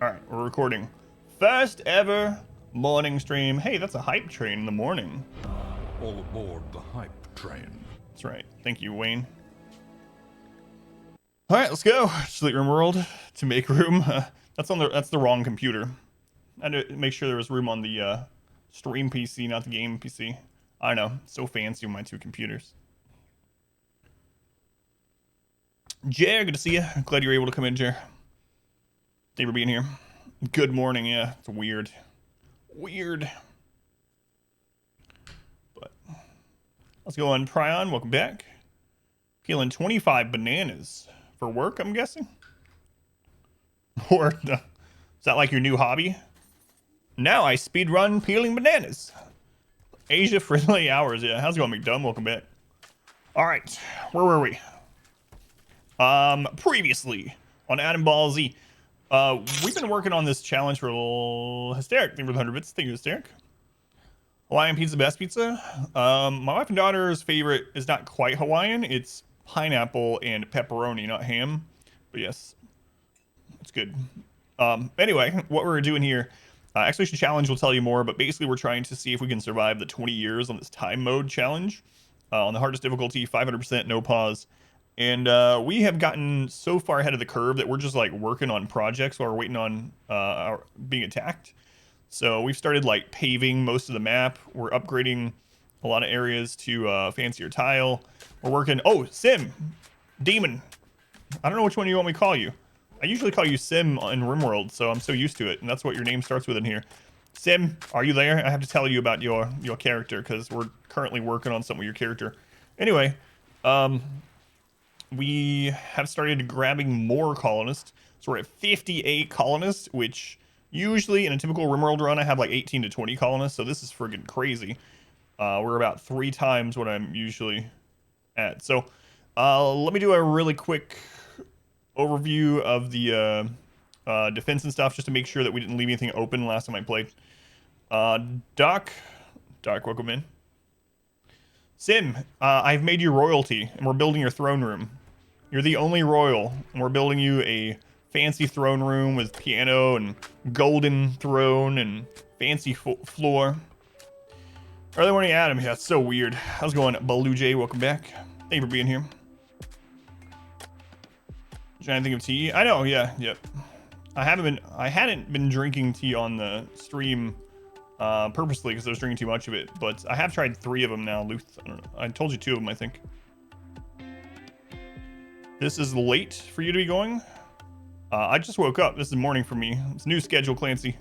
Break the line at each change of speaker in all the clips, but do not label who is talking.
All right, we're recording. First ever morning stream. Hey, that's a hype train in the morning.
All aboard the hype train.
That's right. Thank you, Wayne. All right, let's go. Delete RimWorld to make room. That's the wrong computer. I had to make sure there was room on the stream PC, not the game PC. I know, so fancy with my two computers. Jer, good to see you. Glad you were able to come in, Jer. Thank you for being here. Good morning. Yeah, it's weird. Weird. But let's go on. Prion, welcome back. Peeling 25 bananas for work, I'm guessing. Or is that like your new hobby? Now I speedrun peeling bananas. Asia friendly hours. Yeah, how's it going, McDumb? Welcome back. All right, where were we? Previously on Adam Ball Z. We've been working on this challenge for a little Hysteric. Thank you for the 100 bits. Thank you, Hysteric. Hawaiian pizza, best pizza. My wife and daughter's favorite is not quite Hawaiian. It's pineapple and pepperoni, not ham. But yes, it's good. Anyway, what we're doing here, Exhibition Challenge will tell you more, but basically we're trying to see if we can survive the 20 years on this time mode challenge. On the hardest difficulty, 500%, no pause. And we have gotten so far ahead of the curve that we're just like working on projects while we're waiting on being attacked. So we've started like paving most of the map. We're upgrading a lot of areas to fancier tile. We're working. Oh, Sim, Demon. I don't know which one you want me to call you. I usually call you Sim in RimWorld, so I'm so used to it, and that's what your name starts with in here. Sim, are you there? I have to tell you about your character because we're currently working on something with your character. Anyway, we have started grabbing more colonists. So we're at 58 colonists, which usually in a typical RimWorld run, I have like 18 to 20 colonists. So this is friggin' crazy. We're about 3 times what I'm usually at. So let me do a really quick overview of the defense and stuff just to make sure that we didn't leave anything open last time I played. Doc, welcome in. Sim, I've made you royalty, and we're building your throne room. You're the only royal, and we're building you a fancy throne room with piano and golden throne and fancy floor. Early morning, Adam. Yeah, it's so weird. How's it going, Baloo J? Welcome back. Thank you for being here. Trying to think of tea. I know. Yeah. Yep. I hadn't been drinking tea on the stream purposely because I was drinking too much of it, but I have tried 3 of them now. Luth, I don't know. I told you 2 of them, I think. This is late for you to be going. I just woke up. This is morning for me. It's a new schedule, Clancy.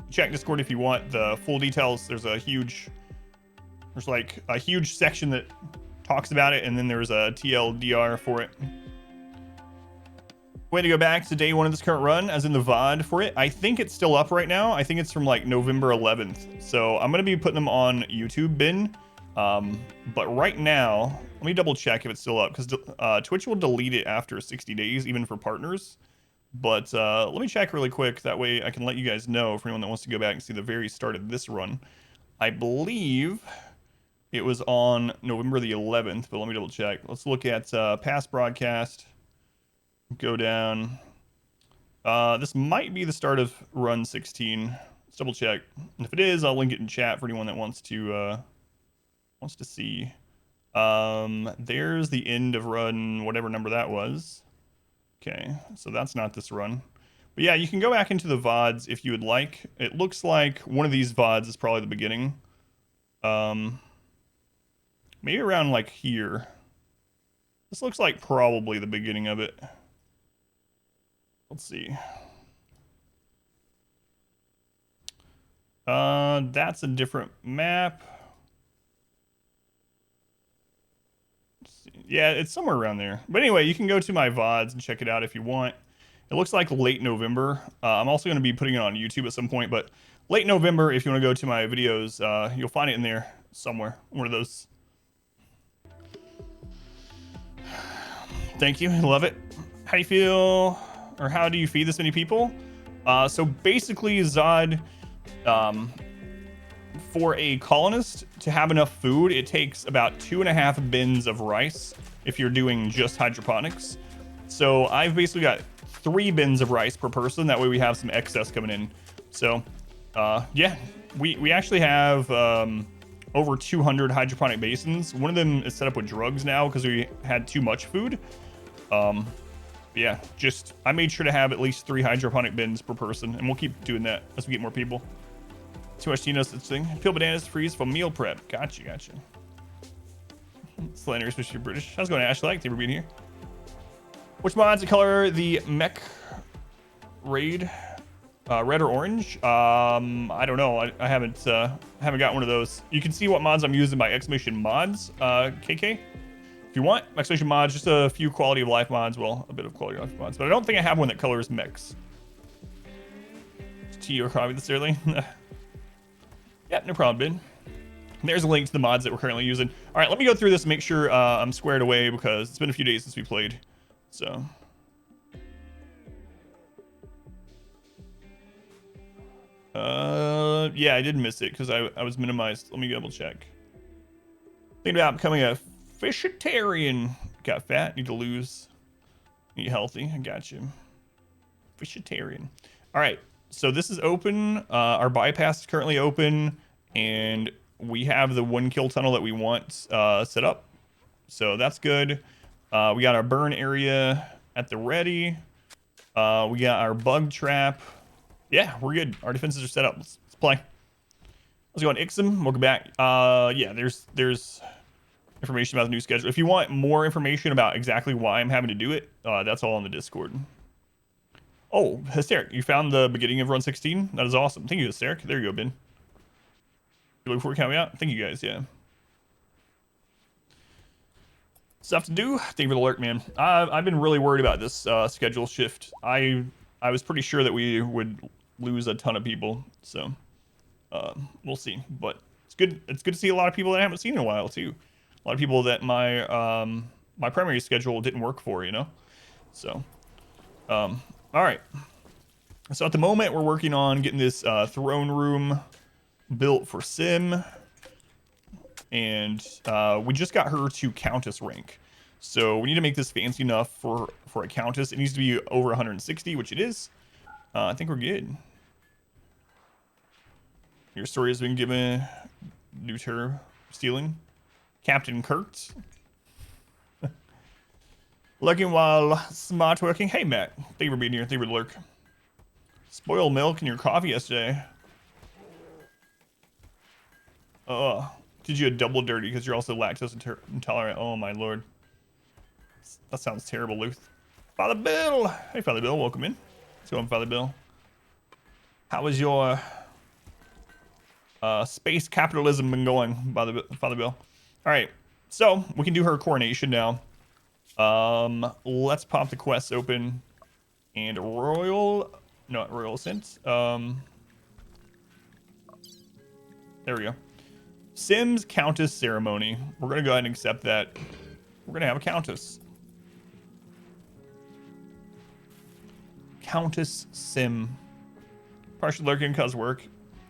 Check Discord if you want the full details. There's like a huge section that talks about it, and then there's a TLDR for it. Way to go back to day 1 of this current run, as in the VOD for it. I think it's still up right now. I think it's from like November 11th. So I'm going to be putting them on YouTube bin. But right now, let me double check if it's still up, because Twitch will delete it after 60 days, even for partners. But let me check really quick. That way I can let you guys know for anyone that wants to go back and see the very start of this run. I believe it was on November the 11th, but let me double check. Let's look at past broadcast. Go down. This might be the start of run 16. Let's double check. And if it is, I'll link it in chat for anyone that wants to see. There's the end of run, whatever number that was. Okay, so that's not this run. But yeah, you can go back into the VODs if you would like. It looks like one of these VODs is probably the beginning. Maybe around like here. This looks like probably the beginning of it. Let's see. That's a different map. Let's see. Yeah, it's somewhere around there. But anyway, you can go to my VODs and check it out if you want. It looks like late November. I'm also going to be putting it on YouTube at some point, but late November, if you want to go to my videos, you'll find it in there somewhere. One of those. Thank you. I love it. How do you feel? Or how do you feed this many people? So basically, Zod, for a colonist to have enough food, it takes about 2.5 bins of rice if you're doing just hydroponics. So I've basically got 3 bins of rice per person. That way we have some excess coming in. So, yeah, we actually have over 200 hydroponic basins. One of them is set up with drugs now because we had too much food. Yeah, just I made sure to have at least 3 hydroponic bins per person, and we'll keep doing that as we get more people. Too much Tino's thing. Peel bananas freeze for meal prep. Gotcha. Slender, especially British. How's it going, Ashley? Thank you for being here. Which mods color the mech raid? Red or orange? I don't know. I haven't got one of those. You can see what mods I'm using by exclamation mods, KK. If you want exclamation mods, just a few quality of life mods. Well, a bit of quality of life mods, but I don't think I have one that colors mechs. Tea or coffee this early? Yeah, no problem, Ben. There's a link to the mods that we're currently using. All right, let me go through this and make sure I'm squared away because it's been a few days since we played. So. Yeah, I did miss it because I was minimized. Let me double check. Thinking about becoming a fishitarian. Got fat, need to lose. Eat healthy, I got you. Fishitarian. All right, so this is open. Our bypass is currently open, and we have the 1 kill tunnel that we want set up. So that's good. We got our burn area at the ready. We got our bug trap. Yeah, we're good. Our defenses are set up. Let's play. Let's go on Ixom. Welcome back. Yeah, there's information about the new schedule. If you want more information about exactly why I'm having to do it, that's all on the Discord. Oh, Hysteric, you found the beginning of run 16? That is awesome. Thank you, Hysteric. There you go, Ben. You looking for a caveat? Thank you guys, yeah. Stuff to do. Thank you for the alert, man. I've been really worried about this schedule shift. I was pretty sure that we would lose a ton of people, so we'll see. But it's good. It's good to see a lot of people that I haven't seen in a while too. A lot of people that my my primary schedule didn't work for, you know. So, all right. So at the moment we're working on getting this throne room built for Sim, and we just got her to Countess rank. So we need to make this fancy enough for a Countess. It needs to be over 160, which it is. I think we're good. Your story has been given. New turb stealing. Captain Kurt. Looking while smart working. Hey, Matt. Thank you for being here. Thank you for the lurk. Spoiled milk in your coffee yesterday. Did you a double dirty because you're also lactose intolerant? Oh, my lord. That sounds terrible, Luth. Father Bill. Hey, Father Bill. Welcome in. What's going on, Father Bill? How was your space capitalism been going, Father Bill? All right. So we can do her coronation now. Let's pop the quests open. And royal ascent. There we go. Sim's Countess ceremony. We're gonna go ahead and accept that. We're gonna have a Countess. Countess Sim. Partial lurking cause work.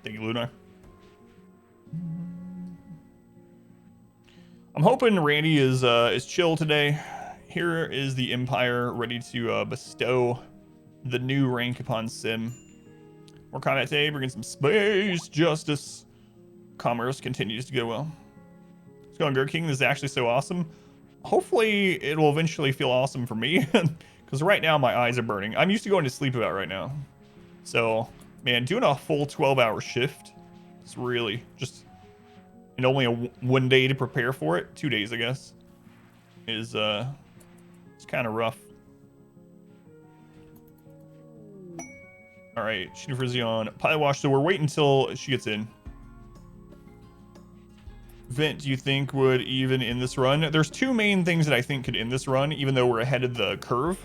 Thank you, Luna. I'm hoping Randy is chill today. Here is the Empire ready to bestow the new rank upon Sim. More combat today, bringing some space justice. Commerce continues to go well. It's going Gurk King. This is actually so awesome. Hopefully it will eventually feel awesome for me, because right now my eyes are burning. I'm used to going to sleep about right now. So, man, doing a full 12-hour shift, it's really just, and only one day to prepare for it, 2 days, I guess, is it's kind of rough. All right, shooting for Xeon. Pilot wash, so we're waiting until she gets in. Vent, do you think would even in this run? There's 2 main things that I think could end this run, even though we're ahead of the curve.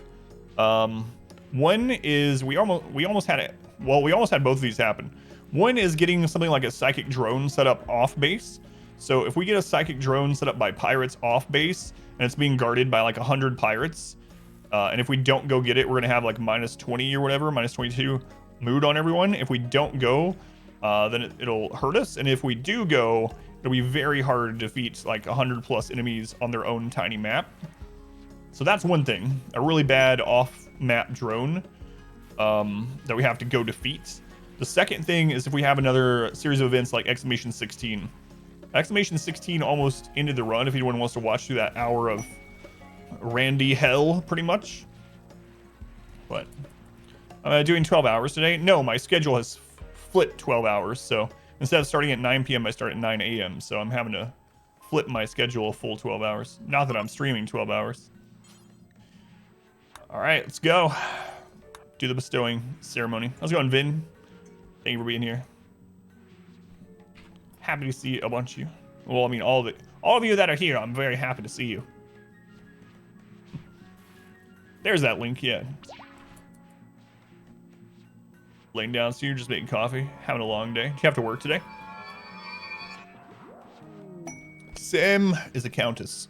One is we almost had it. Well, we almost had both of these happen. One is getting something like a psychic drone set up off base. So if we get a psychic drone set up by pirates off base, and it's being guarded by like 100 pirates, and if we don't go get it, we're gonna have like -20 or whatever, -22 mood on everyone. If we don't go, then it'll hurt us, and if we do go, it'll be very hard to defeat like 100+ enemies on their own tiny map. So that's one thing, a really bad off-map drone that we have to go defeat. The second thing is if we have another series of events like Exclamation 16. Exclamation 16 almost ended the run if anyone wants to watch through that hour of Randy hell, pretty much. But I'm doing 12 hours today. No, my schedule has flipped 12 hours. So instead of starting at 9 p.m., I start at 9 a.m. So I'm having to flip my schedule a full 12 hours. Not that I'm streaming 12 hours. All right, let's go. Do the bestowing ceremony. How's it going, Vin? Thank you for being here. Happy to see a bunch of you. Well, I mean, all of you that are here, I'm very happy to see you. There's that link, yeah. Laying down, so you're just making coffee, having a long day. Do you have to work today? Sim is a countess.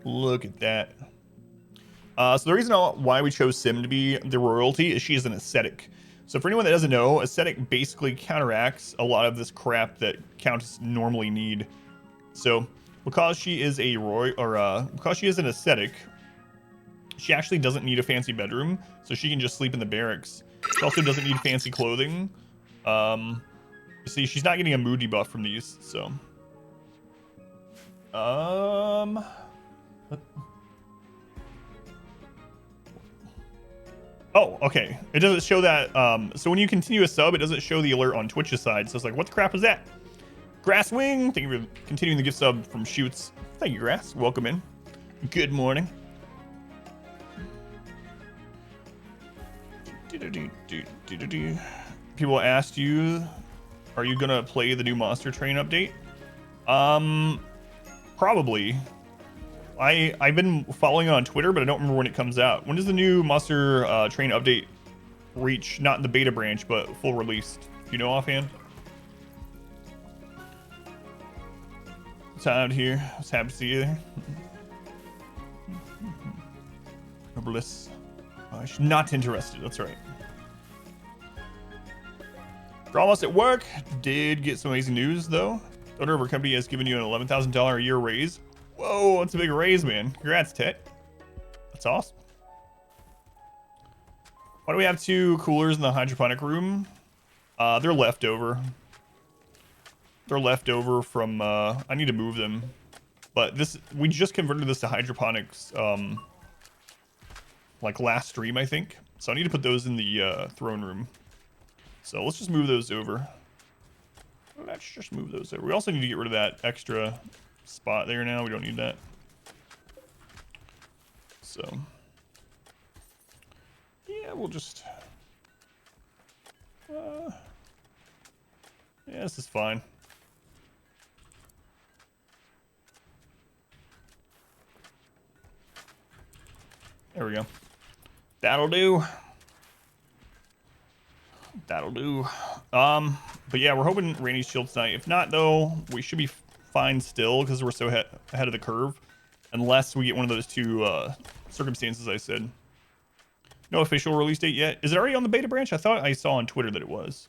Look at that. So the reason why we chose Sim to be the royalty is she is an ascetic. So for anyone that doesn't know, ascetic basically counteracts a lot of this crap that countess normally need. So because she is a because she is an ascetic, she actually doesn't need a fancy bedroom, so she can just sleep in the barracks. She also doesn't need fancy clothing. You see, she's not getting a mood debuff from these, so. Oh, okay. It doesn't show that. So when you continue a sub, it doesn't show the alert on Twitch's side. So it's like, what the crap is that? Grasswing, thank you for continuing the gift sub from Shoots. Thank you, Grass. Welcome in. Good morning. People asked you, are you gonna play the new Monster Train update? Probably. I've been following it on Twitter, but I don't remember when it comes out. When does the new Monster Train update reach, not in the beta branch, but full released? Do you know offhand? Time here. I was happy to see you there. Bliss. Not interested. That's right. We're almost at work. Did get some amazing news though. The owner of our company has given you an $11,000 a year raise. Whoa, that's a big raise, man. Congrats, Tet. That's awesome. Why do we have 2 coolers in the hydroponic room? They're leftover. They're leftover from, I need to move them. But we just converted this to hydroponics, like last stream, I think. So I need to put those in the throne room. So let's just move those over. Let's just move those over. We also need to get rid of that extra spot there now. We don't need that. So yeah, we'll just yeah, this is fine. There we go. That'll do. That'll do. But yeah, we're hoping Randy's shield tonight. If not, though, we should be fine still because we're so ahead of the curve. Unless we get one of those 2 circumstances I said. No official release date yet. Is it already on the beta branch? I thought I saw on Twitter that it was.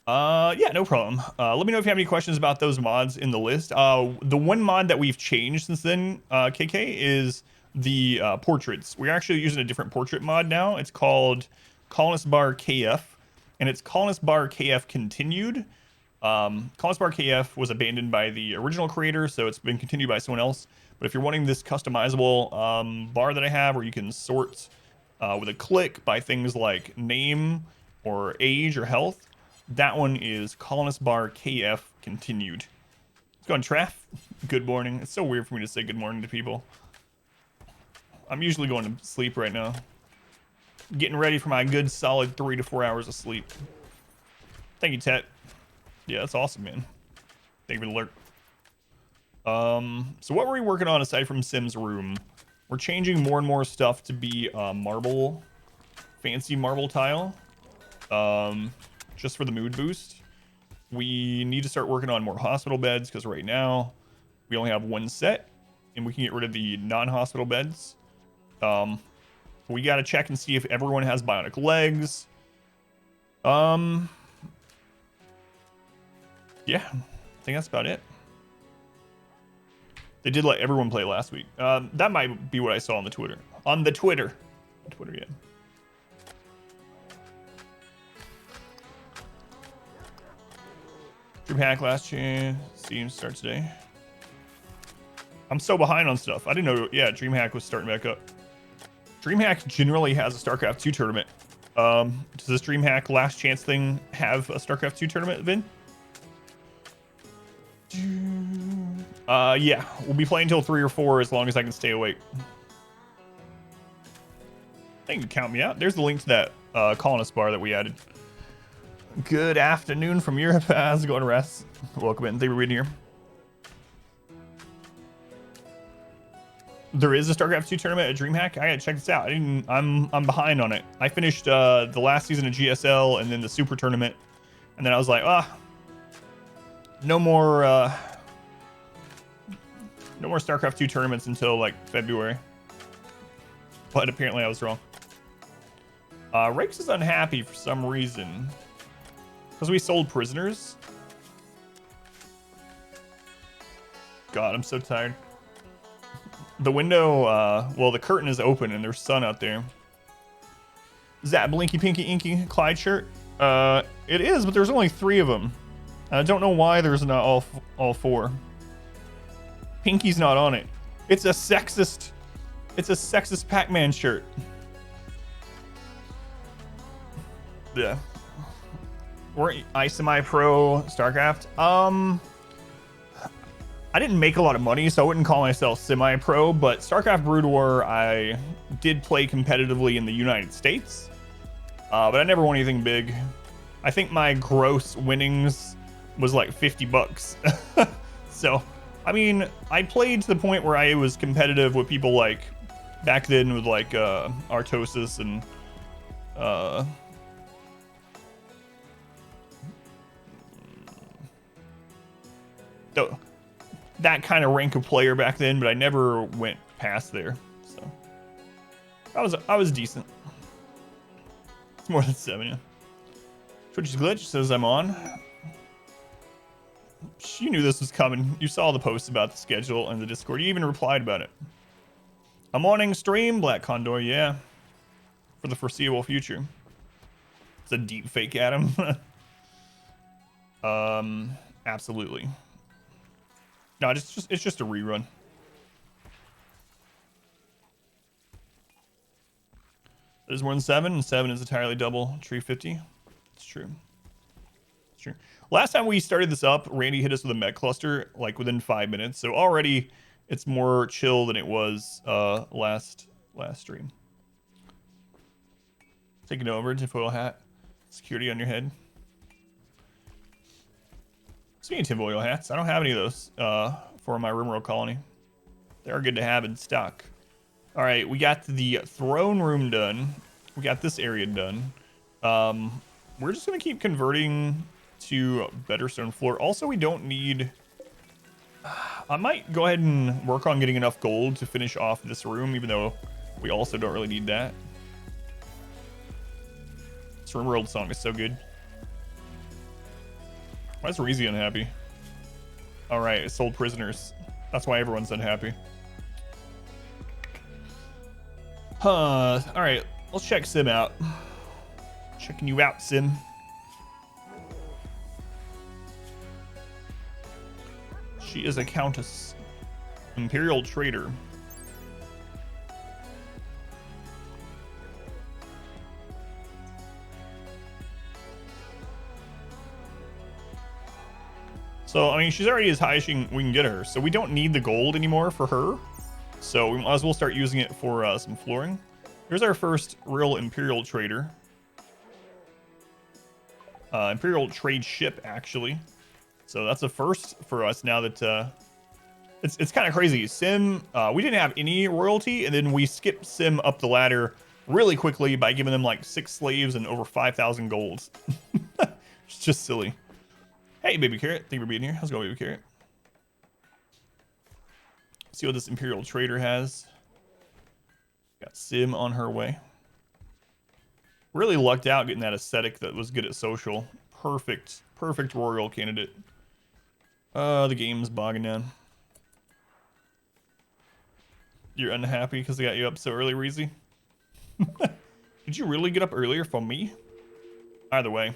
Yeah, no problem. Let me know if you have any questions about those mods in the list. The one mod that we've changed since then, KK, is the portraits. We're actually using a different portrait mod now. It's called Colonist Bar KF, and it's Colonist Bar KF Continued. Colonist Bar KF was abandoned by the original creator, so it's been continued by someone else. But if you're wanting this customizable bar that I have, where you can sort with a click by things like name or age or health, that one is Colonist Bar KF Continued. It's going Traff. Good morning. It's so weird for me to say good morning to people. I'm usually going to sleep right now. Getting ready for my good solid 3 to 4 hours of sleep. Thank you, Tet. Yeah, that's awesome, man. Thank you for the alert. So what were we working on aside from Sim's room? We're changing more and more stuff to be marble, fancy marble tile. Just for the mood boost. We need to start working on more hospital beds because right now we only have 1 set and we can get rid of the non-hospital beds. We got to check and see if everyone has bionic legs. Yeah, I think that's about it. They did let everyone play last week. That might be what I saw on the Twitter. On the Twitter. Twitter, yeah. DreamHack last chance. Steam starts today. I'm so behind on stuff. I didn't know. Yeah, DreamHack was starting back up. DreamHack generally has a StarCraft 2 tournament. Does this DreamHack last chance thing have a StarCraft 2 tournament, Vin? Yeah, we'll be playing till 3 or 4 as long as I can stay awake. They can count me out. There's the link to that colonist bar that we added. Good afternoon from Europe. How's it going, Rest? Welcome in. Thank you for being here. There is a StarCraft 2 tournament at DreamHack. I gotta check this out. I'm behind on it. I finished the last season of GSL and then the Super Tournament, and then I was like, no more StarCraft 2 tournaments until like February. But apparently I was wrong. Rakes is unhappy for some reason. Because we sold prisoners. God, I'm so tired. The window, well, the curtain is open and there's sun out there. Is that Blinky Pinky Inky Clyde shirt? It is, but there's only 3 of them. I don't know why there's not all 4. Pinky's not on it. It's a sexist Pac-Man shirt. Yeah. We're I semi-pro StarCraft. I didn't make a lot of money, so I wouldn't call myself semi-pro, but StarCraft Brood War, I did play competitively in the United States, but I never won anything big. I think my gross winnings was like $50. So, I mean, I played to the point where I was competitive with people like, back then with like Artosis and that kind of rank of player back then, but I never went past there. So I was decent. It's more than 7, yeah. Twitch's Glitch says I'm on. You knew this was coming. You saw the post about the schedule and the Discord. You even replied about it. A morning stream, Black Condor, yeah. For the foreseeable future. It's a deep fake, Adam. Absolutely. No, it's just a rerun. There's more than 7, and 7 is entirely double tree 50. It's true. It's true. Last time we started this up, Randy hit us with a mech cluster like within 5 minutes. So already it's more chill than it was last stream. Taking over, tinfoil hat, security on your head. Speaking of tinfoil hats, I don't have any of those for my RimWorld colony. They are good to have in stock. All right, we got the throne room done. We got this area done. We're just gonna keep converting to better stone floor. Also, we don't need... I might go ahead and work on getting enough gold to finish off this room, even though we also don't really need that. This RimWorld song is so good. Why is Reezy unhappy? Alright, it sold prisoners. That's why everyone's unhappy. Alright, let's check Sim out. Checking you out, Sim. She is a Countess. Imperial Trader. So, I mean, she's already as high as we can get her. So we don't need the gold anymore for her. So we might as well start using it for some flooring. Here's our first real Imperial Trader. Imperial Trade Ship, actually. So that's a first for us now that... It's kind of crazy. Sim, we didn't have any royalty, and then we skipped Sim up the ladder really quickly by giving them like 6 slaves and over 5,000 golds. It's just silly. Hey, Baby Carrot. Thank you for being here. How's it going, Baby Carrot? See what this Imperial Trader has. Got Sim on her way. Really lucked out getting that aesthetic that was good at social. Perfect royal candidate. The game's bogging down. You're unhappy because I got you up so early, Reezy? Did you really get up earlier for me? Either way.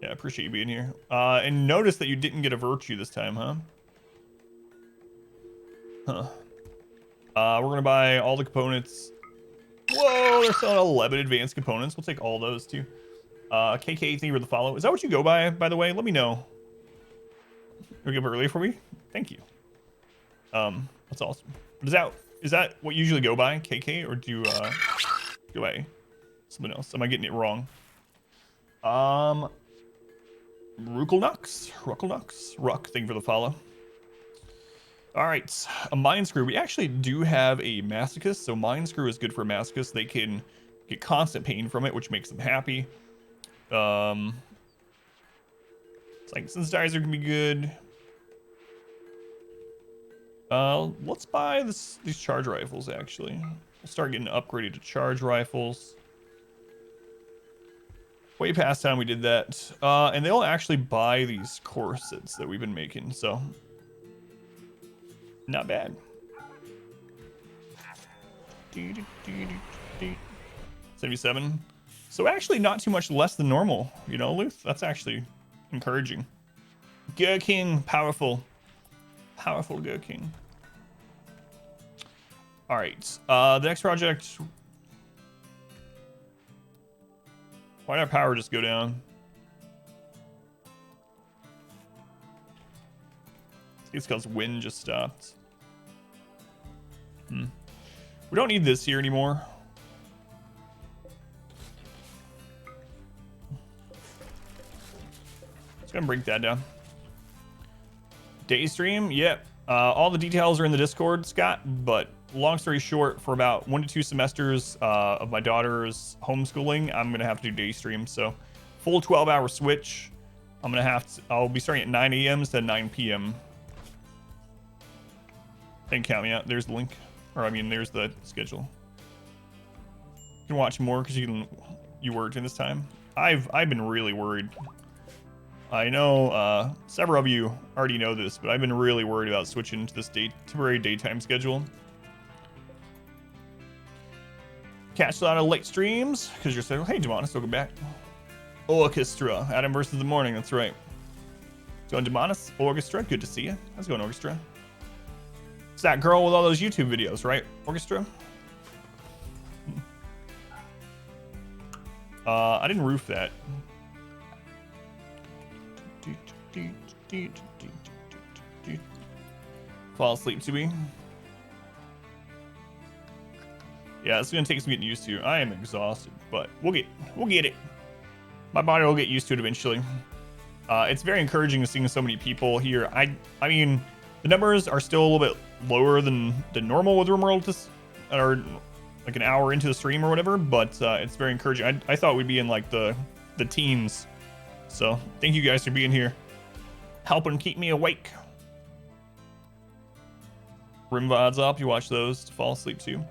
Yeah, I appreciate you being here. And notice that you didn't get a virtue this time, huh? Huh. We're gonna buy all the components. Whoa, they're selling 11 advanced components. We'll take all those too. KK, thank you for the follow. Is that what you go by the way? Let me know. You give it earlier for me? Thank you. That's awesome. But is that what you usually go by, KK, or do you go by something else? Am I getting it wrong? Ruck, thank you for the follow. All right, a mind screw. We actually do have a masochist, so mind screw is good for masochists. They can get constant pain from it, which makes them happy. It's like sensitizer can be good. Let's buy these charge rifles. Actually, we'll start getting upgraded to charge rifles. Way past time we did that. And they'll actually buy these corsets that we've been making, so not bad. 77. So actually not too much less than normal, you know, Luth? That's actually encouraging. Gherkin, powerful. Powerful Gherkin. All right, the next project. Why did our power just go down? It's because wind just stopped. We don't need this here anymore. Just gonna break that down. Day stream, yep. All the details are in the Discord, Scott, but long story short, for about 1 to 2 semesters of my daughter's homeschooling, I'm gonna have to do day stream. So full 12-hour switch. I'll be starting at 9 a.m. instead of 9 p.m. Thank you, count me out. There's the link. Or I mean, there's the schedule. You can watch more because you worked in this time. I've been really worried. I know several of you already know this, but I've been really worried about switching to this temporary daytime schedule. Catch a lot of late streams because you're saying, hey, Demonis, welcome back. Orchestra, Adam versus the morning. That's right. What's going, Demonis? Orchestra, good to see you. How's it going, Orchestra? It's that girl with all those YouTube videos, right, Orchestra? I didn't roof that. Fall asleep to me. Yeah, it's gonna take some getting used to. I am exhausted, but we'll get it. My body will get used to it eventually. It's very encouraging to see so many people here. I mean, the numbers are still a little bit lower than the normal with RimWorld, or like an hour into the stream or whatever, but it's very encouraging. I thought we'd be in like the teens. So thank you guys for being here, helping keep me awake. Rim VODs up, you watch those to fall asleep too.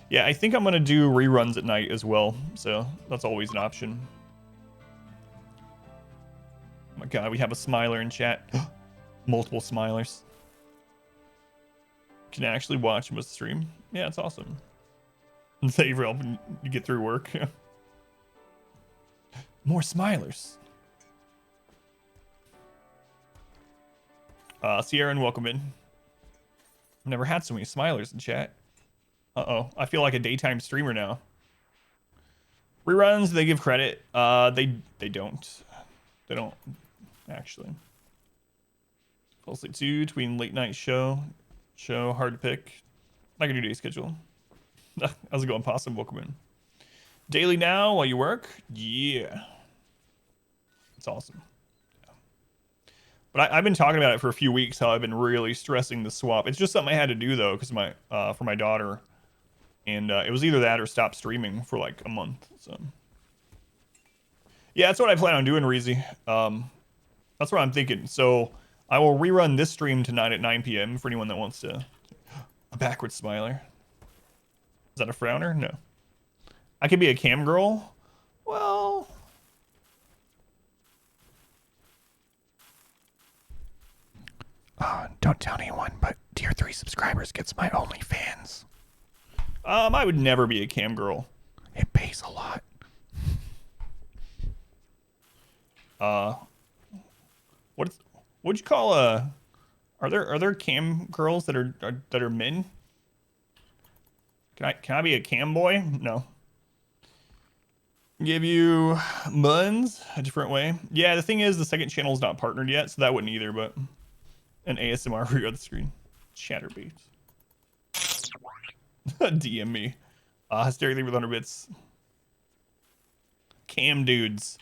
Yeah, I think I'm gonna do reruns at night as well, so that's always an option. Oh my god, we have a smiler in chat. Multiple smilers. Can actually watch him with the stream. Yeah, it's awesome. And thank you for helping you get through work. More smilers. Sierra, and welcome in. I've never had so many smilers in chat. Uh-oh, I feel like a daytime streamer now. Reruns, they give credit. They don't. They don't, actually. Fall asleep too, between late night show, hard to pick. Not gonna do day schedule. How's it going, Possum? Welcome in. Daily now while you work? Yeah. It's awesome. Yeah. But I've been talking about it for a few weeks, how I've been really stressing the swap. It's just something I had to do though, because for my daughter. And it was either that or stop streaming for like a month. So yeah, that's what I plan on doing, Reezy. That's what I'm thinking. So I will rerun this stream tonight at 9 p.m. for anyone that wants to. A backward smiler. Is that a frowner? No. I could be a cam girl. Well, don't tell anyone, but do tier 3 subscribers gets my OnlyFans. I would never be a cam girl. It pays a lot. What'd you call are there cam girls that are men? Can I be a cam boy? No. Give you buns a different way. Yeah, the thing is the second channel is not partnered yet, so that wouldn't either, but an ASMR for your other screen. Chatterbaits. DM me. Hysterically with 100 bits. Cam dudes.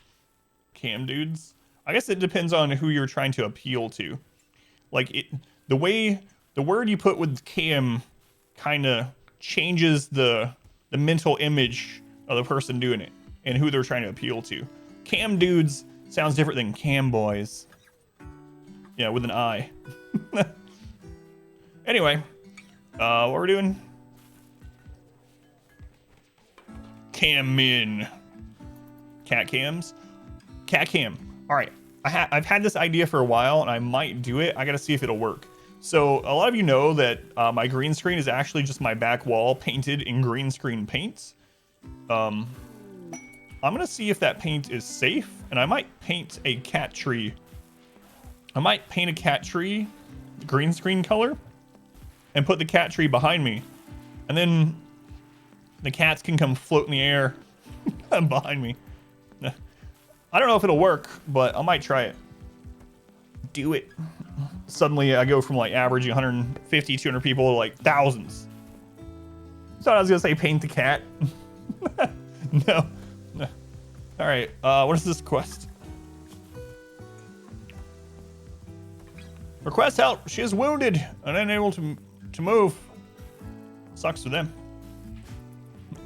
Cam dudes? I guess it depends on who you're trying to appeal to. Like the word you put with cam kind of changes the mental image of the person doing it and who they're trying to appeal to. Cam dudes sounds different than cam boys. Yeah, with an I. Anyway, what we're doing? Cam min. Cat cams. Cat cam. All right. I've had this idea for a while and I might do it. I got to see if it'll work. So a lot of you know that my green screen is actually just my back wall painted in green screen paint. I'm going to see if that paint is safe and I might paint a cat tree. I might paint a cat tree green screen color and put the cat tree behind me. And then the cats can come float in the air behind me. I don't know if it'll work, but I might try it. Do it. Suddenly I go from like averaging 150, 200 people to like thousands. Thought I was gonna say paint the cat. No. All right, what is this quest? Request help. She is wounded and unable to move. Sucks for them.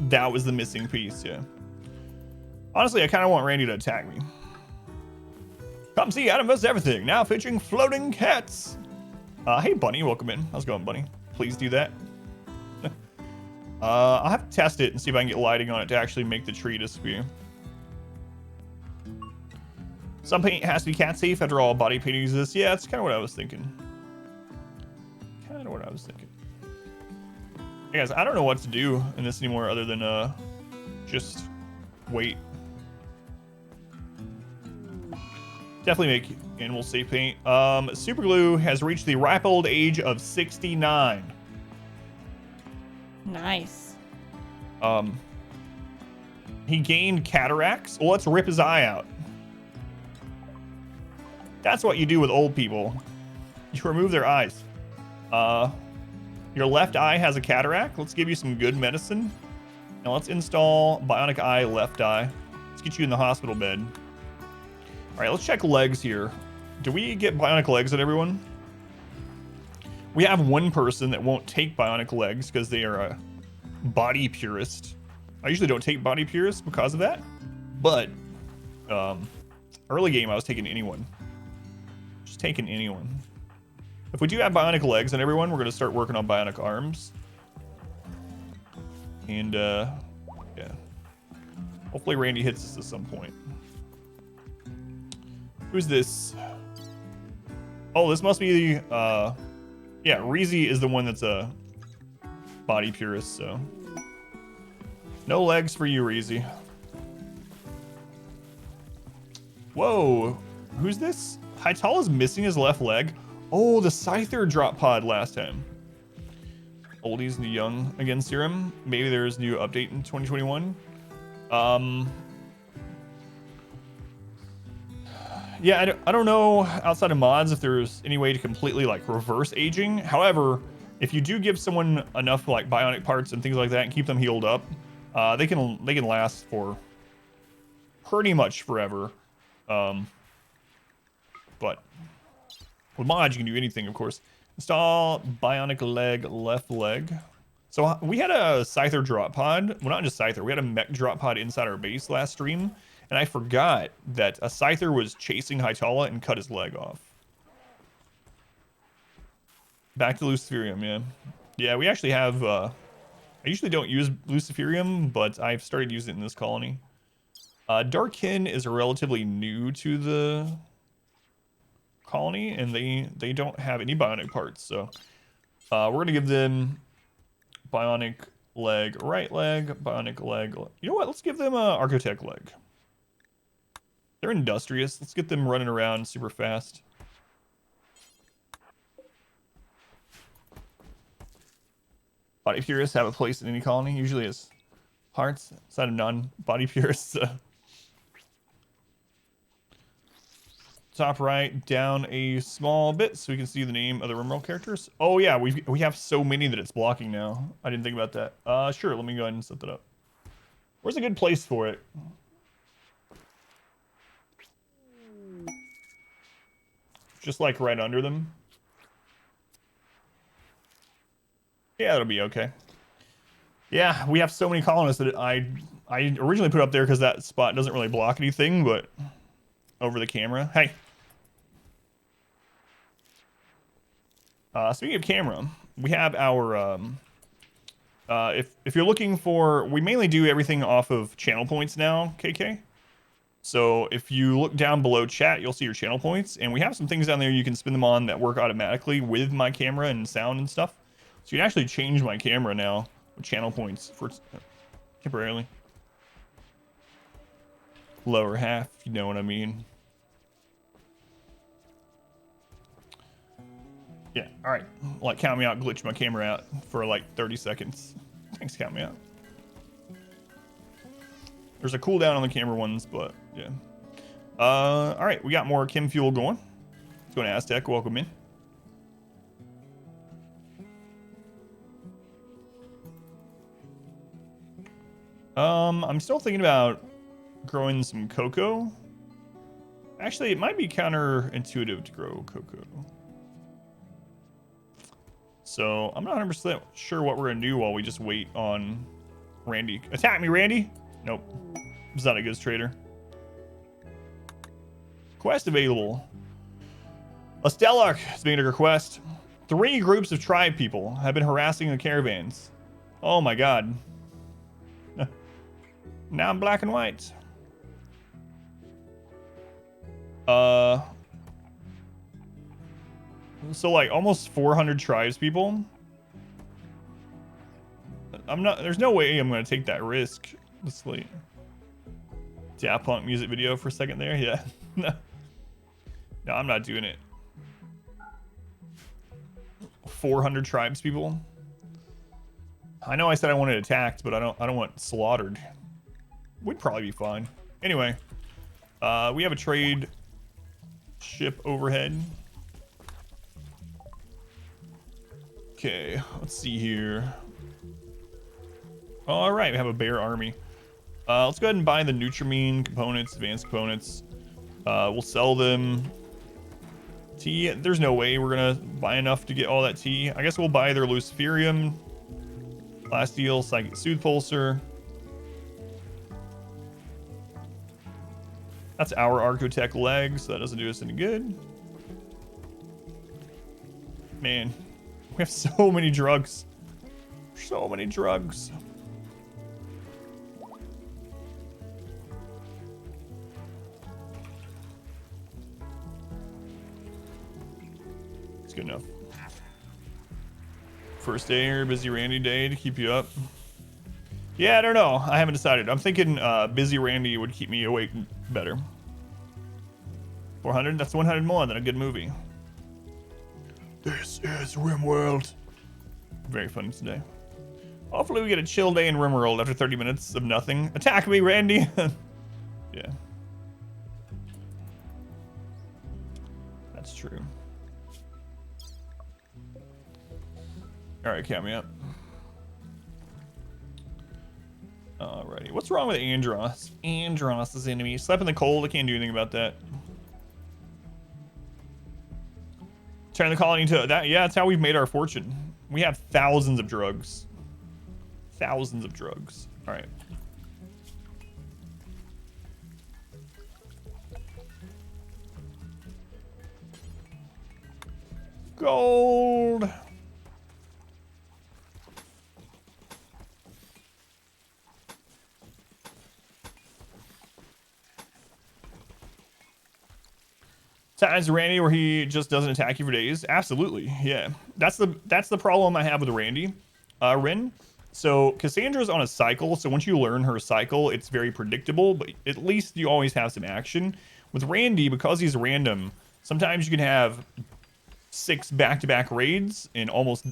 That was the missing piece, yeah. Honestly, I kind of want Randy to attack me. Come see Adam vs. Everything, now featuring floating cats. Hey, Bunny, welcome in. How's it going, Bunny? Please do that. I'll have to test it and see if I can get lighting on it to actually make the tree disappear. Some paint has to be cat safe. After all, body painting exists. Yeah, that's kind of what I was thinking. Hey guys, I don't know what to do in this anymore other than just wait. Definitely make animal safe paint. Super Glue has reached the ripe old age of 69.
Nice.
He gained cataracts. Well, let's rip his eye out. That's what you do with old people. You remove their eyes. Your left eye has a cataract. Let's give you some good medicine. Now let's install Bionic Eye left eye. Let's get you in the hospital bed. All right, let's check legs here. Do we get bionic legs on everyone? We have one person that won't take bionic legs because they are a body purist. I usually don't take body purists because of that, but early game I was taking anyone. Just taking anyone. If we do have bionic legs on everyone, we're going to start working on bionic arms. And yeah. Hopefully Randy hits us at some point. Who's this? Oh, this must be the, yeah, Reezy is the one that's a body purist, so. No legs for you, Reezy. Whoa, who's this? Hytala's missing his left leg. Oh, the Scyther drop pod last time. Oldies and the young again serum. Maybe there's a new update in 2021. Yeah, I don't know outside of mods if there's any way to completely like reverse aging. However, if you do give someone enough like bionic parts and things like that and keep them healed up, they can last for pretty much forever. But with mods you can do anything, of course. Install bionic leg left leg. So we had a Scyther drop pod. Well, not just Scyther. We had a mech drop pod inside our base last stream. And I forgot that a Scyther was chasing Hytala and cut his leg off. Back to Luciferium, yeah. Yeah, we actually have... I usually don't use Luciferium, but I've started using it in this colony. Darkin is relatively new to the colony, and they don't have any bionic parts, so... We're gonna give them bionic leg, right leg, bionic leg. You know what? Let's give them a architect leg. They're industrious. Let's get them running around super fast. Body purists have a place in any colony. Usually as hearts. Side of none. Body purists. Top right, down a small bit so we can see the name of the RimWorld characters. Oh yeah, we have so many that it's blocking now. I didn't think about that. Sure, let me go ahead and set that up. Where's a good place for it? Just like right under them. Yeah, that'll be okay. Yeah, we have so many colonists that I originally put up there because that spot doesn't really block anything, but over the camera. Hey. Speaking of camera, we have our if you're looking for, we mainly do everything off of channel points now, KK. So if you look down below chat, you'll see your channel points, and we have some things down there you can spin them on that work automatically with my camera and sound and stuff. So you can actually change my camera now with channel points for temporarily. Lower half, if you know what I mean. Yeah, all right. Like, count me out, glitch my camera out for like 30 seconds. Thanks, count me out. There's a cooldown on the camera ones, but yeah. All right, we got more chem fuel going. Let's go to Aztec, welcome in. I'm still thinking about growing some cocoa. Actually, it might be counterintuitive to grow cocoa. So I'm not 100% sure what we're gonna do while we just wait on Randy. Attack me, Randy! Nope. He's not a good trader. Quest available. A Stellark is making a request. 3 groups of tribe people have been harassing the caravans. Oh my god. Now I'm black and white. So like almost 400 tribes people. There's no way I'm gonna take that risk. Let's wait. Daft Punk music video for a second there, yeah. No, I'm not doing it. 400 tribes people. I know I said I wanted attacked, but I don't want slaughtered. We'd probably be fine. Anyway, we have a trade ship overhead. Okay, let's see here. All right, we have a bear army. Let's go ahead and buy the Nutrimine components, advanced components. We'll sell them. Tea, there's no way we're gonna buy enough to get all that tea. I guess we'll buy their Luciferium. Last deal, Psychic Soothe Pulsar. That's our Architect leg, so that doesn't do us any good. Man, we have so many drugs. So many drugs. It's good enough. First day here, busy Randy day to keep you up. Yeah, I don't know. I haven't decided. I'm thinking busy Randy would keep me awake better. 400? That's 100 more than a good movie. This is RimWorld. Very fun today. Hopefully we get a chill day in RimWorld after 30 minutes of nothing. Attack me, Randy! Yeah. That's true. Alright, count me up. Alrighty. What's wrong with Andros? Andros is enemy. Slept in the cold. I can't do anything about that. Turn the colony into that. Yeah, that's how we've made our fortune. We have thousands of drugs. Thousands of drugs. All right. Gold. Times Randy where he just doesn't attack you for days. Absolutely, yeah. That's the problem I have with Randy, Rin. So Cassandra's on a cycle, so once you learn her cycle, it's very predictable, but at least you always have some action. With Randy, because he's random, sometimes you can have 6 back-to-back raids and almost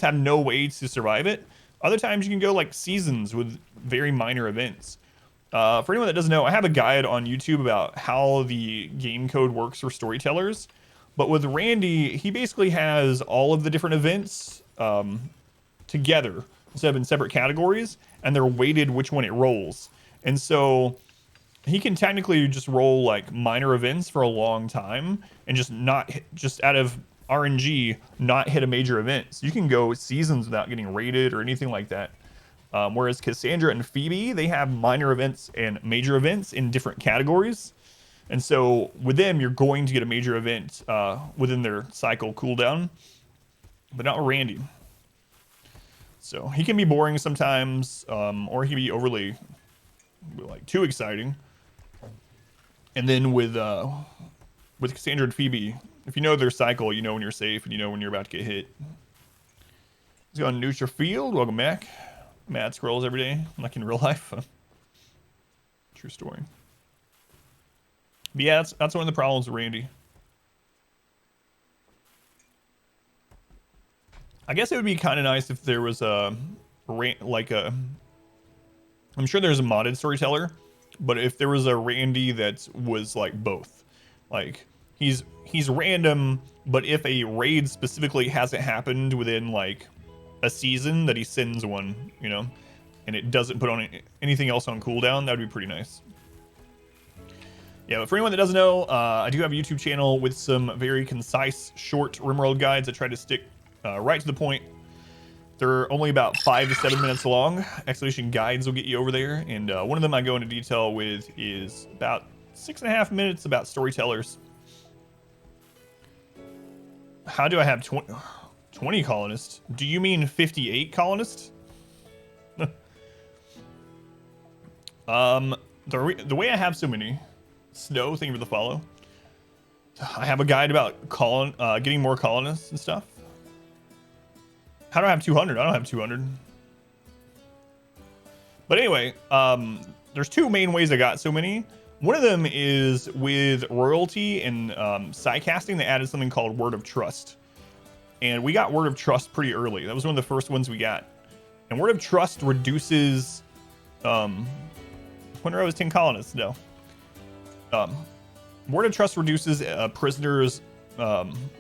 have no ways to survive it. Other times you can go like seasons with very minor events. For anyone that doesn't know, I have a guide on YouTube about how the game code works for storytellers. But with Randy, he basically has all of the different events together instead of in separate categories, and they're weighted which one it rolls. And so he can technically just roll like minor events for a long time and just not hit, just out of RNG, not hit a major event. So you can go seasons without getting raided or anything like that. Whereas Cassandra and Phoebe, they have minor events and major events in different categories. And so with them, you're going to get a major event within their cycle cooldown, but not with Randy. So he can be boring sometimes, or he can be overly like too exciting. And then with Cassandra and Phoebe, if you know their cycle, you know when you're safe and you know when you're about to get hit. Let's go on Neutral Field. Welcome back. Mad scrolls every day, like in real life. True story. But yeah, that's one of the problems with Randy. I guess it would be kind of nice if there was I'm sure there's a modded storyteller, but if there was a Randy that was like both, like he's random, but if a raid specifically hasn't happened within like a season, that he sends one, you know, and it doesn't put on anything else on cooldown, that would be pretty nice. Yeah, but for anyone that doesn't know, I do have a YouTube channel with some very concise, short RimWorld guides that try to stick right to the point. They're only about 5 to 7 minutes long. Expedition guides will get you over there, and one of them I go into detail with is about 6.5 minutes about storytellers. How do I have 20 colonists? Do you mean 58 colonists? The way I have so many, Snow, thank you for the follow. I have a guide about getting more colonists and stuff. How do I have 200? I don't have 200. But anyway, there's 2 main ways I got so many. One of them is with royalty and sidecasting. They added something called Word of Trust. And we got Word of Trust pretty early. That was one of the first ones we got. And Word of Trust reduces... Wonder I was 10 colonists? No. Word of Trust reduces prisoners'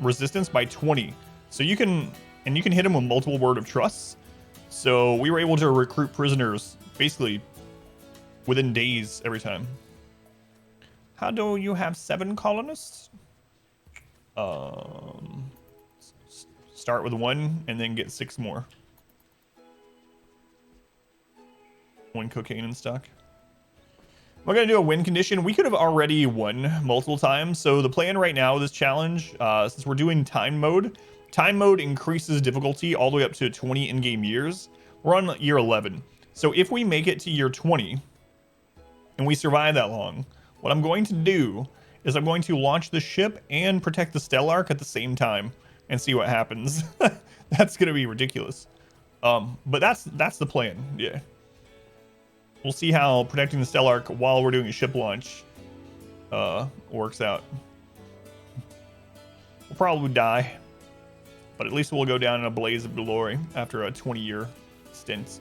resistance by 20. So you can hit them with multiple Word of Trusts. So we were able to recruit prisoners basically within days every time. How do you have 7 colonists? Start with 1 and then get 6 more. 1 cocaine in stock. We're going to do a win condition. We could have already won multiple times. So the plan right now with this challenge, since we're doing time mode increases difficulty all the way up to 20 in-game years. We're on year 11. So if we make it to year 20 and we survive that long, what I'm going to do is I'm going to launch the ship and protect the Stellark at the same time and see what happens. That's going to be ridiculous. But that's the plan. Yeah. We'll see how protecting the Stellark while we're doing a ship launch works out. We'll probably die, but at least we'll go down in a blaze of glory after a 20-year stint.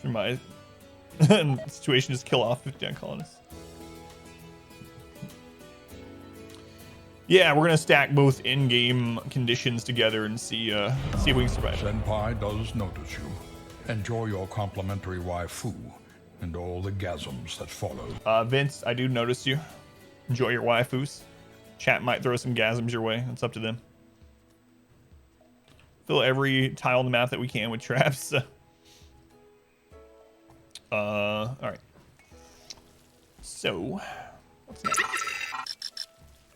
For my situation, just kill off 59 colonists. Yeah, we're gonna stack both in-game conditions together and see if we can survive.
Senpai does notice you. Enjoy your complimentary waifu and all the gasms that follow.
Vince, I do notice you. Enjoy your waifus. Chat might throw some gasms your way. It's up to them. Fill every tile on the map that we can with traps. All right. So, what's next?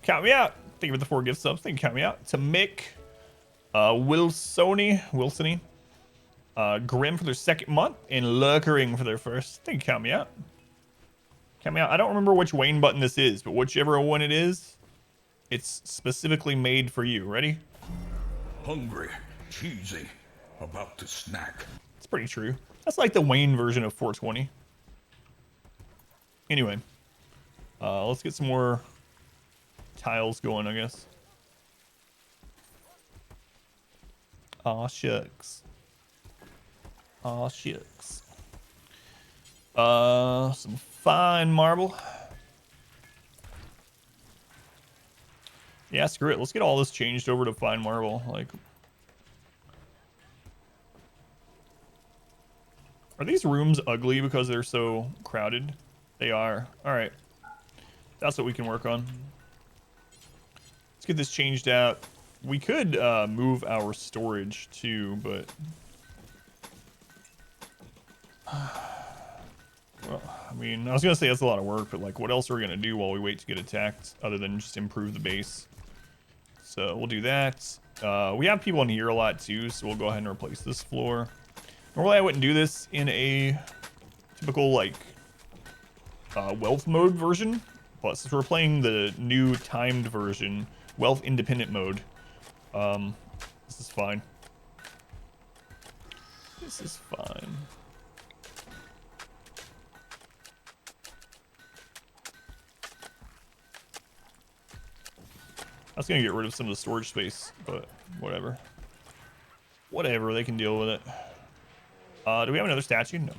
Count me out. Thank you for the 4 gift subs. Thank you. Count me out. To Mick, Wilsony, Grim for their 2nd month, and Lurkering for their 1st. Thank you. Count me out. Count me out. I don't remember which Wayne button this is, but whichever one it is, it's specifically made for you. Ready?
Hungry, cheesy, about to snack.
It's pretty true. That's like the Wayne version of 420. Anyway, let's get some more tiles going, I guess. Aw, shucks. Aw, shucks. Some fine marble. Yeah, screw it. Let's get all this changed over to fine marble. Like, are these rooms ugly because they're so crowded? They are. All right. That's what we can work on. Let's get this changed out. We could move our storage too, but well, I mean, I was gonna say that's a lot of work, but like, what else are we gonna do while we wait to get attacked other than just improve the base? So we'll do that. We have people in here a lot too, so we'll go ahead and replace this floor. Normally I wouldn't do this in a typical like wealth mode version, but since we're playing the new timed version, wealth independent mode, this is fine. This is fine. I was gonna get rid of some of the storage space, but whatever. Whatever, they can deal with it. Do we have another statue? No.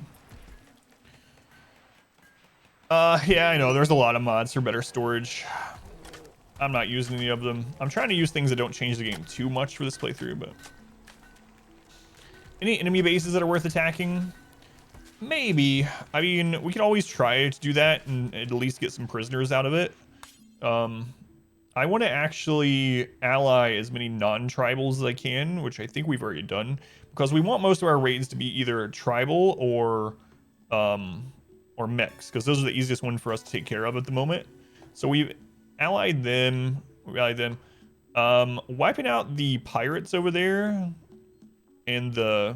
Yeah, I know. There's a lot of mods for better storage. I'm not using any of them. I'm trying to use things that don't change the game too much for this playthrough, but... Any enemy bases that are worth attacking? Maybe. I mean, we can always try to do that and at least get some prisoners out of it. I want to actually ally as many non-tribals as I can, which I think we've already done, because we want most of our raids to be either tribal or mix, because those are the easiest ones for us to take care of at the moment. So we've allied them. Wiping out the pirates over there and the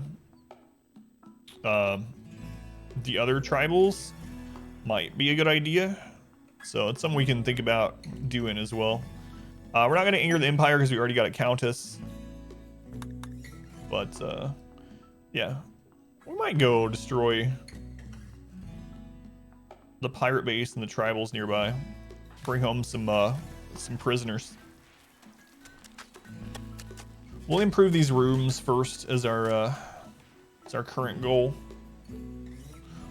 other tribals might be a good idea. So it's something we can think about doing as well. We're not going to anger the Empire because we already got a Countess. But, yeah. We might go destroy the pirate base and the tribals nearby. Bring home some prisoners. We'll improve these rooms first as our current goal.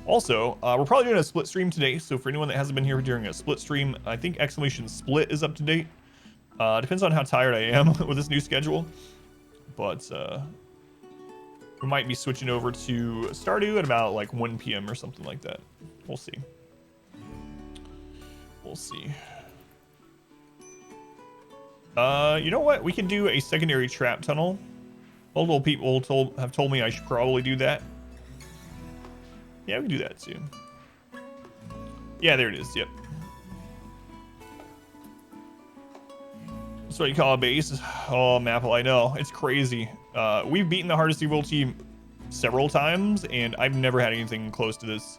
Also, we're probably doing a split stream today, so for anyone that hasn't been here during a split stream, I think !split is up to date. Depends on how tired I am with this new schedule, but we might be switching over to Stardew at about like 1 p.m. or something like that. We'll see. We'll see. You know what? We can do a secondary trap tunnel. Multiple people have told me I should probably do that. Yeah, we can do that too. Yeah, there it is. Yep. That's what you call a base. Oh, Maple, I know. It's crazy. We've beaten the hardest difficulty several times, and I've never had anything close to this.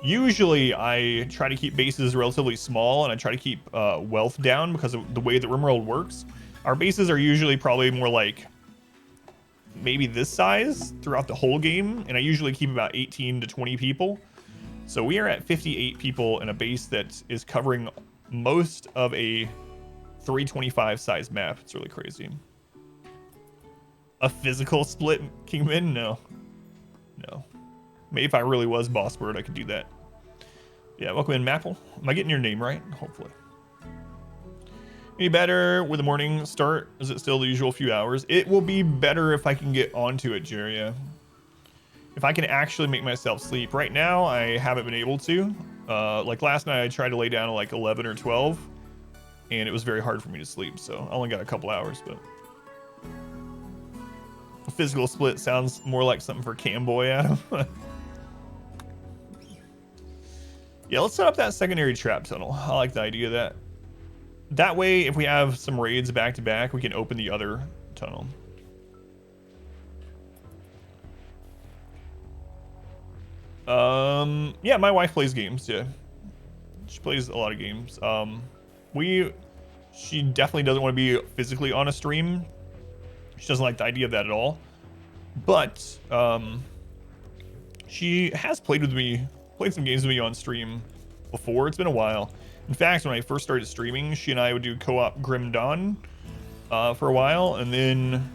Usually, I try to keep bases relatively small, and I try to keep wealth down because of the way that RimWorld works. Our bases are usually probably more like maybe this size throughout the whole game, and I usually keep about 18 to 20 people. So we are at 58 people in a base that is covering most of a 325 size map. It's really crazy. A physical split, Kingman? No. No. Maybe if I really was Boss Bird, I could do that. Yeah, welcome in, Maple. Am I getting your name right? Hopefully. Any better with the morning start? Is it still the usual few hours? It will be better if I can get onto it, Jerry. If I can actually make myself sleep. Right now, I haven't been able to. Like last night, I tried to lay down at like 11 or 12, and it was very hard for me to sleep, so I only got a couple hours, but... A physical split sounds more like something for Camboy, Adam. Yeah, let's set up that secondary trap tunnel. I like the idea of that. That way, if we have some raids back to back, we can open the other tunnel. Yeah, my wife plays games, yeah. She plays a lot of games. She definitely doesn't want to be physically on a stream. She doesn't like the idea of that at all. But she has played some games with me on stream before. It's been a while. In fact, when I first started streaming, she and I would do co-op Grim Dawn for a while, and then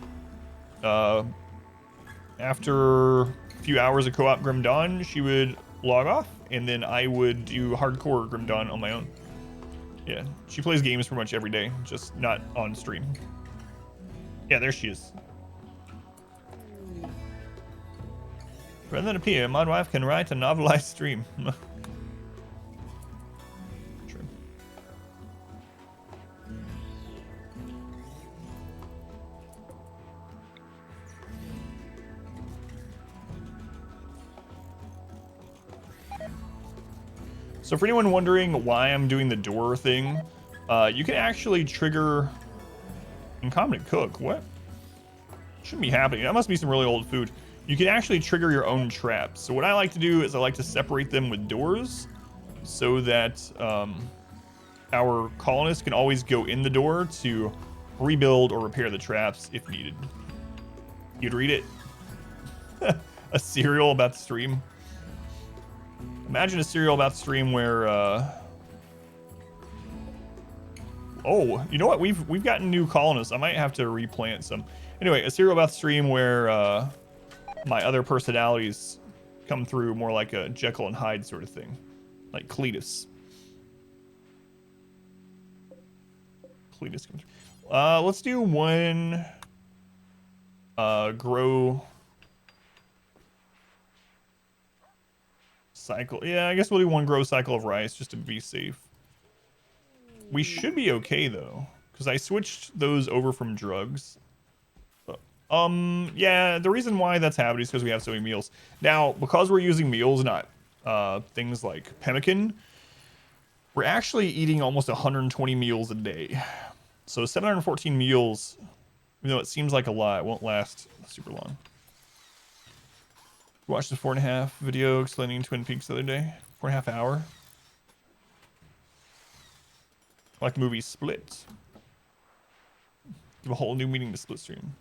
after a few hours of co-op Grim Dawn, she would log off, and then I would do hardcore Grim Dawn on my own. Yeah, she plays games pretty much every day, just not on stream. Yeah, there she is. Rather than appear, my wife can write a novelized stream. True. So for anyone wondering why I'm doing the door thing, you can actually trigger incompetent cook. What? Shouldn't be happening. That must be some really old food. You can actually trigger your own traps. So what I like to do is I like to separate them with doors so that our colonists can always go in the door to rebuild or repair the traps if needed. You'd read it? A serial about the stream. Imagine a serial about the stream where oh, you know what? We've gotten new colonists. I might have to replant some. Anyway, a serial about the stream where my other personalities come through more like a Jekyll and Hyde sort of thing. Like Cletus. Cletus comes through. Let's do one grow cycle. Yeah, I guess we'll do one grow cycle of rice just to be safe. We should be okay though, because I switched those over from drugs. Yeah, the reason why that's happening is because we have so many meals. Now, because we're using meals, not things like pemmican, we're actually eating almost 120 meals a day. So 714 meals, even though it seems like a lot, it won't last super long. Watched the 4.5 video explaining Twin Peaks the other day. 4.5 hour. Like the movie Split. Give a whole new meaning to Split stream.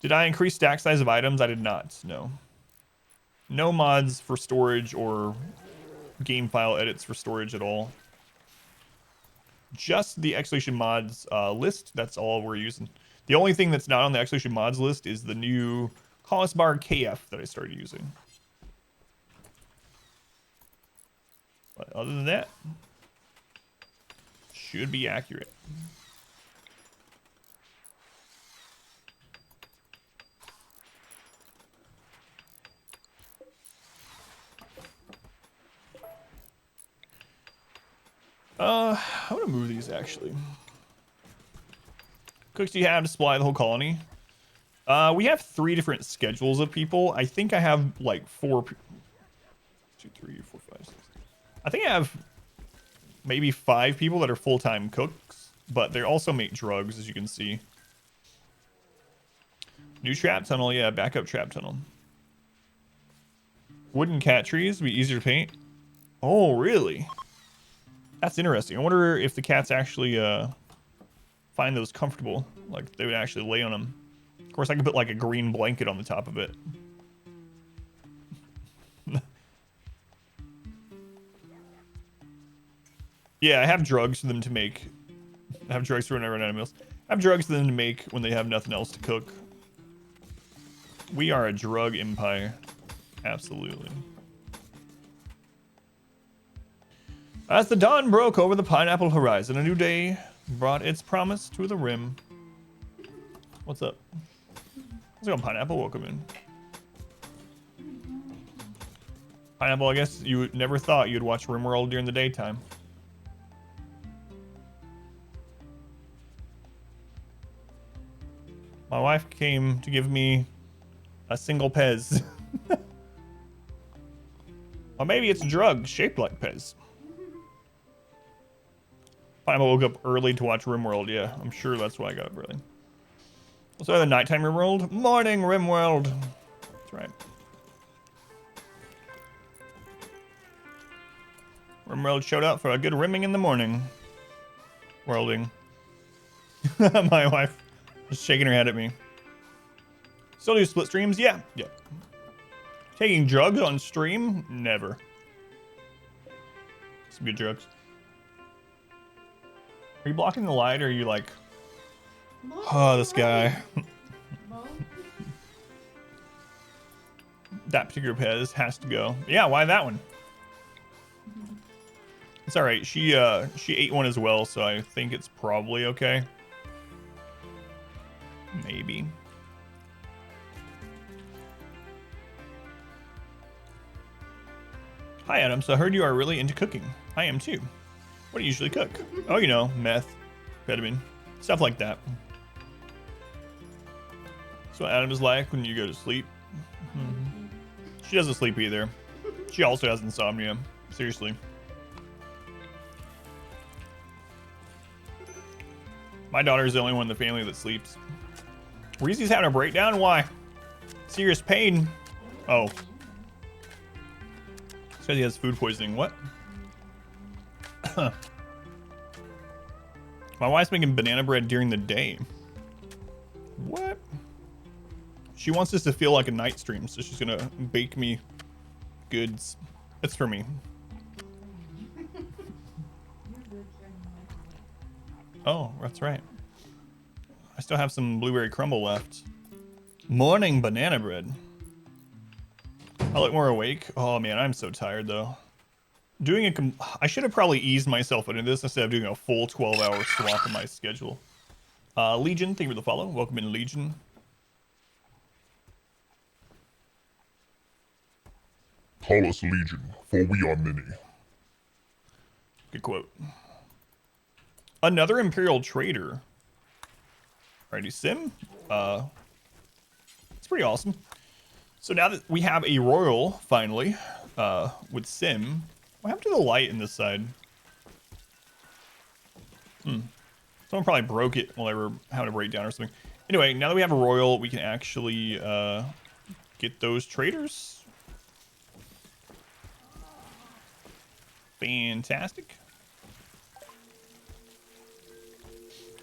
Did I increase stack size of items? I did not, no. No mods for storage or game file edits for storage at all. Just the Exhalation mods list, that's all we're using. The only thing that's not on the Exhalation mods list is the new Collis Bar KF that I started using. But other than that, should be accurate. I'm gonna move these actually. Cooks do you have to supply the whole colony? We have 3 different schedules of people. I think I have like 4. 2, 3, 4, 5, 6. I think I have maybe 5 people that are full-time cooks, but they also make drugs, as you can see. New trap tunnel, yeah, backup trap tunnel. Wooden cat trees would be easier to paint. Oh, really? That's interesting. I wonder if the cats actually find those comfortable. Like, they would actually lay on them. Of course, I could put, like, a green blanket on the top of it. Yeah, I have drugs for them to make. I have drugs for when I run out of meals. I have drugs for them to make when they have nothing else to cook. We are a drug empire. Absolutely. As the dawn broke over the pineapple horizon, a new day brought its promise to the rim. What's up? How's it going, Pineapple? Welcome in. Pineapple, I guess you never thought you'd watch RimWorld during the daytime. My wife came to give me a single Pez. Or maybe it's a drug shaped like Pez. Pineapple woke up early to watch RimWorld. Yeah, I'm sure that's why I got up early. Also, the nighttime RimWorld. Morning RimWorld. That's right. RimWorld showed up for a good rimming in the morning. Worlding. My wife is shaking her head at me. Still do split streams? Yeah. Yep. Taking drugs on stream? Never. Some good drugs. Are you blocking the light or are you like, oh, this guy? That particular Pez has to go. Yeah, why that one? It's all right. She ate one as well, so I think it's probably okay. Maybe. Hi, Adam. So I heard you are really into cooking. I am too. What do you usually cook? Oh, you know, meth, ketamine, stuff like that. That's what Adam is like when you go to sleep. Mm-hmm. She doesn't sleep either. She also has insomnia. Seriously. My daughter is the only one in the family that sleeps. Reezy's having a breakdown? Why? Serious pain. Oh. Says he has food poisoning. What? My wife's making banana bread during the day. What? She wants this to feel like a night stream, so she's gonna bake me goods. It's for me. Oh, that's right. I still have some blueberry crumble left. Morning banana bread. I look more awake. Oh man, I'm so tired though. I should have probably eased myself into this instead of doing a full 12-hour swap in my schedule. Legion, thank you for the follow. Welcome in, Legion.
Call us Legion, for we are many.
Good quote. Another Imperial trader. Alrighty, Sim. It's pretty awesome. So now that we have a royal, finally, with Sim. What happened to the light in this side? Someone probably broke it while they were having a breakdown or something. Anyway, now that we have a royal, we can actually get those traders. Fantastic.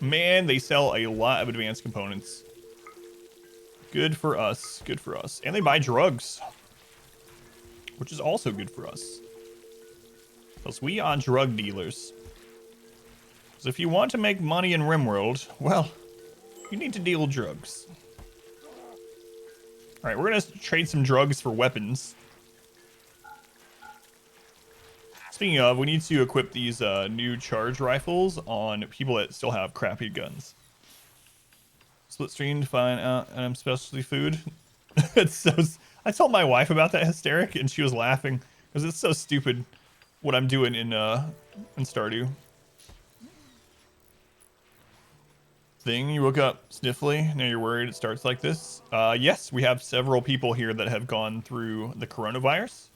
Man, they sell a lot of advanced components. Good for us. Good for us. And they buy drugs, which is also good for us. Because we are drug dealers. Because if you want to make money in RimWorld, well, you need to deal drugs. All right, we're going to trade some drugs for weapons. Speaking of, we need to equip these new charge rifles on people that still have crappy guns. Split stream to find out specialty food. It's so. I told my wife about that hysteric, and she was laughing because it's so stupid what I'm doing in Stardew. Thing, you woke up sniffly. Now you're worried it starts like this. Yes, we have several people here that have gone through the coronavirus.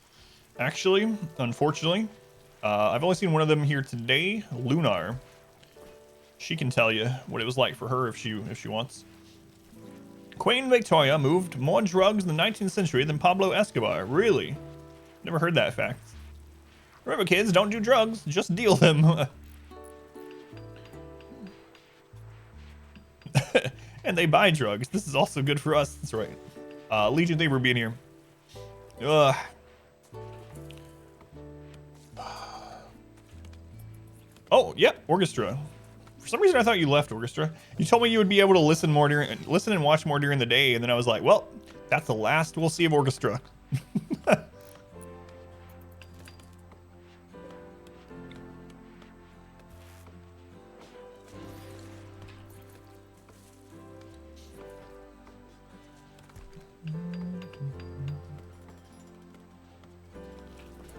Actually, unfortunately. I've only seen one of them here today, Lunar. She can tell you what it was like for her if she wants. Queen Victoria moved more drugs in the 19th century than Pablo Escobar. Really? Never heard that fact. Remember, kids, don't do drugs, just deal them. And they buy drugs. This is also good for us. That's right. Legion, thank you for being here. Ugh. Oh, yep, Orchestra. For some reason, I thought you left Orchestra. You told me you would be able to listen and watch more during the day, and then I was like, well, that's the last we'll see of Orchestra.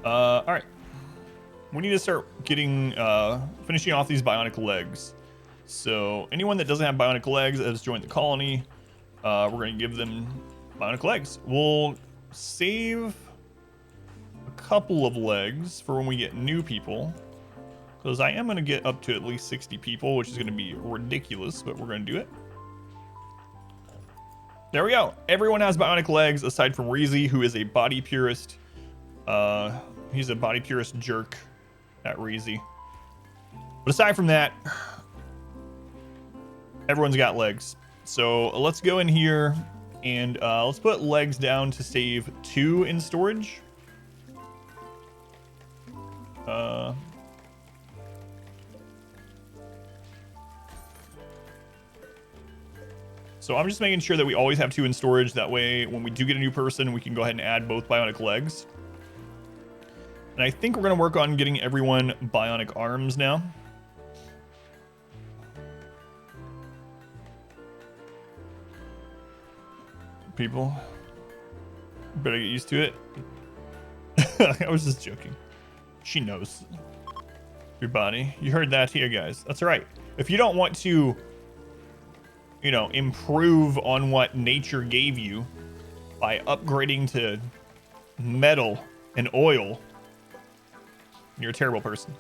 All right. We need to start getting, finishing off these bionic legs. So anyone that doesn't have bionic legs that has joined the colony, we're going to give them bionic legs. We'll save a couple of legs for when we get new people, because I am going to get up to at least 60 people, which is going to be ridiculous, but we're going to do it. There we go. Everyone has bionic legs aside from Reezy, who is a body purist. He's a body purist jerk. at Reezy. But aside from that, everyone's got legs. So let's go in here and let's put legs down to save 2 in storage. So I'm just making sure that we always have 2 in storage. That way, when we do get a new person, we can go ahead and add both bionic legs. And I think we're going to work on getting everyone bionic arms now. People, better get used to it. I was just joking. She knows. Your body. You heard that here, guys. That's right. If you don't want to, you know, improve on what nature gave you by upgrading to metal and oil, you're a terrible person.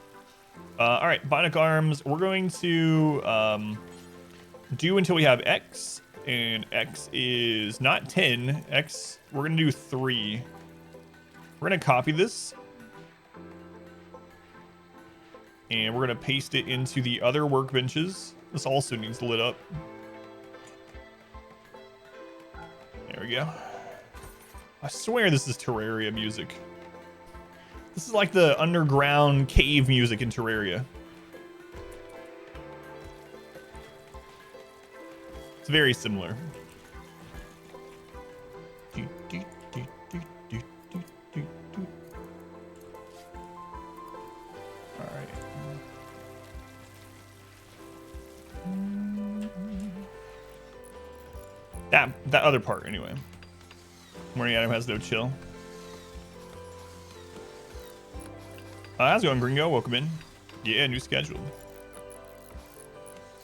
All right, bionic arms. We're going to do until we have X, and X is not 10. X, we're gonna do 3. We're gonna copy this, and we're gonna paste it into the other workbenches. This also needs lit up. There we go. I swear this is Terraria music. This is like the underground cave music in Terraria. It's very similar. All right. That other part anyway. Morning Adam has no chill. How's it going, Gringo? Welcome in. Yeah, new schedule.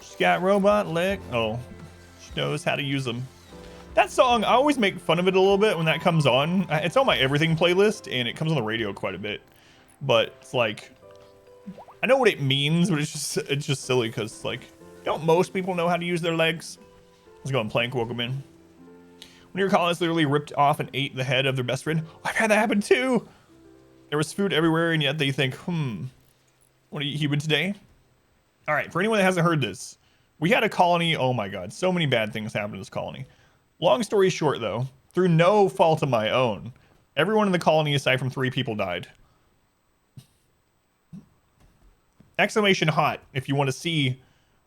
She's got robot leg. Oh, she knows how to use them. That song, I always make fun of it a little bit when that comes on. It's on my everything playlist, and it comes on the radio quite a bit. But it's like, I know what it means, but it's just silly because like, don't most people know how to use their legs? Let's go on Plank. Welcome in. When your colonists literally ripped off and ate the head of their best friend. I've had that happen too. There was food everywhere, and yet they think, want to eat human today? All right, for anyone that hasn't heard this, we had a colony. Oh my God, so many bad things happened to this colony. Long story short, though, through no fault of my own, everyone in the colony, aside from 3 people, died. Exclamation hot if you want to see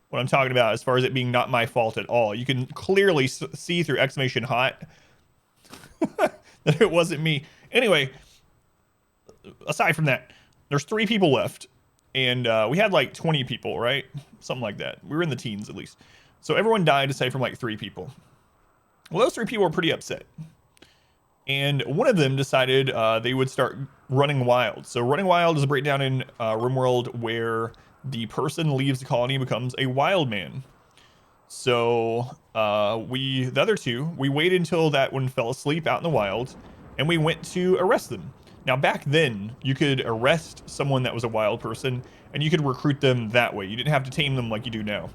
what I'm talking about as far as it being not my fault at all. You can clearly see through exclamation hot that it wasn't me. Anyway, aside from that, there's 3 people left, and we had like 20 people, right? Something like that. We were in the teens at least. So everyone died aside from like 3 people. Well, those 3 people were pretty upset. And one of them decided they would start running wild. So running wild is a breakdown in RimWorld where the person leaves the colony and becomes a wild man. So the other 2, we waited until that one fell asleep out in the wild, and we went to arrest them. Now, back then, you could arrest someone that was a wild person, and you could recruit them that way. You didn't have to tame them like you do now.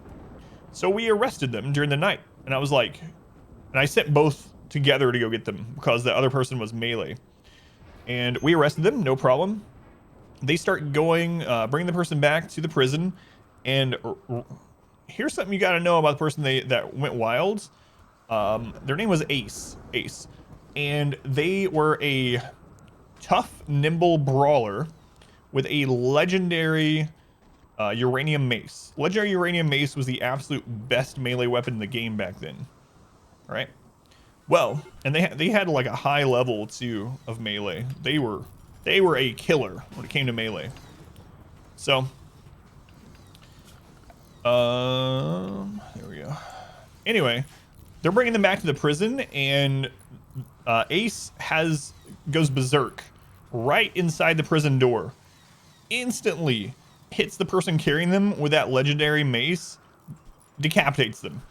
So we arrested them during the night, and I was like, and I sent both together to go get them because the other person was melee. And we arrested them, no problem. They start going, bringing the person back to the prison, and here's something you got to know about the person that went wild. Their name was Ace, and they were a tough, nimble brawler with a legendary uranium mace. Legendary uranium mace was the absolute best melee weapon in the game back then. All right. Well, and they had like a high level too of melee. They were a killer when it came to melee. So, there we go. Anyway, they're bringing them back to the prison, and Ace goes berserk right inside the prison door. Instantly hits the person carrying them with that legendary mace, decapitates them.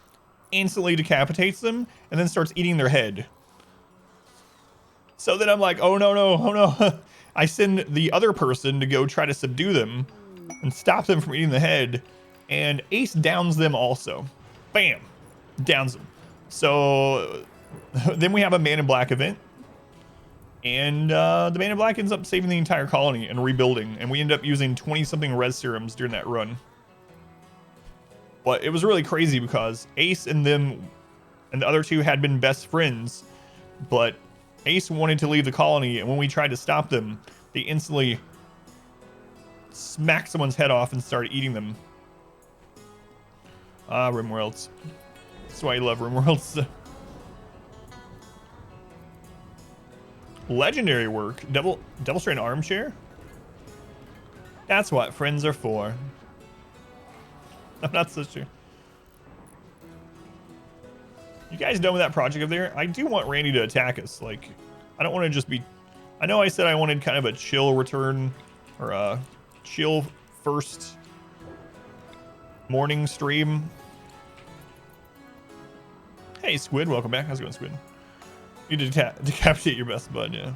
Instantly decapitates them, and then starts eating their head. So then I'm like, oh no. I send the other person to go try to subdue them and stop them from eating the head, and Ace downs them also. Bam! Downs them. So then we have a Man in Black event. And the Man in Black ends up saving the entire colony and rebuilding, and we end up using 20-something res serums during that run. But it was really crazy because Ace and them and the other two had been best friends, but Ace wanted to leave the colony, and when we tried to stop them, they instantly smacked someone's head off and started eating them. Ah, RimWorlds. That's why I love RimWorlds. Legendary work. Double strand armchair? That's what friends are for. I'm not so sure. You guys done with that project up there? I do want Randy to attack us. Like, I don't want to just be... I know I said I wanted kind of a chill return, or a chill first morning stream. Hey, Squid, welcome back. How's it going, Squid? You decapitate your best bud, yeah.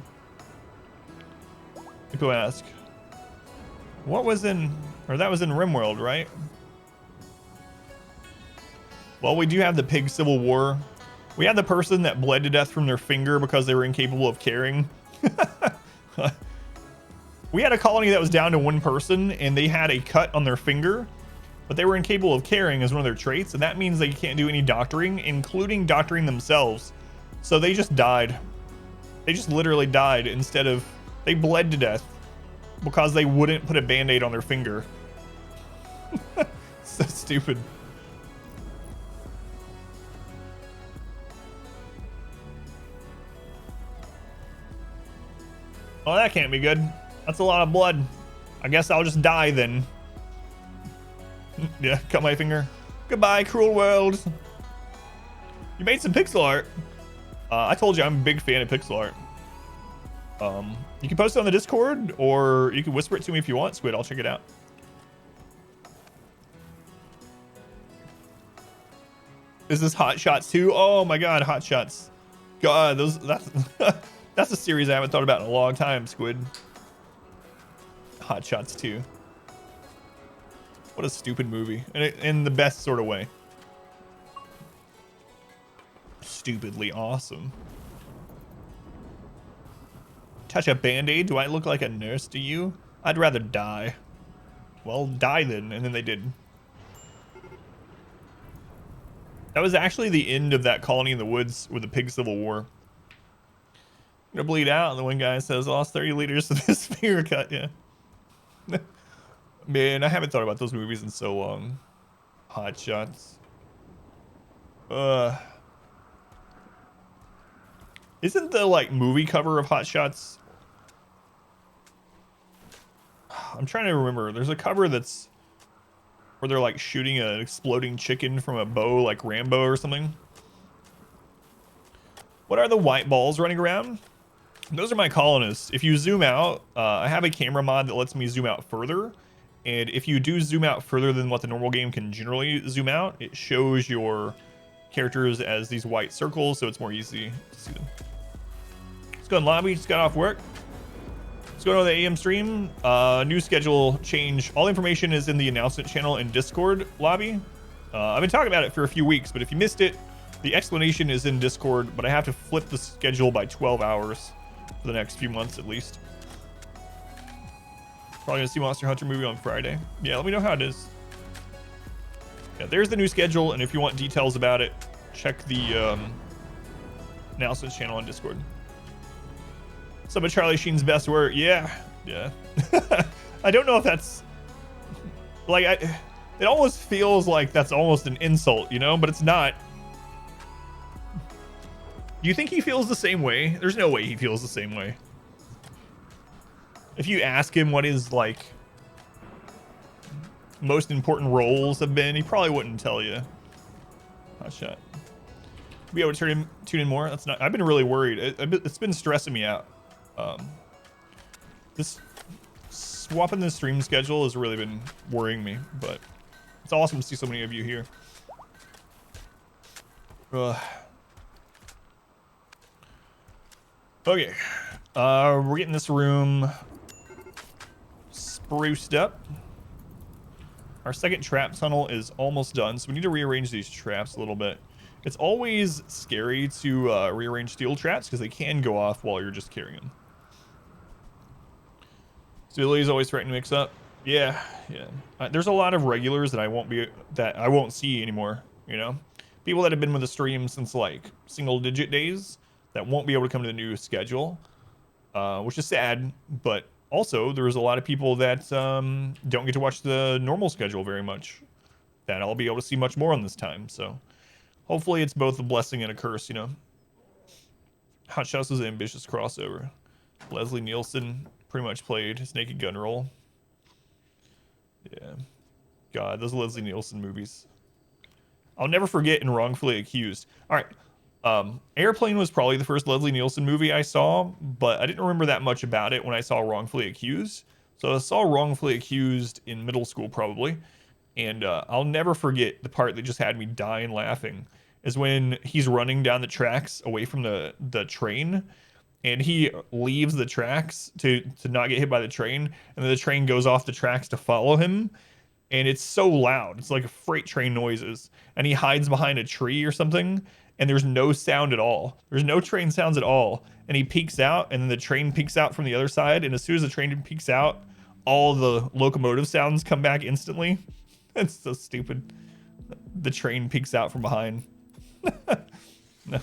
People ask, what was in... Or that was in RimWorld, right? Well, we do have the pig civil war. We had the person that bled to death from their finger because they were incapable of caring. We had a colony that was down to one person, and they had a cut on their finger, but they were incapable of caring as one of their traits, and that means they can't do any doctoring, including doctoring themselves. So they just died. They just literally died instead of... They bled to death because they wouldn't put a band-aid on their finger. So stupid. Oh, that can't be good. That's a lot of blood. I guess I'll just die then. Yeah, cut my finger. Goodbye, cruel world. You made some pixel art. I told you I'm a big fan of pixel art. You can post it on the Discord, or you can whisper it to me if you want, Squid. I'll check it out. Is this Hot Shots 2? Oh my god, Hot Shots. God, that's a series I haven't thought about in a long time, Squid. Hot Shots 2. What a stupid movie. In the best sort of way. Stupidly awesome. Touch a band-aid? Do I look like a nurse to you? I'd rather die. Well, die then. And then they did. That was actually the end of that colony in the woods with the pig civil war. Gonna bleed out, and the one guy says, lost 30 liters of this finger cut, yeah. Man, I haven't thought about those movies in so long. Hot Shots. Isn't the, like, movie cover of Hot Shots... I'm trying to remember. There's a cover that's... where they're, like, shooting an exploding chicken from a bow, like Rambo or something. What are the white balls running around? Those are my colonists. If you zoom out, I have a camera mod that lets me zoom out further. And if you do zoom out further than what the normal game can generally zoom out, it shows your characters as these white circles, so it's more easy to see them. Let's go in lobby. Just got off work. Let's go to the AM stream. New schedule change. All information is in the announcement channel in Discord lobby. I've been talking about it for a few weeks, but if you missed it, the explanation is in Discord, but I have to flip the schedule by 12 hours for the next few months at least. Probably gonna see Monster Hunter movie on Friday. Yeah, let me know how it is. Yeah, there's the new schedule, and if you want details about it, check the announcements channel on Discord. Some of Charlie Sheen's best work. Yeah. I don't know if that's... like, it almost feels like that's almost an insult, you know? But it's not. Do you think he feels the same way? There's no way he feels the same way. If you ask him what his, like, most important roles have been, he probably wouldn't tell you. Hot shot. Be able to tune in more? That's not... I've been really worried. It's been stressing me out. This swapping the stream schedule has really been worrying me, but it's awesome to see so many of you here. Okay, we're getting this room spruced up. Our second trap tunnel is almost done, so we need to rearrange these traps a little bit. It's always scary to rearrange steel traps because they can go off while you're just carrying them. Stability's always threatening to mix up. Yeah. There's a lot of regulars that I won't see anymore. You know, people that have been with the stream since like single-digit days that won't be able to come to the new schedule, which is sad. But also, there's a lot of people that don't get to watch the normal schedule very much. That I'll be able to see much more on this time. So hopefully, it's both a blessing and a curse. You know, Hot Shots was an ambitious crossover. Leslie Nielsen pretty much played his Naked Gun role. Yeah. God, those Leslie Nielsen movies. I'll never forget in Wrongfully Accused. All right. Airplane was probably the first Leslie Nielsen movie I saw, but I didn't remember that much about it when I saw Wrongfully Accused. So I saw Wrongfully Accused in middle school probably. And I'll never forget the part that just had me dying laughing is when he's running down the tracks away from the train. And he leaves the tracks to not get hit by the train. And then the train goes off the tracks to follow him. And it's so loud. It's like freight train noises. And he hides behind a tree or something. And there's no sound at all. There's no train sounds at all. And he peeks out. And then the train peeks out from the other side. And as soon as the train peeks out, all the locomotive sounds come back instantly. It's so stupid. The train peeks out from behind. No.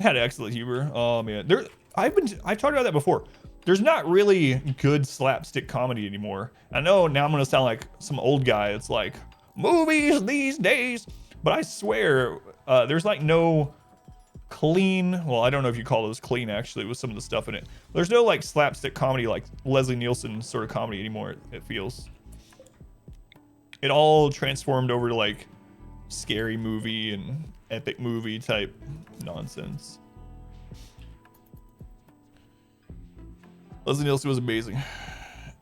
Had excellent humor. Oh man, I've talked about that before. There's not really good slapstick comedy anymore. I know now I'm gonna sound like some old guy. It's like movies these days, but I swear there's like no clean. Well, I don't know if you call those clean actually with some of the stuff in it. There's no like slapstick comedy like Leslie Nielsen sort of comedy anymore. It feels. It all transformed over to like scary movie and epic movie type nonsense. Leslie Nielsen was amazing.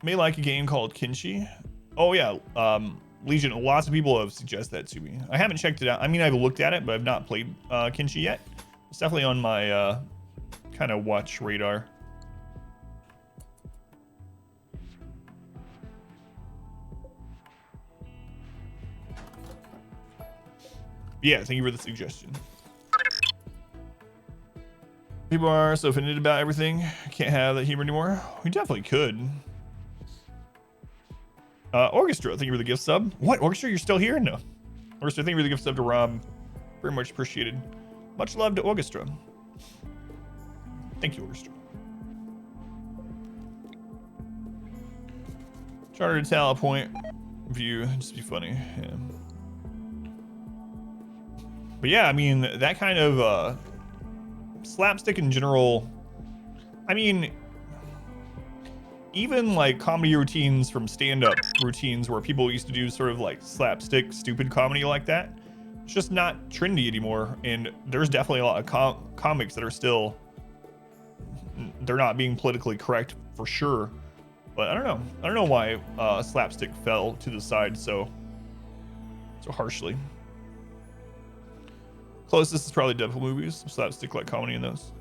May like a game called Kinshi. Oh yeah, Legion. Lots of people have suggested that to me. I haven't checked it out. I mean, I've looked at it, but I've not played Kinshi yet. It's definitely on my kind of watch radar. Yeah, thank you for the suggestion. People are so offended about everything. Can't have that humor anymore. We definitely could. Orchestra, thank you for the gift sub. What, Orchestra, you're still here? No. Orchestra, thank you for the gift sub to Rob. Very much appreciated. Much love to Orchestra. Thank you, Orchestra. Charter to Tala Point view, just be funny. Yeah. But yeah, I mean, that kind of slapstick in general, I mean, even like comedy routines from stand-up routines where people used to do sort of like slapstick, stupid comedy like that, it's just not trendy anymore. And there's definitely a lot of comics that are still, they're not being politically correct for sure. But I don't know why slapstick fell to the side so harshly. Closest is probably Deadpool movies, slapstick like comedy in those.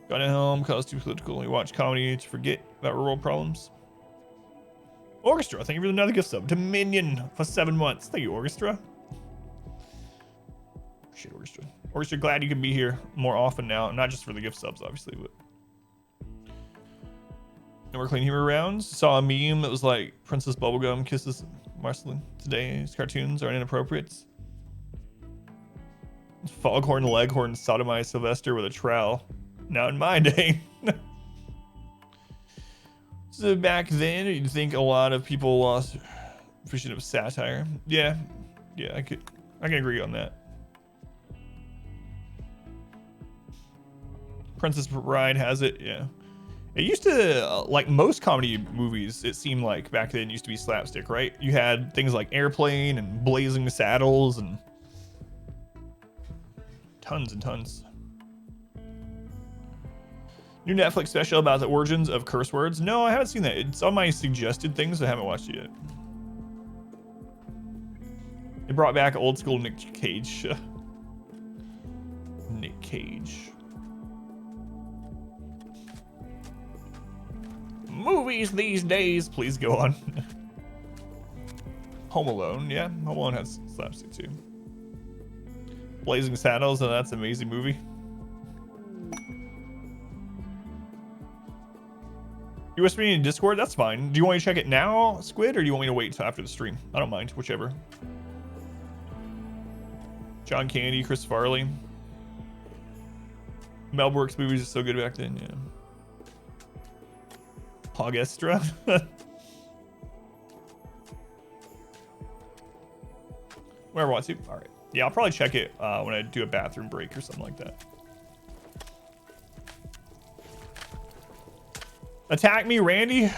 Got a helm, cause too political. You watch comedy to forget about real world problems. Orchestra, thank you for another gift sub. Dominion for 7 months. Thank you, Orchestra. Shit, Orchestra. Orchestra, glad you can be here more often now. Not just for the gift subs, obviously, but. No more clean humor rounds. Saw a meme that was like Princess Bubblegum kisses Marceline. Today's cartoons are inappropriate. Foghorn Leghorn sodomized Sylvester with a trowel. Now in my day. So back then, you'd think a lot of people lost appreciation of satire. Yeah, I can agree on that. Princess Bride has it, yeah. It used to, like most comedy movies, it seemed like back then used to be slapstick, right? You had things like Airplane and Blazing Saddles and tons and tons. New Netflix special about the origins of curse words. No, I haven't seen that. It's on my suggested things. I haven't watched it yet. They brought back old school Nick Cage. Nick Cage. Movies these days. Please go on. Home Alone. Yeah, Home Alone has slapstick too. Blazing Saddles, and that's an amazing movie. You wish me in Discord? That's fine. Do you want me to check it now, Squid, or do you want me to wait until after the stream? I don't mind, whichever. John Candy, Chris Farley. Mel Brooks movies are so good back then, yeah. Hogestra. Whoever wants to. All right. Yeah, I'll probably check it when I do a bathroom break or something like that. Attack me, Randy.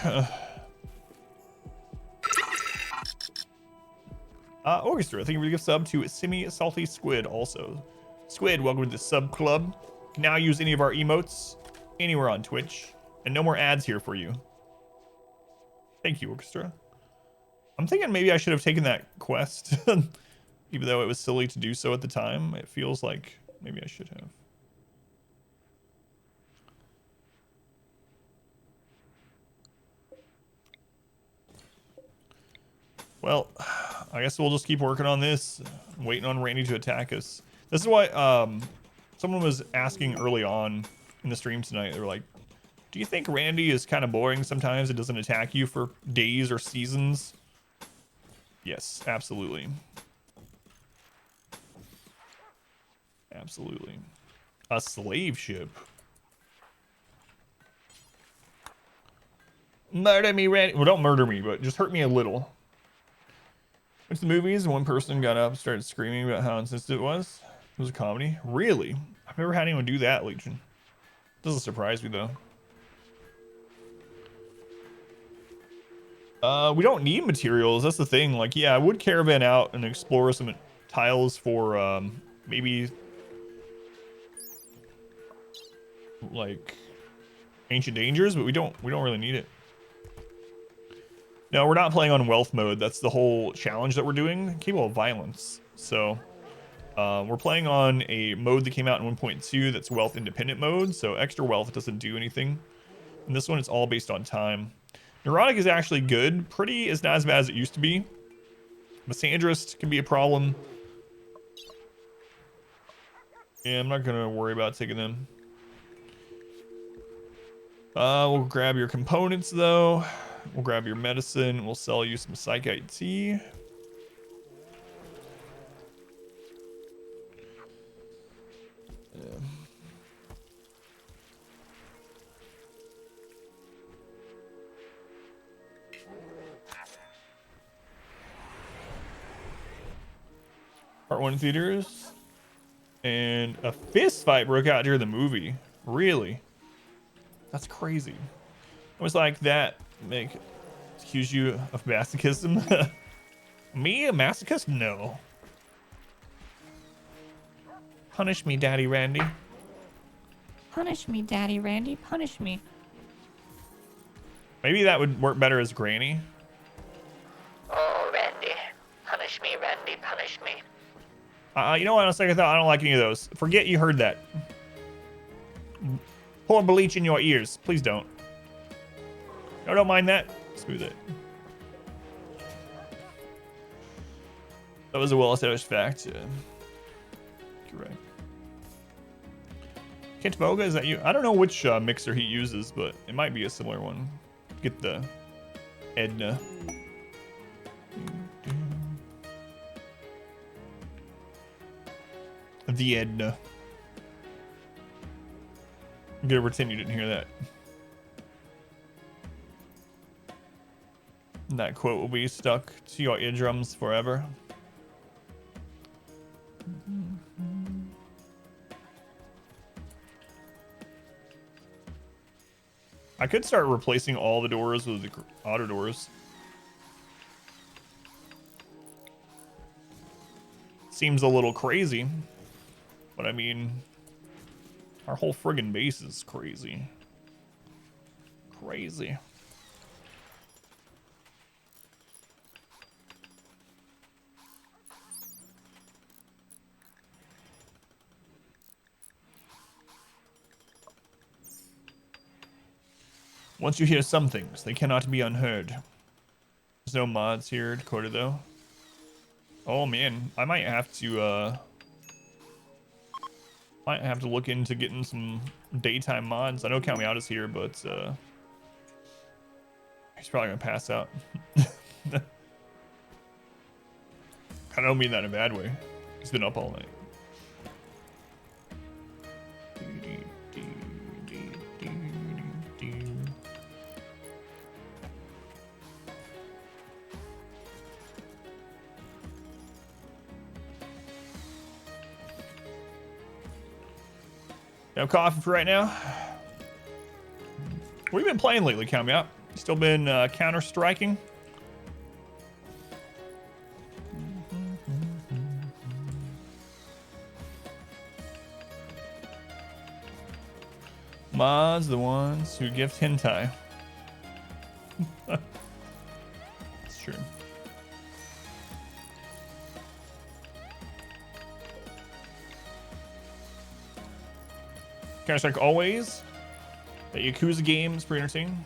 Orchestra, thank you for the gift sub to Simi Salty Squid also. Squid, welcome to the sub club. You can now use any of our emotes anywhere on Twitch. And no more ads here for you. Thank you, Orchestra. I'm thinking maybe I should have taken that quest. Even though it was silly to do so at the time. It feels like maybe I should have. Well, I guess we'll just keep working on this. Waiting on Randy to attack us. This is why someone was asking early on in the stream tonight. They were like, do you think Randy is kind of boring sometimes? It doesn't attack you for days or seasons? Yes, absolutely. Absolutely. A slave ship. Murder me, Randy. Well, don't murder me, but just hurt me a little. Went to the movies, one person got up and started screaming about how insensitive it was. It was a comedy. Really? I've never had anyone do that, Legion. Doesn't surprise me, though. We don't need materials. That's the thing. Like, yeah, I would caravan out and explore some tiles for, maybe, like, ancient dangers, but we don't really need it. No, we're not playing on wealth mode. That's the whole challenge that we're doing. Capable of violence. So, we're playing on a mode that came out in 1.2 that's wealth independent mode. So extra wealth doesn't do anything. And this one is all based on time. Neurotic is actually good. Pretty is not as bad as it used to be. Misandrist can be a problem. Yeah, I'm not gonna worry about taking them. We'll grab your components though. We'll grab your medicine. We'll sell you some psych IT. Yeah. Part 1 in theaters. And a fist fight broke out during the movie. Really? That's crazy. It was like that. Accuse you of masochism? Me, a masochist? No. Punish me, Daddy Randy.
Punish me, Daddy Randy. Punish me.
Maybe that would work better as Granny.
Oh, Randy. Punish me, Randy. Punish me.
You know what? On a second thought, I don't like any of those. Forget you heard that. Pour bleach in your ears. Please don't. No, don't mind that. Smooth it. That was a well-established fact. You're right. Kent Voga, is that you? I don't know which mixer he uses, but it might be a similar one. Get the Edna. The Edna. I'm gonna pretend you didn't hear that. That quote will be stuck to your eardrums forever. I could start replacing all the doors with the auto doors. Seems a little crazy, but I mean, our whole friggin' base is crazy. Crazy. Once you hear some things, they cannot be unheard. There's no mods here, Dakota, though. Oh, man. I might have to, Might have to look into getting some daytime mods. I know Count Me Out is here, but he's probably gonna pass out. I don't mean that in a bad way. He's been up all night. No coffee for right now. What have you been playing lately, Count Me Out? Still been counter-striking? Mods, the ones who gift hentai. It's true. Counter-Strike always. The Yakuza games pretty entertaining.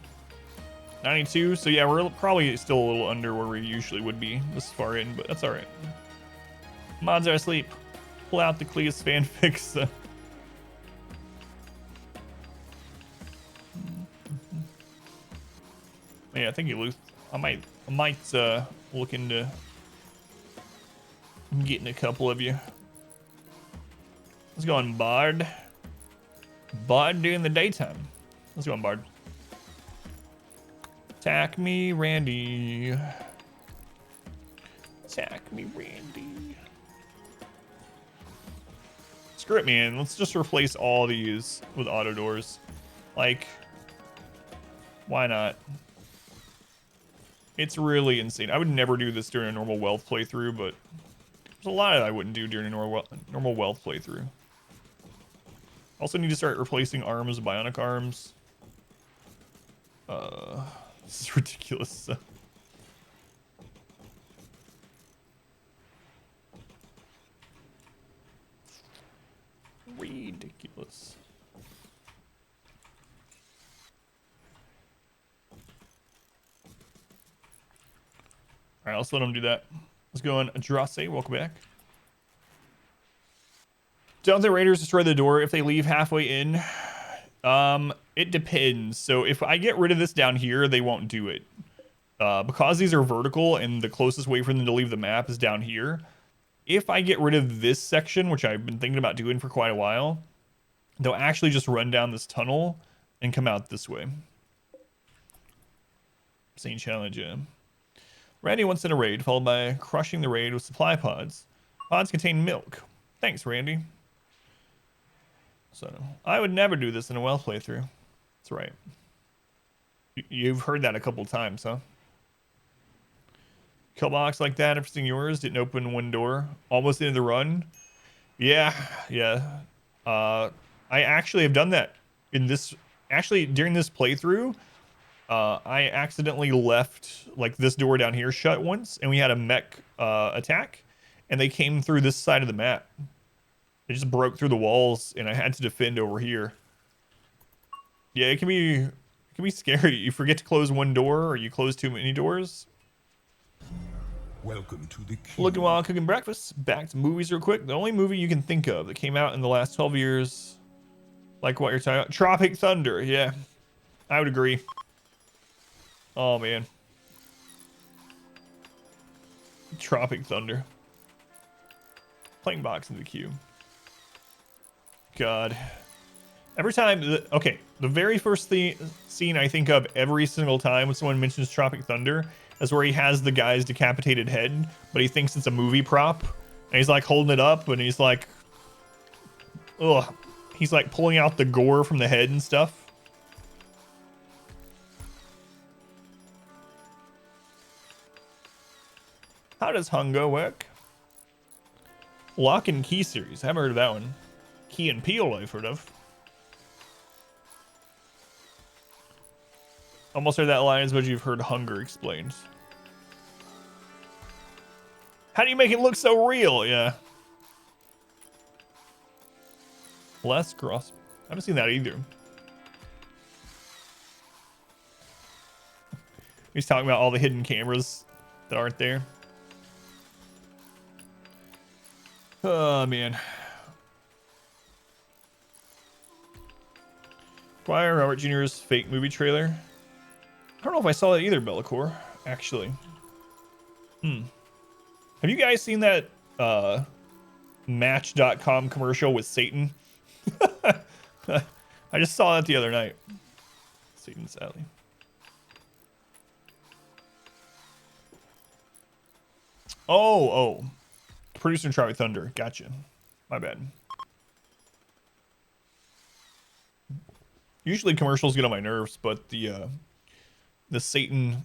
92, so yeah, we're probably still a little under where we usually would be this far in, but that's alright. Mods are asleep. Pull out the Cleus fanfics. Yeah, thank you, Luth. I might look into getting a couple of you. Let's go on Bard. Bard during the daytime. Let's go on Bard. Attack me, Randy. Attack me, Randy. Screw it, man. Let's just replace all these with auto doors. Like, why not? It's really insane. I would never do this during a normal wealth playthrough, but there's a lot I wouldn't do during a normal wealth playthrough. Also need to start replacing arms with bionic arms. This is ridiculous. Ridiculous. All right, let's let him do that. Let's go on Adrase. Welcome back. Don't the raiders destroy the door if they leave halfway in? It depends. So if I get rid of this down here, they won't do it. Because these are vertical and the closest way for them to leave the map is down here. If I get rid of this section, which I've been thinking about doing for quite a while, they'll actually just run down this tunnel and come out this way. Same challenge, yeah. Randy wants in a raid, followed by crushing the raid with supply pods. Pods contain milk. Thanks, Randy. So, I would never do this in a well playthrough. That's right. You've heard that a couple times, huh? Kill box like that, interesting yours. Didn't open one door. Almost into the run. Yeah. I actually have done that in this. Actually, during this playthrough, I accidentally left like this door down here shut once, and we had a mech attack, and they came through this side of the map. They just broke through the walls, and I had to defend over here. Yeah, it can be scary. You forget to close one door, or you close too many doors.
Welcome to the key.
Looking while cooking breakfast. Back to movies real quick. The only movie you can think of that came out in the last 12 years, like what you're talking about, Tropic Thunder. Yeah, I would agree. Oh man, Tropic Thunder. Playing box in the queue. God. Every time, the very first scene I think of every single time when someone mentions Tropic Thunder is where he has the guy's decapitated head, but he thinks it's a movie prop, and he's like holding it up, and he's like, ugh, he's like pulling out the gore from the head and stuff. How does Hungo work? Lock and Key series. I haven't heard of that one. Key and Peele I've heard of. Almost heard that line as much as you've heard hunger explained. How do you make it look so real? Yeah. Les Gross. I haven't seen that either. He's talking about all the hidden cameras that aren't there. Oh, man. Squire Robert Jr.'s fake movie trailer. I don't know if I saw that either, Bellicor, actually. Have you guys seen that Match.com commercial with Satan? I just saw that the other night. Satan's Alley. Oh. Producer Tropic Thunder. Gotcha. My bad. Usually commercials get on my nerves, but the Satan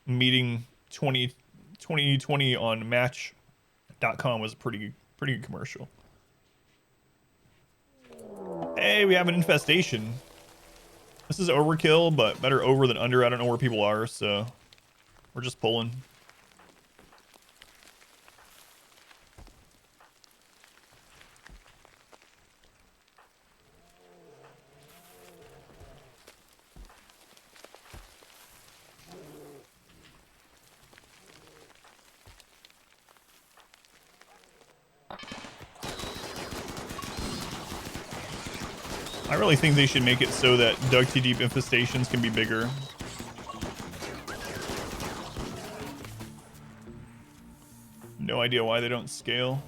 meeting 2020 on Match.com was a pretty good commercial. Hey, we have an infestation. This is overkill, but better over than under. I don't know where people are, so we're just pulling. I really think they should make it so that Dug Too Deep infestations can be bigger. No idea why they don't scale.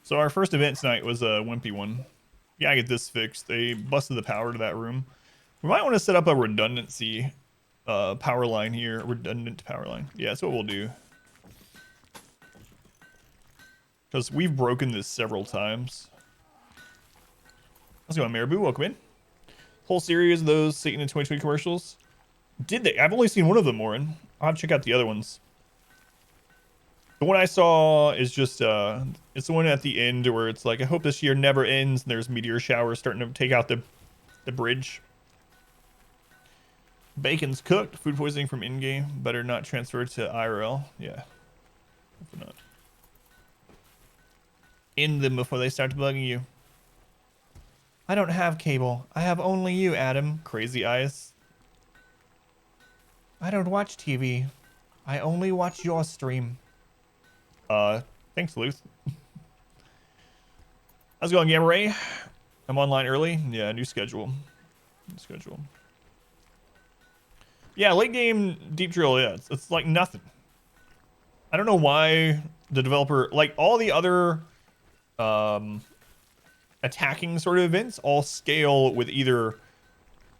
So our first event tonight was a wimpy one. Yeah, I get this fixed. They busted the power to that room. We might want to set up a redundancy power line here. Redundant power line. Yeah, that's what we'll do. Because we've broken this several times. How's it going, Marabou? Welcome in. Whole series of those Satan in 2020 commercials. Did they? I've only seen one of them, Warren. I'll have to check out the other ones. The one I saw is just, it's the one at the end where it's like, I hope this year never ends. And there's meteor showers starting to take out the bridge. Bacon's cooked. Food poisoning from in-game. Better not transfer to IRL. Yeah. Hopefully not. In them before they start bugging you. I don't have cable. I have only you, Adam. Crazy eyes. I don't watch TV. I only watch your stream. Thanks, Luth. How's it going, Gamma Ray? I'm online early. Yeah, new schedule. Yeah, late game deep drill, yeah. It's like nothing. I don't know why the developer, like all the other attacking sort of events all scale with either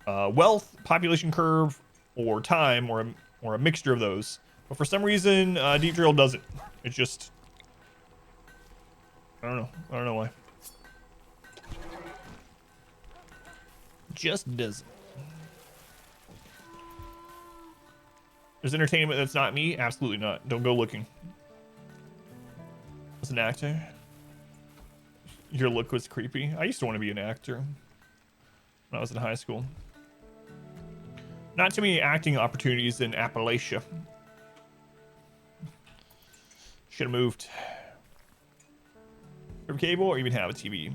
wealth, population curve, or time, or a mixture of those. But for some reason, deep drill doesn't. It's just, I don't know why. Just doesn't. There's entertainment that's not me? Absolutely not. Don't go looking. As an actor, your look was creepy. I used to want to be an actor when I was in high school. Not too many acting opportunities in Appalachia. Should have moved. For cable or even have a TV.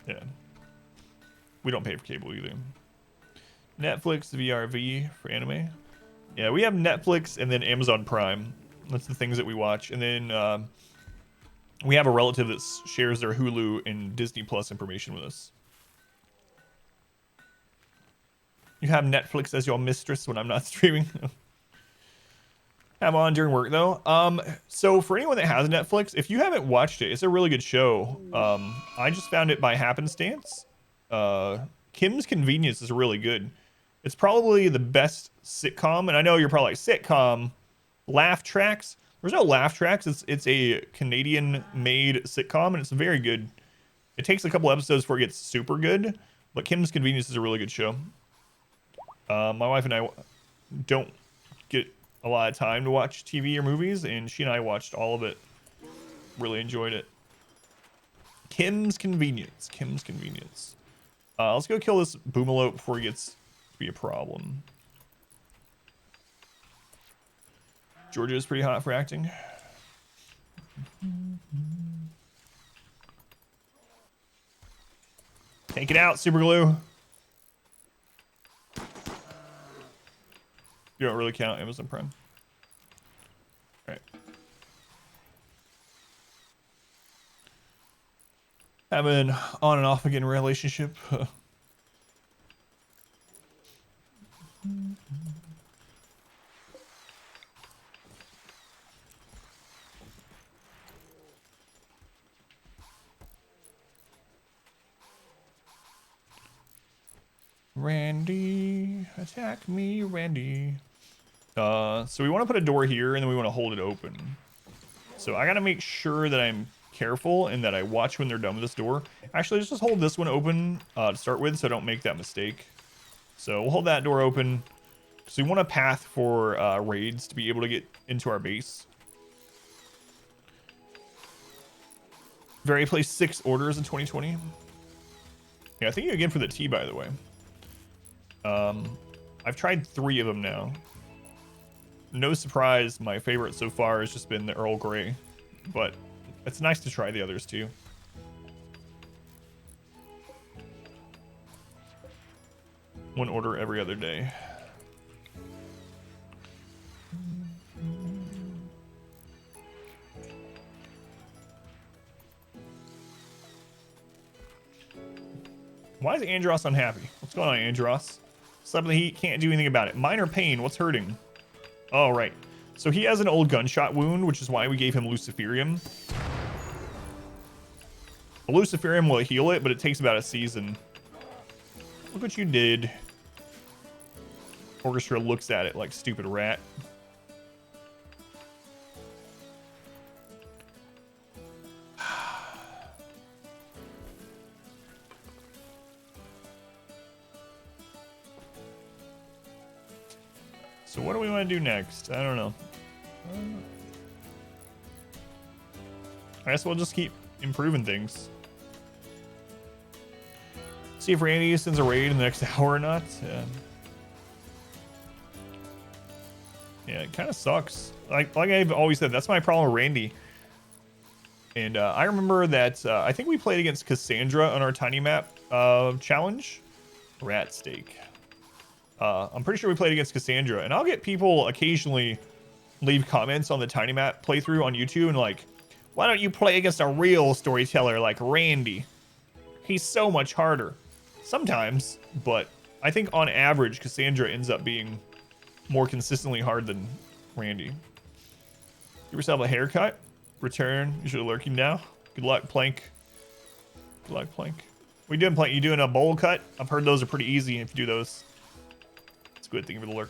Yeah. We don't pay for cable either. Netflix, VRV for anime. Yeah, we have Netflix and then Amazon Prime. That's the things that we watch. And then we have a relative that shares their Hulu and Disney Plus information with us. You have Netflix as your mistress when I'm not streaming. Have on during work though. So for anyone that has Netflix, if you haven't watched it, it's a really good show. I just found it by happenstance. Kim's Convenience is really good. It's probably the best sitcom, and I know you're probably like, sitcom, laugh tracks. There's no laugh tracks. It's a Canadian-made sitcom, and it's very good. It takes a couple episodes before it gets super good, but Kim's Convenience is a really good show. My wife and I don't get a lot of time to watch TV or movies, and she and I watched all of it. Really enjoyed it. Kim's Convenience. Kim's Convenience. Let's go kill this boomalope before he gets to be a problem. Georgia is pretty hot for acting. Take it out, Super Glue. You don't really count Amazon Prime. All right. have an on and off again relationship. Randy, attack me, Randy. So we want to put a door here, and then we want to hold it open. So I got to make sure that I'm careful and that I watch when they're done with this door. Actually, let's just hold this one open to start with, so I don't make that mistake. So we'll hold that door open. So we want a path for raids to be able to get into our base. Very placed 6 orders in 2020. Yeah, thank you again for the tea, by the way. I've tried 3 of them now. No surprise, my favorite so far has just been the Earl Grey, but it's nice to try the others too. One order every other day. Why is Andros unhappy? What's going on, Andros? Something he can't do anything about it. Minor pain. What's hurting? Oh, right. So he has an old gunshot wound, which is why we gave him Luciferium. The Luciferium will heal it, but it takes about a season. Look what you did. Orchestra looks at it like stupid rat. So what do we want to do next? I don't know. I guess we'll just keep improving things. See if Randy sends a raid in the next hour or not. Yeah, yeah, it kind of sucks. Like I've always said, that's my problem with Randy. And I remember that I think we played against Cassandra on our tiny map challenge. Rat steak. I'm pretty sure we played against Cassandra, and I'll get people occasionally leave comments on the tiny map playthrough on YouTube and like, why don't you play against a real storyteller like Randy? He's so much harder. Sometimes, but I think on average, Cassandra ends up being more consistently hard than Randy. Give yourself a haircut. Return. You should lurking now. Good luck, Plank. Good luck, Plank. What are you doing, Plank? You doing a bowl cut? I've heard those are pretty easy if you do those. It's good. Thank you for the lurk.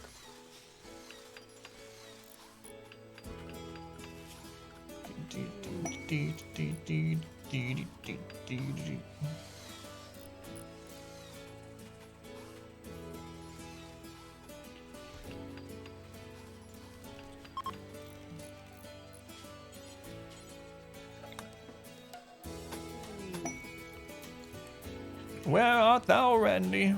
Where art thou, Randy?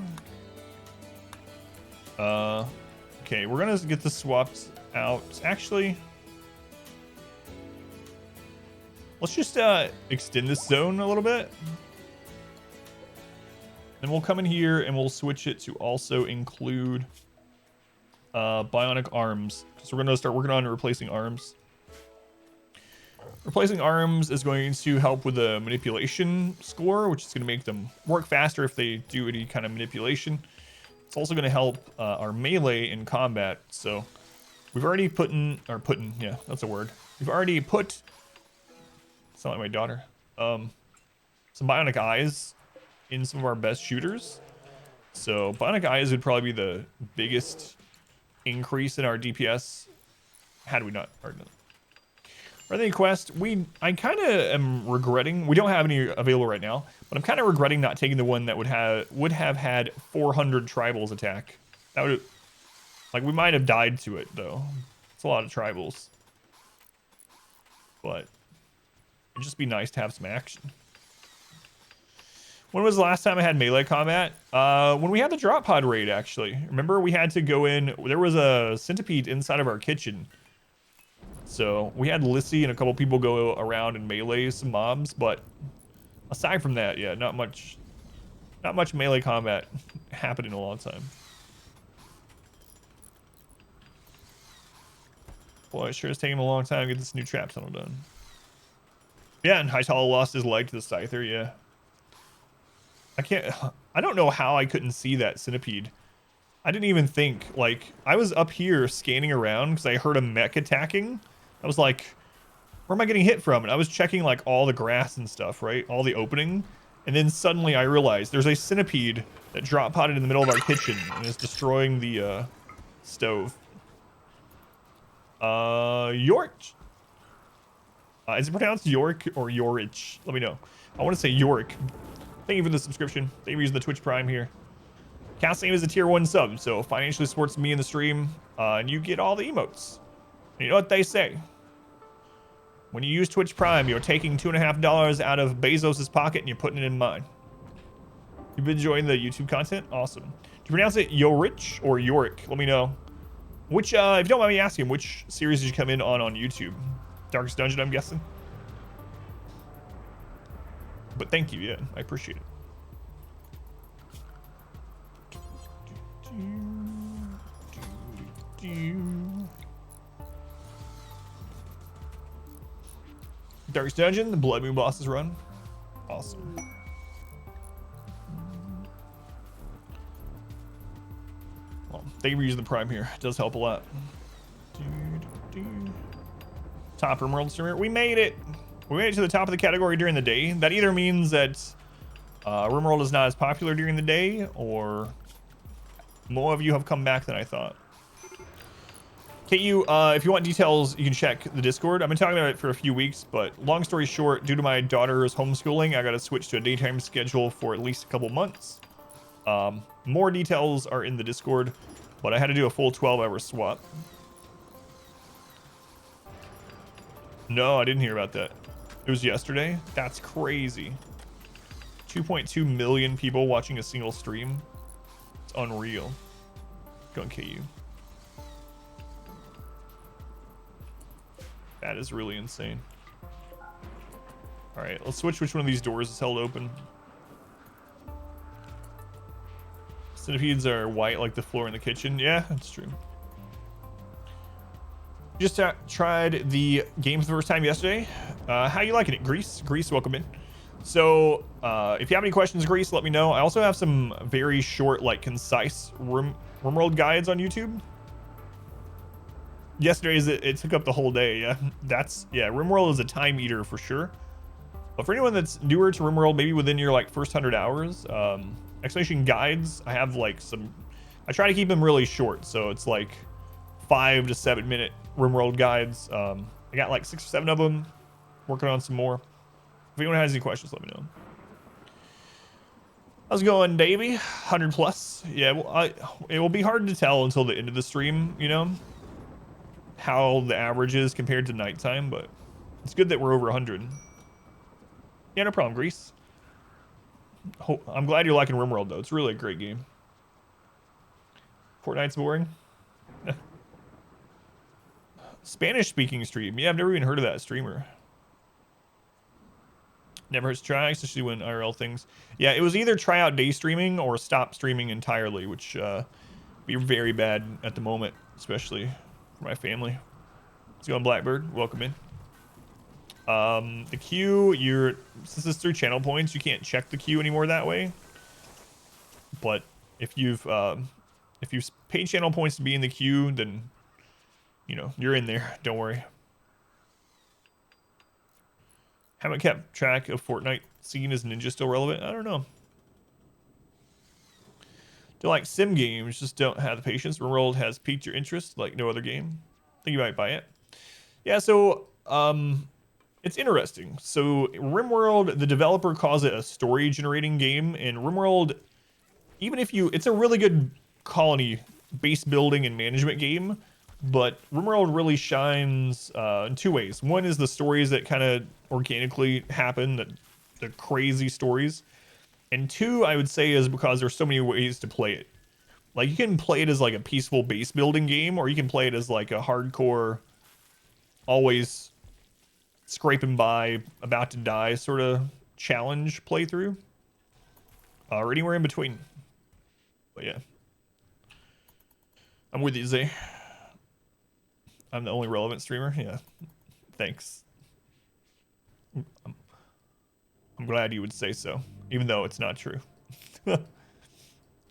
Okay, we're gonna get this swapped out. Actually, let's just extend this zone a little bit. Then we'll come in here and we'll switch it to also include bionic arms. So we're gonna start working on replacing arms. Replacing arms is going to help with the manipulation score, which is going to make them work faster if they do any kind of manipulation. It's also going to help our melee in combat. So we've already yeah, that's a word. We've already put, it's not like my daughter, some bionic eyes in some of our best shooters. So bionic eyes would probably be the biggest increase in our DPS had we not already done it. Are they quest? I kind of am regretting. We don't have any available right now, but I'm kind of regretting not taking the one that would have had 400 tribals attack. That would, like, we might have died to it though. It's a lot of tribals, but it'd just be nice to have some action. When was the last time I had melee combat? When we had the drop pod raid, actually. Remember, we had to go in. There was a centipede inside of our kitchen. So we had Lissy and a couple people go around and melee some mobs, but aside from that, yeah, not much melee combat happened in a long time. Boy, it sure is taking a long time to get this new trap tunnel done. Yeah, and Hightower lost his leg to the Scyther, yeah. I don't know how I couldn't see that centipede. I didn't even think, like, I was up here scanning around because I heard a mech attacking. I was like, where am I getting hit from? And I was checking, like, all the grass and stuff, right? All the opening. And then suddenly I realized there's a centipede that drop potted in the middle of our kitchen and is destroying the stove. York. Is it pronounced York or Yorich? Let me know. I want to say York. Thank you for the subscription. Thank you for using the Twitch Prime here. Cast name is a tier 1 sub, so financially supports me in the stream, and you get all the emotes. And you know what they say? When you use Twitch Prime, you're taking $2.50 out of Bezos's pocket and you're putting it in mine. You've been enjoying the YouTube content? Awesome. Do you pronounce it Yorich or Yorick? Let me know. Which, if you don't mind me asking, which series did you come in on YouTube? Darkest Dungeon, I'm guessing. But thank you, yeah, I appreciate it. Darkest Dungeon, the Blood Moon bosses run. Awesome. Well, thank you for using the Prime here. It does help a lot. Top RimWorld streamer. We made it. We made it to the top of the category during the day. That either means that RimWorld is not as popular during the day, or more of you have come back than I thought. KU, if you want details, you can check the Discord. I've been talking about it for a few weeks, but long story short, due to my daughter's homeschooling, I got to switch to a daytime schedule for at least a couple months. More details are in the Discord, but I had to do a full 12-hour swap. No, I didn't hear about that. It was yesterday? That's crazy. 2.2 million people watching a single stream. It's unreal. Go on KU. That is really insane. All right, let's switch which one of these doors is held open. Centipedes are white like the floor in the kitchen. Yeah, that's true. Just tried the game for the first time yesterday. How you liking it, Grease? Grease, welcome in. So, if you have any questions, Grease, let me know. I also have some very short, like, concise RimWorld guides on YouTube. Yesterday's it took up the whole day. Yeah, RimWorld is a time eater for sure. But for anyone that's newer to RimWorld, maybe within your like first 100 hours, explanation guides, I have like some. I try to keep them really short, so it's like 5 to 7 minute RimWorld guides. I got like 6 or 7 of them. Working on some more. If anyone has any questions, let me know. How's it going, Davey? 100 plus. Yeah, well, it will be hard to tell until the end of the stream, you know, how the average is compared to nighttime, but it's good that we're over 100. Yeah, no problem, Grease. I'm glad you're liking RimWorld, though. It's really a great game. Fortnite's boring. Spanish-speaking stream. Yeah, I've never even heard of that streamer. Never hurts to try, especially when IRL things. Yeah, it was either try out day streaming or stop streaming entirely, which be very bad at the moment, especially for my family. Let's go on Blackbird. Welcome in. The queue, since it's through channel points, you can't check the queue anymore that way. But if you've paid channel points to be in the queue, then you know you're in there. Don't worry. Haven't kept track of Fortnite scene. Is Ninja still relevant? I don't know. Do like sim games, just don't have the patience. RimWorld has piqued your interest like no other game. Think you might buy it. Yeah, so it's interesting. So RimWorld, the developer calls it a story generating game, and RimWorld, even if it's a really good colony base building and management game, but RimWorld really shines in 2 ways. One is the stories that kind of organically happen, the crazy stories. And 2, I would say, is because there's so many ways to play it. Like, you can play it as like a peaceful base building game, or you can play it as like a hardcore, always scraping by, about to die sort of challenge playthrough. Or anywhere in between. But yeah. I'm with you, Zay. I'm the only relevant streamer? Yeah. Thanks. I'm glad you would say so, even though it's not true.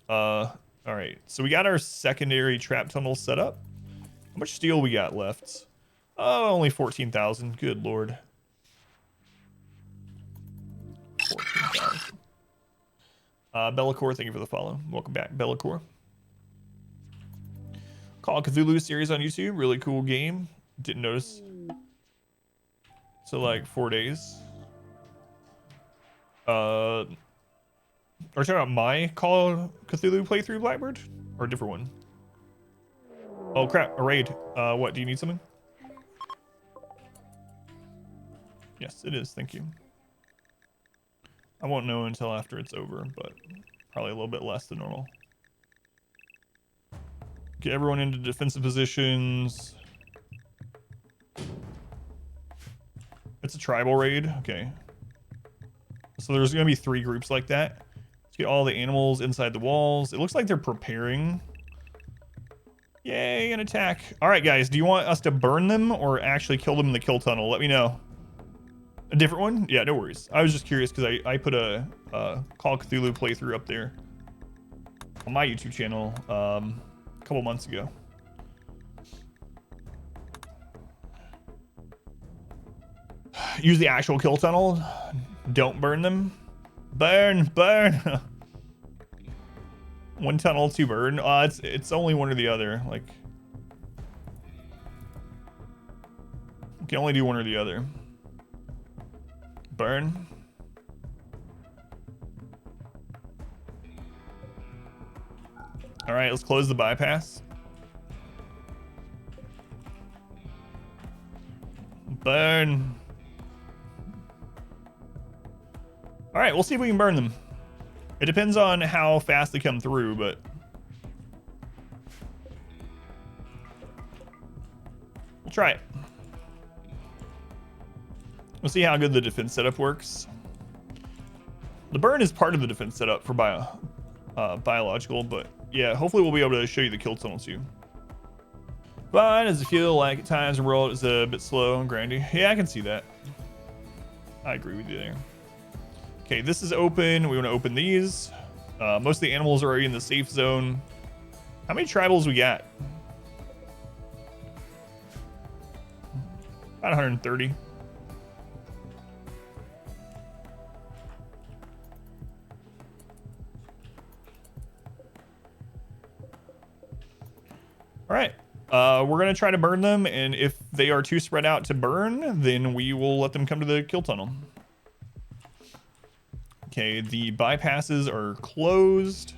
All right. So we got our secondary trap tunnel set up. How much steel we got left? Oh, only 14,000. Good lord. 14,000. Bellacore, thank you for the follow. Welcome back, Bellacore. Call of Cthulhu series on YouTube. Really cool game. Didn't notice. So like 4 days. Are you talking about my Call of Cthulhu playthrough, Blackbird? Or a different one? Oh crap, a raid. What, do you need something? Yes, it is, thank you. I won't know until after it's over, but probably a little bit less than normal. Get everyone into defensive positions. It's a tribal raid, okay. So there's gonna be 3 groups like that. Let's get all the animals inside the walls. It looks like they're preparing. Yay, an attack. All right, guys, do you want us to burn them or actually kill them in the kill tunnel? Let me know. A different one? Yeah, no worries. I was just curious because I put a Call of Cthulhu playthrough up there on my YouTube channel a couple months ago. Use the actual kill tunnel. Don't burn them. Burn, burn. One tunnel, 2 burn. It's only one or the other. Like, you can only do one or the other. Burn. All right, let's close the bypass. Burn. All right, we'll see if we can burn them. It depends on how fast they come through, but we'll try it. We'll see how good the defense setup works. The burn is part of the defense setup for biological, but yeah, hopefully we'll be able to show you the kill tunnel too. But does it feel like at times the world is a bit slow and grindy? Yeah, I can see that. I agree with you there. Okay, this is open. We want to open these. Most of the animals are already in the safe zone. How many tribals we got? About 130. All right, we're gonna try to burn them, and if they are too spread out to burn, then we will let them come to the kill tunnel. Okay, the bypasses are closed.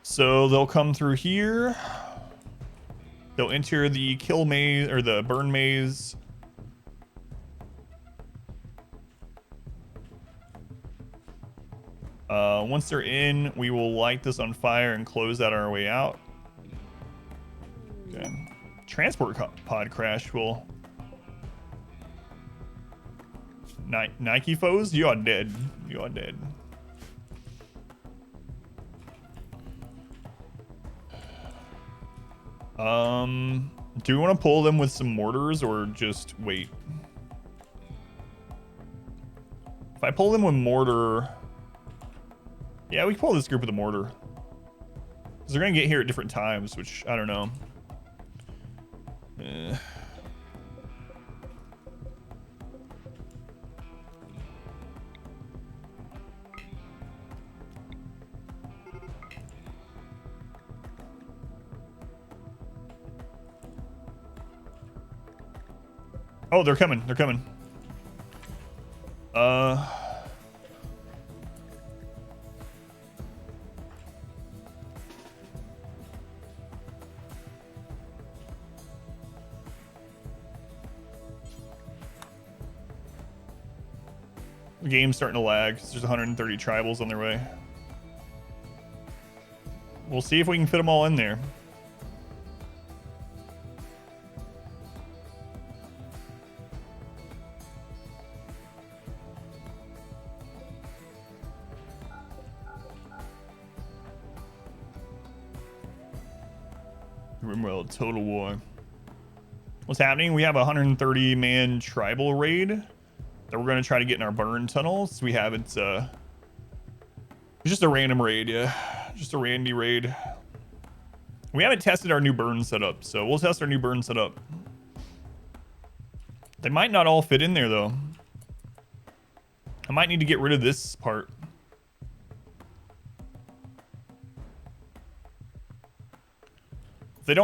So they'll come through here. They'll enter the kill maze, or the burn maze. Once they're in, we will light this on fire and close that on our way out. Okay. Transport pod crash will... Nike foes? You are dead. You are dead. Do we want to pull them with some mortars or just wait? If I pull them with mortar... Yeah, we can pull this group with a mortar. Because they're going to get here at different times, which I don't know. Oh, they're coming. They're coming. The game's starting to lag. There's 130 tribals on their way. We'll see if we can fit them all in there. RimWorld Total War. What's happening? We have a 130-man tribal raid. that we're gonna try to get in our burn tunnels. We haven't. It's just a random raid, yeah. Just a Randy raid. We haven't tested our new burn setup, so we'll test our new burn setup. They might not all fit in there though. I might need to get rid of this part. If they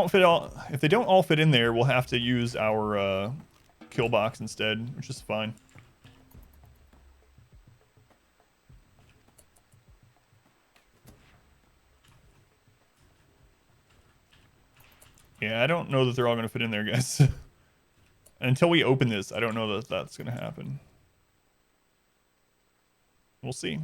don't all fit in there, we'll have to use our kill box instead, which is fine. Yeah, I don't know that they're all going to fit in there, guys. Until we open this, I don't know that that's going to happen. We'll see.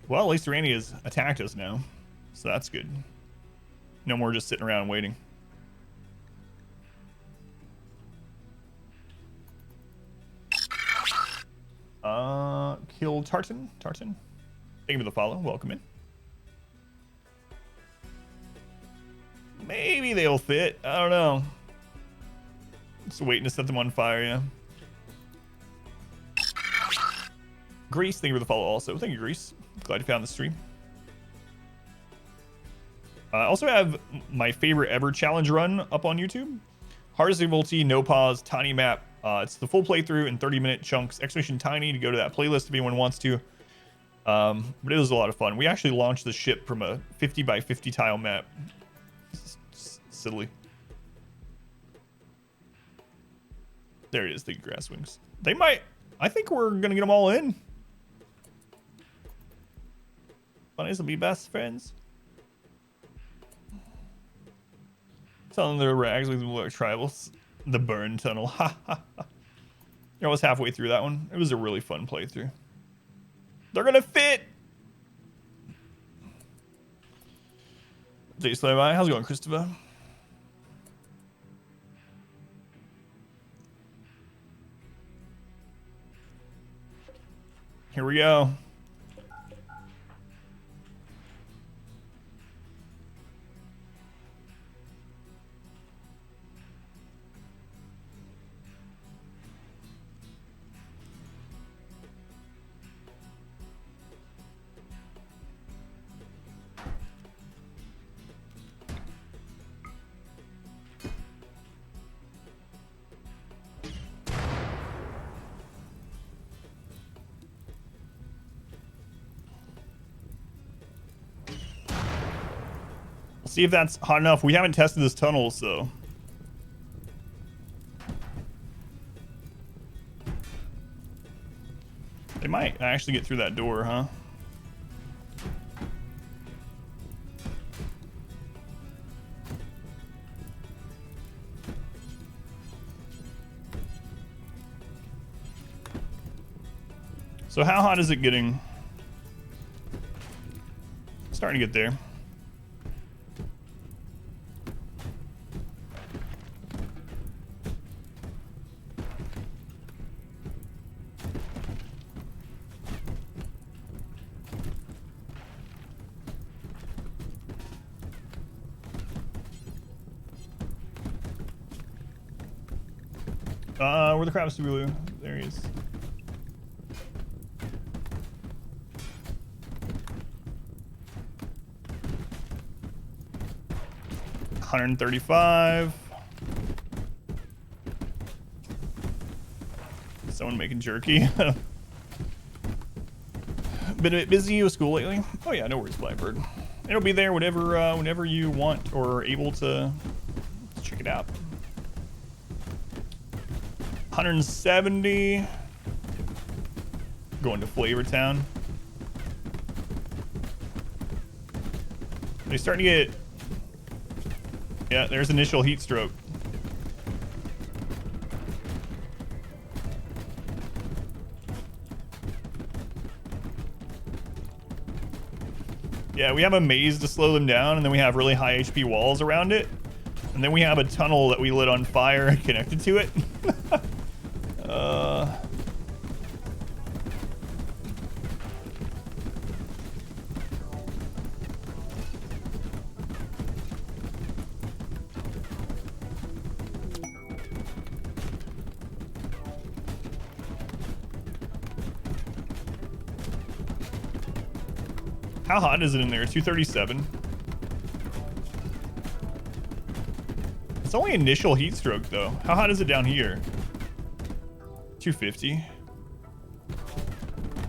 Well, at least Randy has attacked us now, so that's good. No more just sitting around waiting. Kill Tartan. Thank you for the follow. Welcome in. Maybe they'll fit. I don't know. Just waiting to set them on fire, yeah. Grease, thank you for the follow also. Thank you, Grease. Glad you found the stream. I also have my favorite ever challenge run up on YouTube. Hardest difficulty, no pause, tiny map. It's the full playthrough in 30-minute chunks. Exclamation tiny to go to that playlist if anyone wants to. But it was a lot of fun. We actually launched the ship from a 50 by 50 tile map. It's silly. There it is, the grass wings. They might. I think we're gonna get them all in. Bunnies will be best friends. Telling the rags with the tribals. The burn tunnel. Ha ha ha. I was halfway through that one. It was a really fun playthrough. They're gonna fit. How's it going, Christopher? Here we go. See if that's hot enough. We haven't tested this tunnel, so. They might actually get through that door, huh? So how hot is it getting? Starting to get there. Where the crab is, Blue? There he is. $135. Someone making jerky. Been a bit busy with school lately. Oh yeah, no worries, Blackbird. It'll be there whenever you want or are able to check it out. 170. Going to Flavor Town. They're starting to get. Yeah, there's initial heat stroke. Yeah, we have a maze to slow them down, and then we have really high HP walls around it. And then we have a tunnel that we lit on fire connected to it. How hot is it in there? 237. It's only initial heat stroke though. How hot is it down here? 250.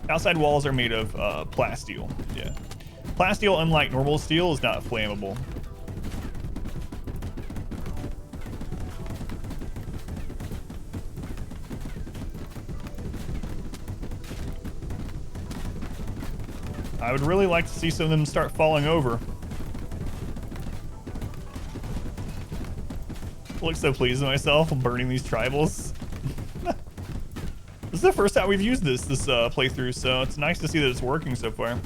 Outside walls are made of plasteel. Yeah. Plasteel, unlike normal steel, is not flammable. I would really like to see some of them start falling over. I look so pleased with myself burning these tribals. This is the first time we've used this playthrough, so it's nice to see that it's working so far.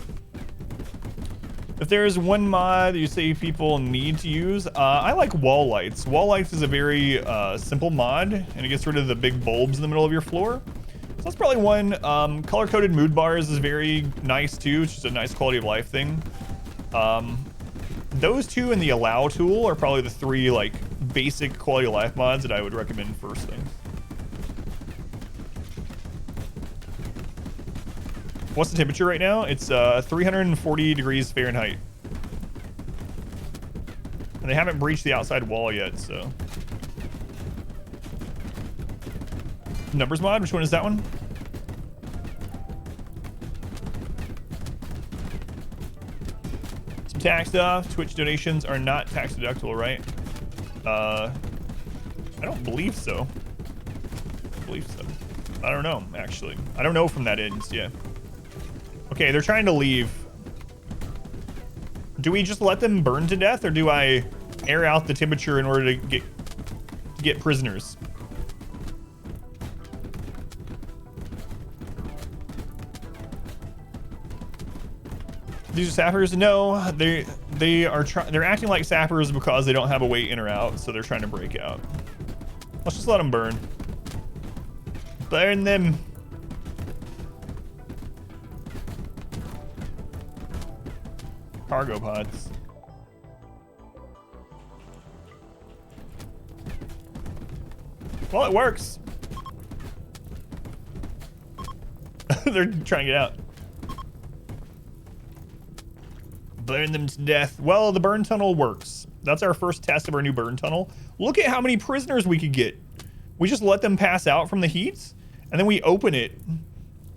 If there's one mod that you say people need to use, I like wall lights. Wall lights is a very simple mod, and it gets rid of the big bulbs in the middle of your floor. So that's probably one. Color-coded mood bars is very nice too. It's just a nice quality of life thing. Those two and the allow tool are probably the three like basic quality of life mods that I would recommend first thing. What's the temperature right now? It's 340 degrees Fahrenheit. And they haven't breached the outside wall yet, so. Numbers mod, which one is that one? Some tax stuff. Twitch donations are not tax deductible, right? I don't believe so. I don't know, actually. I don't know from that end, yeah. Okay, they're trying to leave. Do we just let them burn to death, or do I air out the temperature in order to get prisoners? These are sappers? No, they're acting like sappers because they don't have a way in or out, so they're trying to break out. Let's just let them burn. Burn them. Cargo pods. Well, it works. They're trying to get out. Burn them to death. Well, the burn tunnel works. That's our first test of our new burn tunnel. Look at how many prisoners we could get. We just let them pass out from the heat, and then we open it,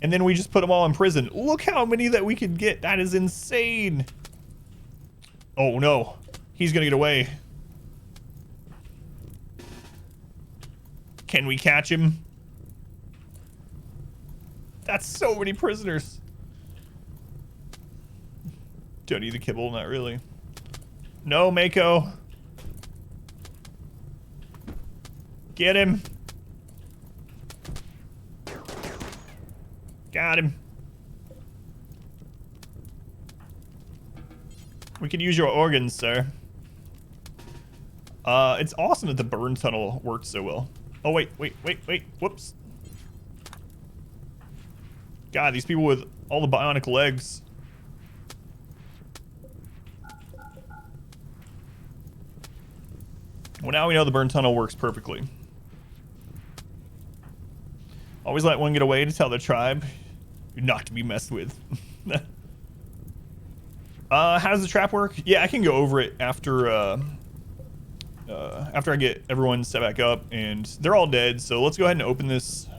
and then we just put them all in prison. Look how many that we could get. That is insane. Oh no, he's gonna get away. Can we catch him? That's so many prisoners. Don't need the kibble, not really. No, Mako. Get him. Got him. We could use your organs, sir. It's awesome that the burn tunnel worked so well. Oh, wait. Whoops. God, these people with all the bionic legs. Well, now we know the burn tunnel works perfectly. Always let one get away to tell the tribe you're not to be messed with. How does the trap work? Yeah, I can go over it after I get everyone set back up, and they're all dead. So let's go ahead and open this.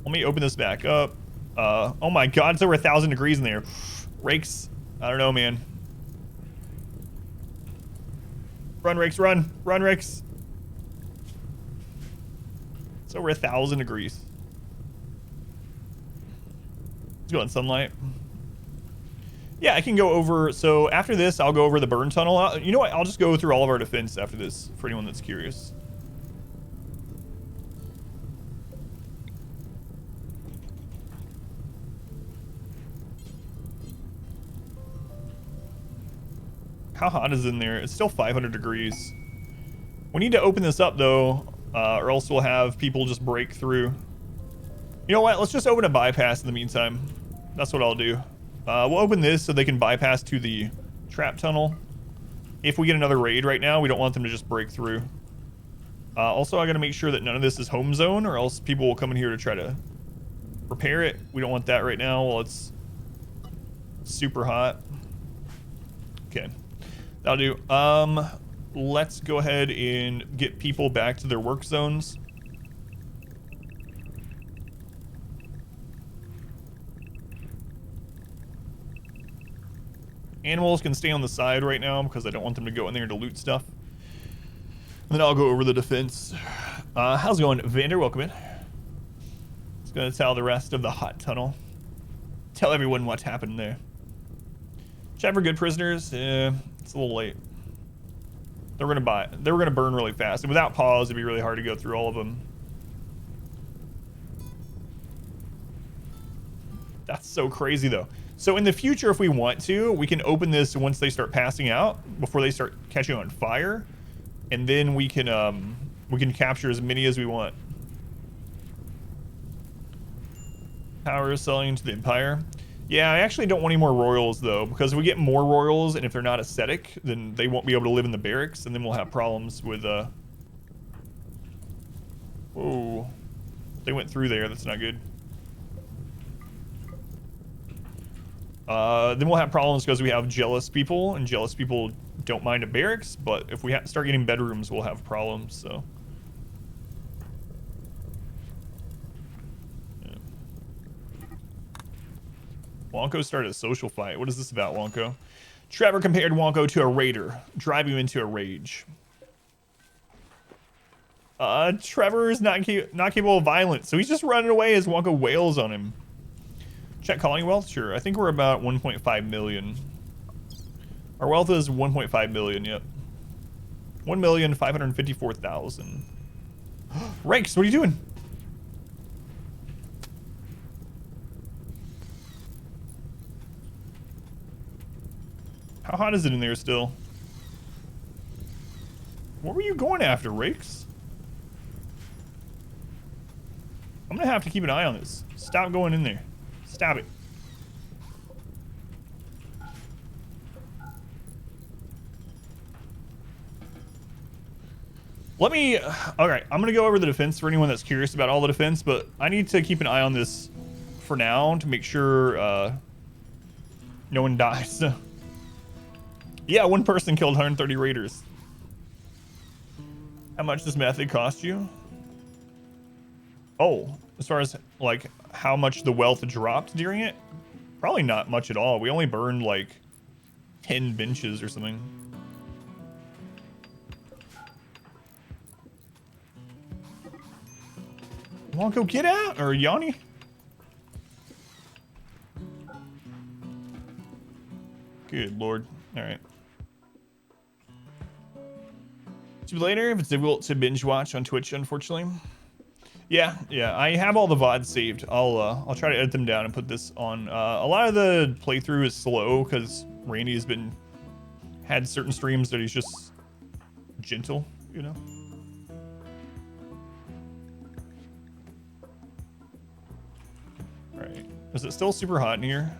Let me open this back up. Oh my God, it's over 1,000 degrees in there. Rakes, I don't know, man. Run, Rakes, run, Rakes. It's over 1,000 degrees. Let's go in sunlight. Yeah, I can go over. So after this, I'll go over the burn tunnel. You know what? I'll just go through all of our defense after this for anyone that's curious. How hot is it in there? It's still 500 degrees. We need to open this up though, or else we'll have people just break through. You know what? Let's just open a bypass in the meantime. That's what I'll do. We'll open this so they can bypass to the trap tunnel. If we get another raid right now, we don't want them to just break through. Also, I gotta make sure that none of this is home zone, or else people will come in here to try to repair it. We don't want that right now while it's super hot. Okay, that'll do. Let's go ahead and get people back to their work zones. Animals can stay on the side right now because I don't want them to go in there to loot stuff. And then I'll go over the defense. How's it going? Vander, welcome in. Just gonna tell the rest of the hot tunnel. Tell everyone what happened there. Chat for good prisoners? Yeah, it's a little late. They were gonna burn really fast. And without pause, it'd be really hard to go through all of them. That's so crazy though. So in the future, if we want to, we can open this once they start passing out, before they start catching on fire, and then we can capture as many as we want. Power is selling to the Empire. Yeah, I actually don't want any more royals though, because if we get more royals and if they're not ascetic, then they won't be able to live in the barracks, and then we'll have problems with Whoa. They went through there, that's not good. Then we'll have problems because we have jealous people, and jealous people don't mind a barracks, but if we start getting bedrooms, we'll have problems, so. Yeah. Wonko started a social fight. What is this about, Wonko? Trevor compared Wonko to a raider, driving him into a rage. Trevor is not capable of violence, so he's just running away as Wonko wails on him. Check calling wealth? Sure. I think we're about 1.5 million. Our wealth is 1.5 million, yep. 1,554,000. Rakes, what are you doing? How hot is it in there still? What were you going after, Rakes? I'm gonna have to keep an eye on this. Stop going in there. Stop it. Let me, alright, I'm gonna go over the defense for anyone that's curious about all the defense, but I need to keep an eye on this for now to make sure no one dies. Yeah, one person killed 130 raiders. How much does method cost you? Oh, as far as like how much the wealth dropped during it? Probably not much at all. We only burned like 10 benches or something. Wonko, get out! Or Yanni? Good lord. Alright. See you later if it's difficult to binge watch on Twitch, unfortunately. Yeah, I have all the VODs saved. I'll try to edit them down and put this on. A lot of the playthrough is slow because Randy has had certain streams that he's just gentle, you know? Alright. Is it still super hot in here?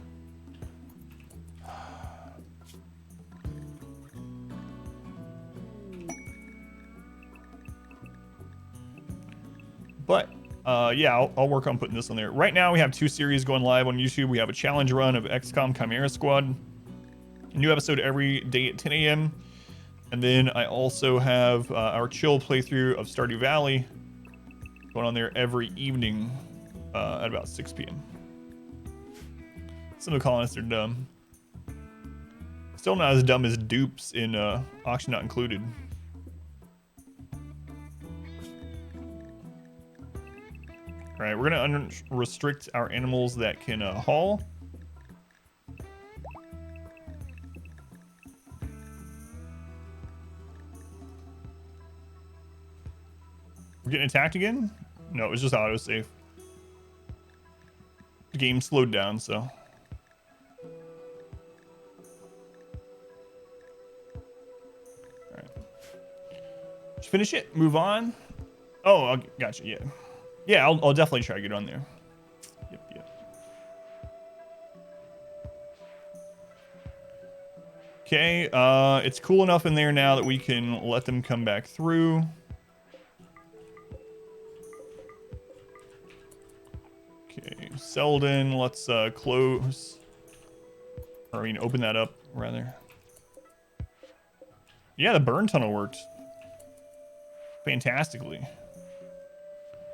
But, yeah, I'll work on putting this on there. Right now, we have 2 series going live on YouTube. We have a challenge run of XCOM Chimera Squad. A new episode every day at 10 a.m. And then I also have our chill playthrough of Stardew Valley going on there every evening at about 6 p.m. Some of the colonists are dumb. Still not as dumb as dupes in Auction Not Included. All right, we're gonna restrict our animals that can haul. We're getting attacked again? No, it was just autosave. The game slowed down, so. finish it, move on. Oh, gotcha. Yeah. Yeah, I'll definitely try to get on there. Yep. Okay, it's cool enough in there now that we can let them come back through. Okay, Selden, let's close. Or I mean, open that up, rather. Yeah, the burn tunnel worked fantastically.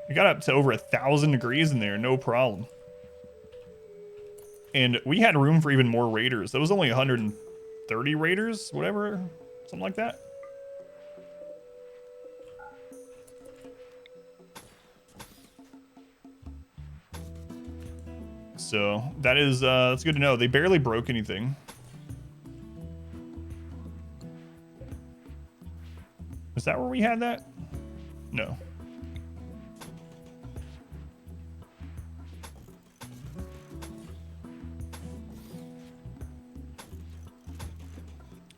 We got up to over 1,000 degrees in there, no problem. And we had room for even more raiders. That was only 130 raiders, whatever, something like that. So that is that's good to know. They barely broke anything. Is that where we had that? No.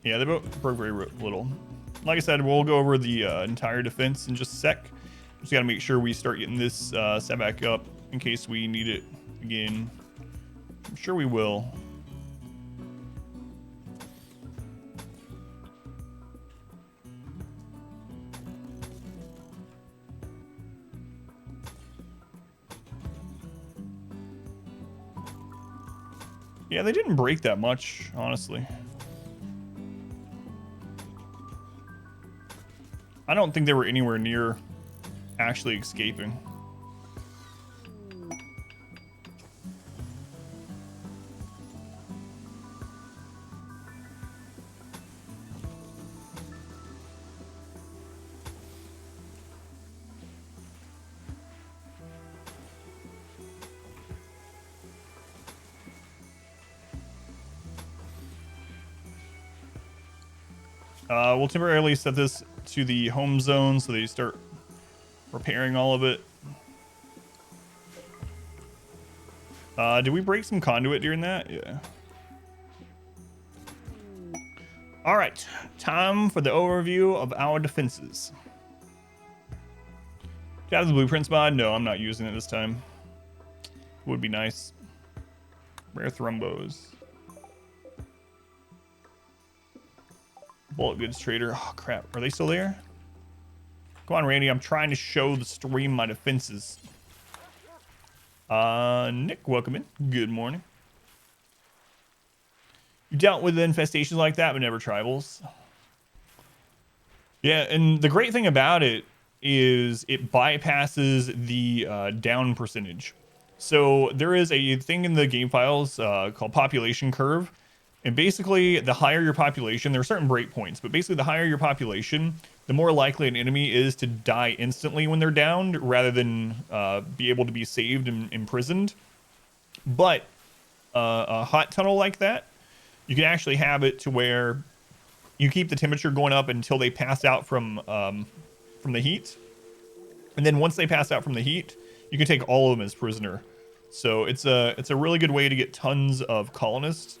Yeah, they broke very little. Like I said, we'll go over the entire defense in just a sec. Just got to make sure we start getting this set back up in case we need it again. I'm sure we will. Yeah, they didn't break that much, honestly. I don't think they were anywhere near actually escaping. We'll temporarily set this to the home zone so they start repairing all of it. Did we break some conduit during that? Yeah. All right, time for the overview of our defenses. Do you have the blueprints mod? No, I'm not using it this time. Would be nice. Rare thrombos. Bullet goods trader. Oh crap, are they still there? Come on, Randy, I'm trying to show the stream my defenses. Nick, welcome in. Good morning. You dealt with infestations like that, but never tribals. Yeah, and the great thing about it is it bypasses the down percentage. So there is a thing in the game files called population curve. And basically, the higher your population, there are certain breakpoints, but basically the higher your population, the more likely an enemy is to die instantly when they're downed rather than be able to be saved and imprisoned. But a hot tunnel like that, you can actually have it to where you keep the temperature going up until they pass out from the heat. And then once they pass out from the heat, you can take all of them as prisoner. So it's a really good way to get tons of colonists.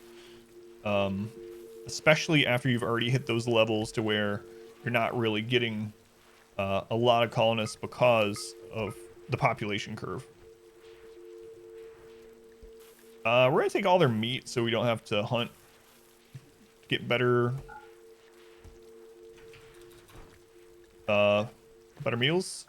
Especially after you've already hit those levels to where you're not really getting a lot of colonists because of the population curve. We're gonna take all their meat so we don't have to hunt to get better meals.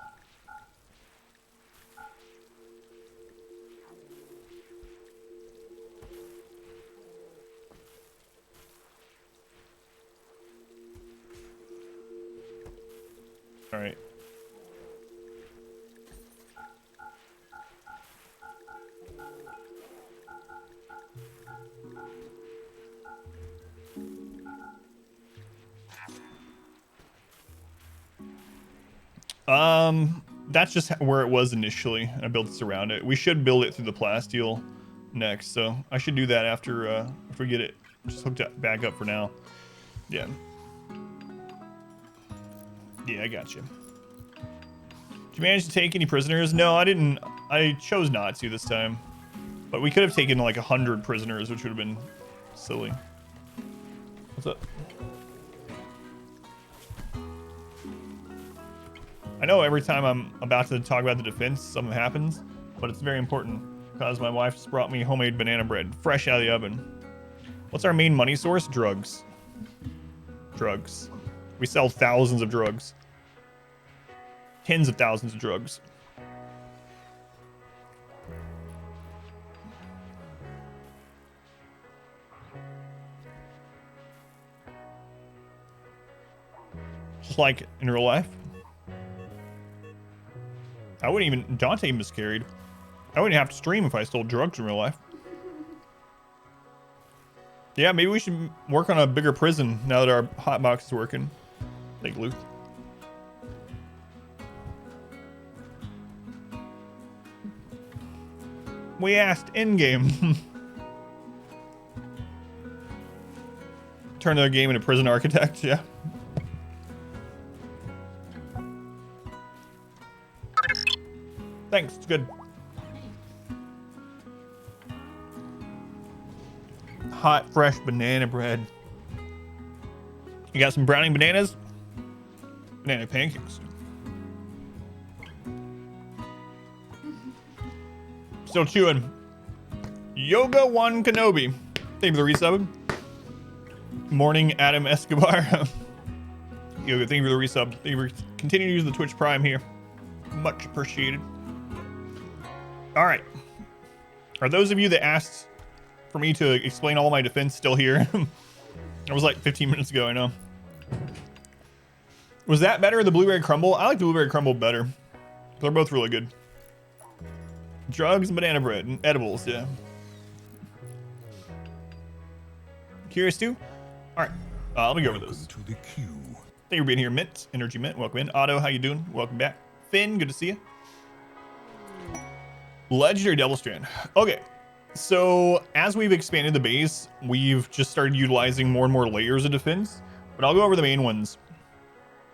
All right. That's just where it was initially. I built this around it. We should build it through the plasteel next, so I should do that after if we get it just hooked up back up for now. Yeah. Yeah, I got you. Did you manage to take any prisoners? No, I didn't. I chose not to this time. But we could have taken like 100 prisoners, which would have been silly. What's up? I know every time I'm about to talk about the defense, something happens, but it's very important because my wife just brought me homemade banana bread, fresh out of the oven. What's our main money source? Drugs. Drugs. We sell thousands of drugs. Tens of thousands of drugs. Just like in real life. I wouldn't even... Dante miscarried. I wouldn't have to stream if I stole drugs in real life. Yeah, maybe we should work on a bigger prison now that our hotbox is working. Like Luth. We asked endgame. Turn the game into prison architect, yeah. Thanks, it's good. Hot, fresh banana bread. You got some browning bananas? Banana pancakes. Still chewing. Yoga One Kenobi. Thank you for the resub. Morning, Adam Escobar. Yoga, thank you for the resub. Thank you for continuing to use the Twitch Prime here. Much appreciated. All right. Are those of you that asked for me to explain all my defense still here? That was like 15 minutes ago, I know. Was that better, the blueberry crumble? I like the blueberry crumble better. They're both really good. Drugs and banana bread and edibles, yeah. Curious too? All right, let me go over those.
To the queue.
Thank you for being here, Mint. Energy Mint, welcome in. Otto, how you doing? Welcome back. Finn, good to see you. Legendary Devil Strand. Okay, so as we've expanded the base, we've just started utilizing more and more layers of defense, but I'll go over the main ones.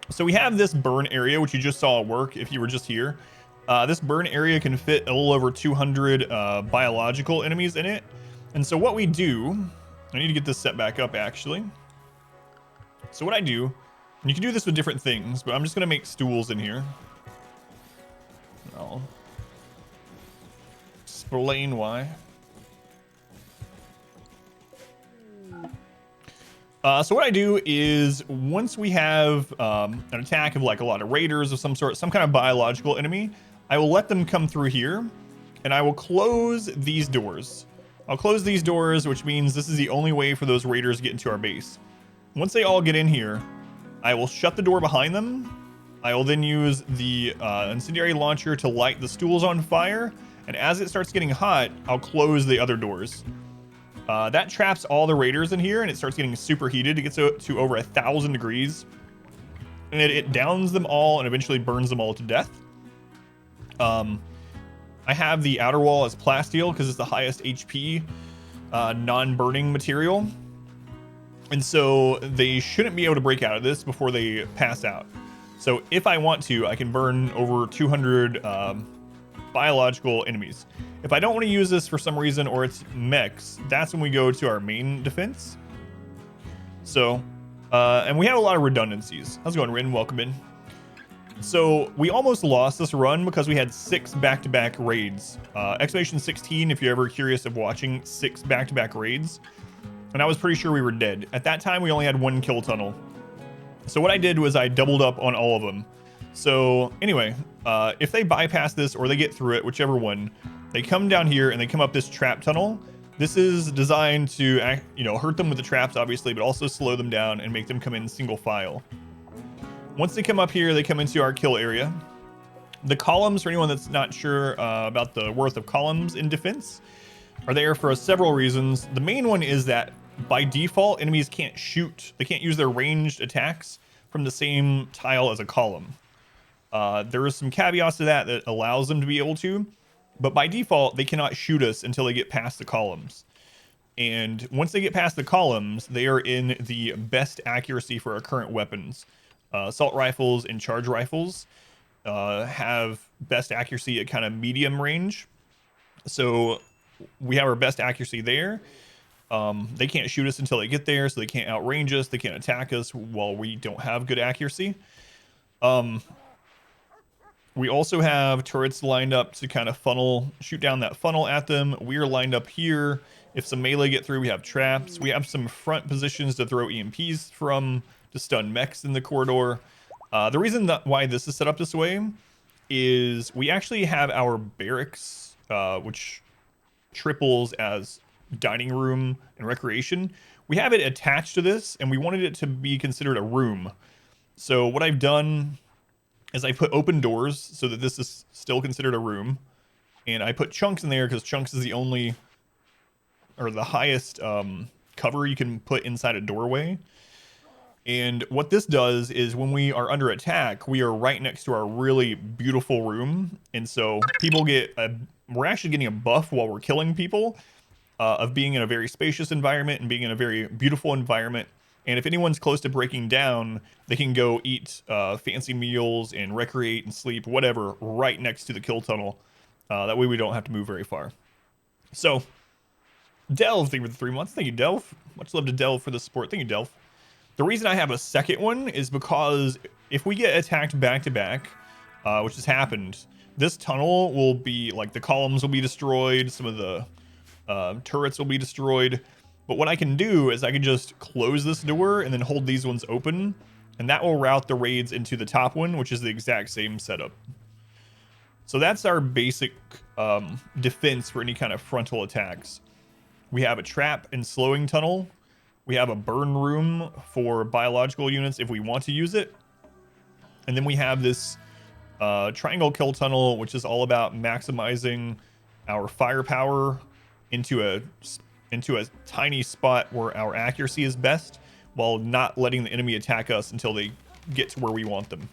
So we have this burn area, which you just saw work if you were just here. This burn area can fit a little over 200 biological enemies in it. And so what we do, I need to get this set back up actually. So what I do, and you can do this with different things, but I'm just gonna make stools in here. I'll explain why. So what I do is once we have an attack of like a lot of raiders of some sort, some kind of biological enemy, I will let them come through here and I will close these doors. I'll close these doors, which means this is the only way for those raiders to get into our base. Once they all get in here, I will shut the door behind them. I will then use the incendiary launcher to light the stools on fire. And as it starts getting hot, I'll close the other doors. That traps all the raiders in here and it starts getting super heated. It gets to over 1,000 degrees. And it downs them all and eventually burns them all to death. I have the outer wall as plasteel because it's the highest HP non-burning material. And so they shouldn't be able to break out of this before they pass out. So if I want to, I can burn over 200 biological enemies. If I don't want to use this for some reason or it's mechs, that's when we go to our main defense. So, and we have a lot of redundancies. How's it going, Rin? Welcome in. So we almost lost this run because we had 6 back-to-back raids. Exclamation 16 if you're ever curious of watching 6 back-to-back raids. And I was pretty sure we were dead. At that time, we only had 1 kill tunnel. So what I did was I doubled up on all of them. So anyway, if they bypass this or they get through it, whichever one, they come down here and they come up this trap tunnel. This is designed to, hurt them with the traps, obviously, but also slow them down and make them come in single file. Once they come up here, they come into our kill area. The columns, for anyone that's not sure about the worth of columns in defense, are there for several reasons. The main one is that by default, enemies can't shoot. They can't use their ranged attacks from the same tile as a column. There are some caveats to that allows them to be able to, but by default, they cannot shoot us until they get past the columns. And once they get past the columns, they are in the best accuracy for our current weapons. Assault rifles and charge rifles have best accuracy at kind of medium range. So we have our best accuracy there. They can't shoot us until they get there, so they can't outrange us. They can't attack us while we don't have good accuracy. We also have turrets lined up to kind of shoot down that funnel at them. We're lined up here. If some melee get through, we have traps. We have some front positions to throw EMPs from to stun mechs in the corridor. The reason why this is set up this way is we actually have our barracks, which triples as dining room and recreation. We have it attached to this, and we wanted it to be considered a room. So what I've done is I put open doors so that this is still considered a room, and I put chunks in there because chunks is the only or the highest cover you can put inside a doorway. And what this does is when we are under attack, we are right next to our really beautiful room, and so people we're actually getting a buff while we're killing people of being in a very spacious environment and being in a very beautiful environment. And if anyone's close to breaking down, they can go eat fancy meals and recreate and sleep, whatever, right next to the kill tunnel. That way we don't have to move very far. So, Delve, thank you for the 3 months. Thank you, Delve. Much love to Delve for the support. Thank you, Delve. The reason I have a second one is because if we get attacked back to back, which has happened, this tunnel will be, like, the columns will be destroyed, some of the turrets will be destroyed. But what I can do is I can just close this door and then hold these ones open, and that will route the raids into the top one, which is the exact same setup. So that's our basic defense for any kind of frontal attacks. We have a trap and slowing tunnel. We have a burn room for biological units if we want to use it. And then we have this triangle kill tunnel, which is all about maximizing our firepower into a tiny spot where our accuracy is best, while not letting the enemy attack us until they get to where we want them.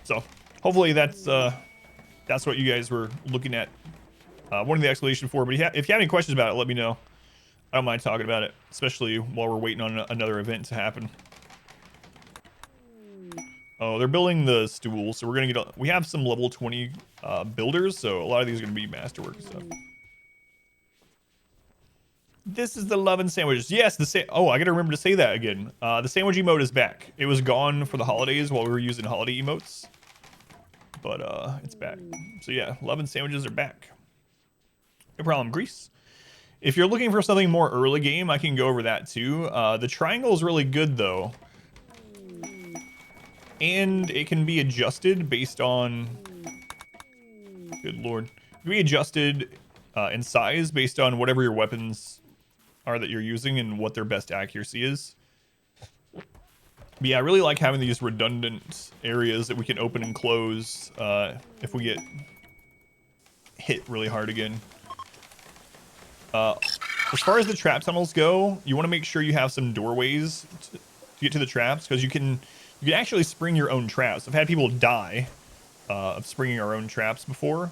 So hopefully that's what you guys were looking at, wanting the explanation for. But if you have any questions about it, let me know. I don't mind talking about it, especially while we're waiting on another event to happen. Oh, they're building the stools, so we're gonna get. We have some level 20 builders, so a lot of these are gonna be masterwork stuff. This is the love and sandwiches. Yes, oh, I gotta remember to say that again. The sandwich emote is back. It was gone for the holidays while we were using holiday emotes, but it's back. So yeah, love and sandwiches are back. No problem, Grease. If you're looking for something more early game, I can go over that too. The triangle is really good though, and it can be adjusted based on. Good lord, it can be adjusted in size based on whatever your weapons are that you're using and what their best accuracy is. But yeah, I really like having these redundant areas that we can open and close if we get hit really hard again. As far as the trap tunnels go, you want to make sure you have some doorways to get to the traps, because you can actually spring your own traps. I've had people die of springing our own traps before.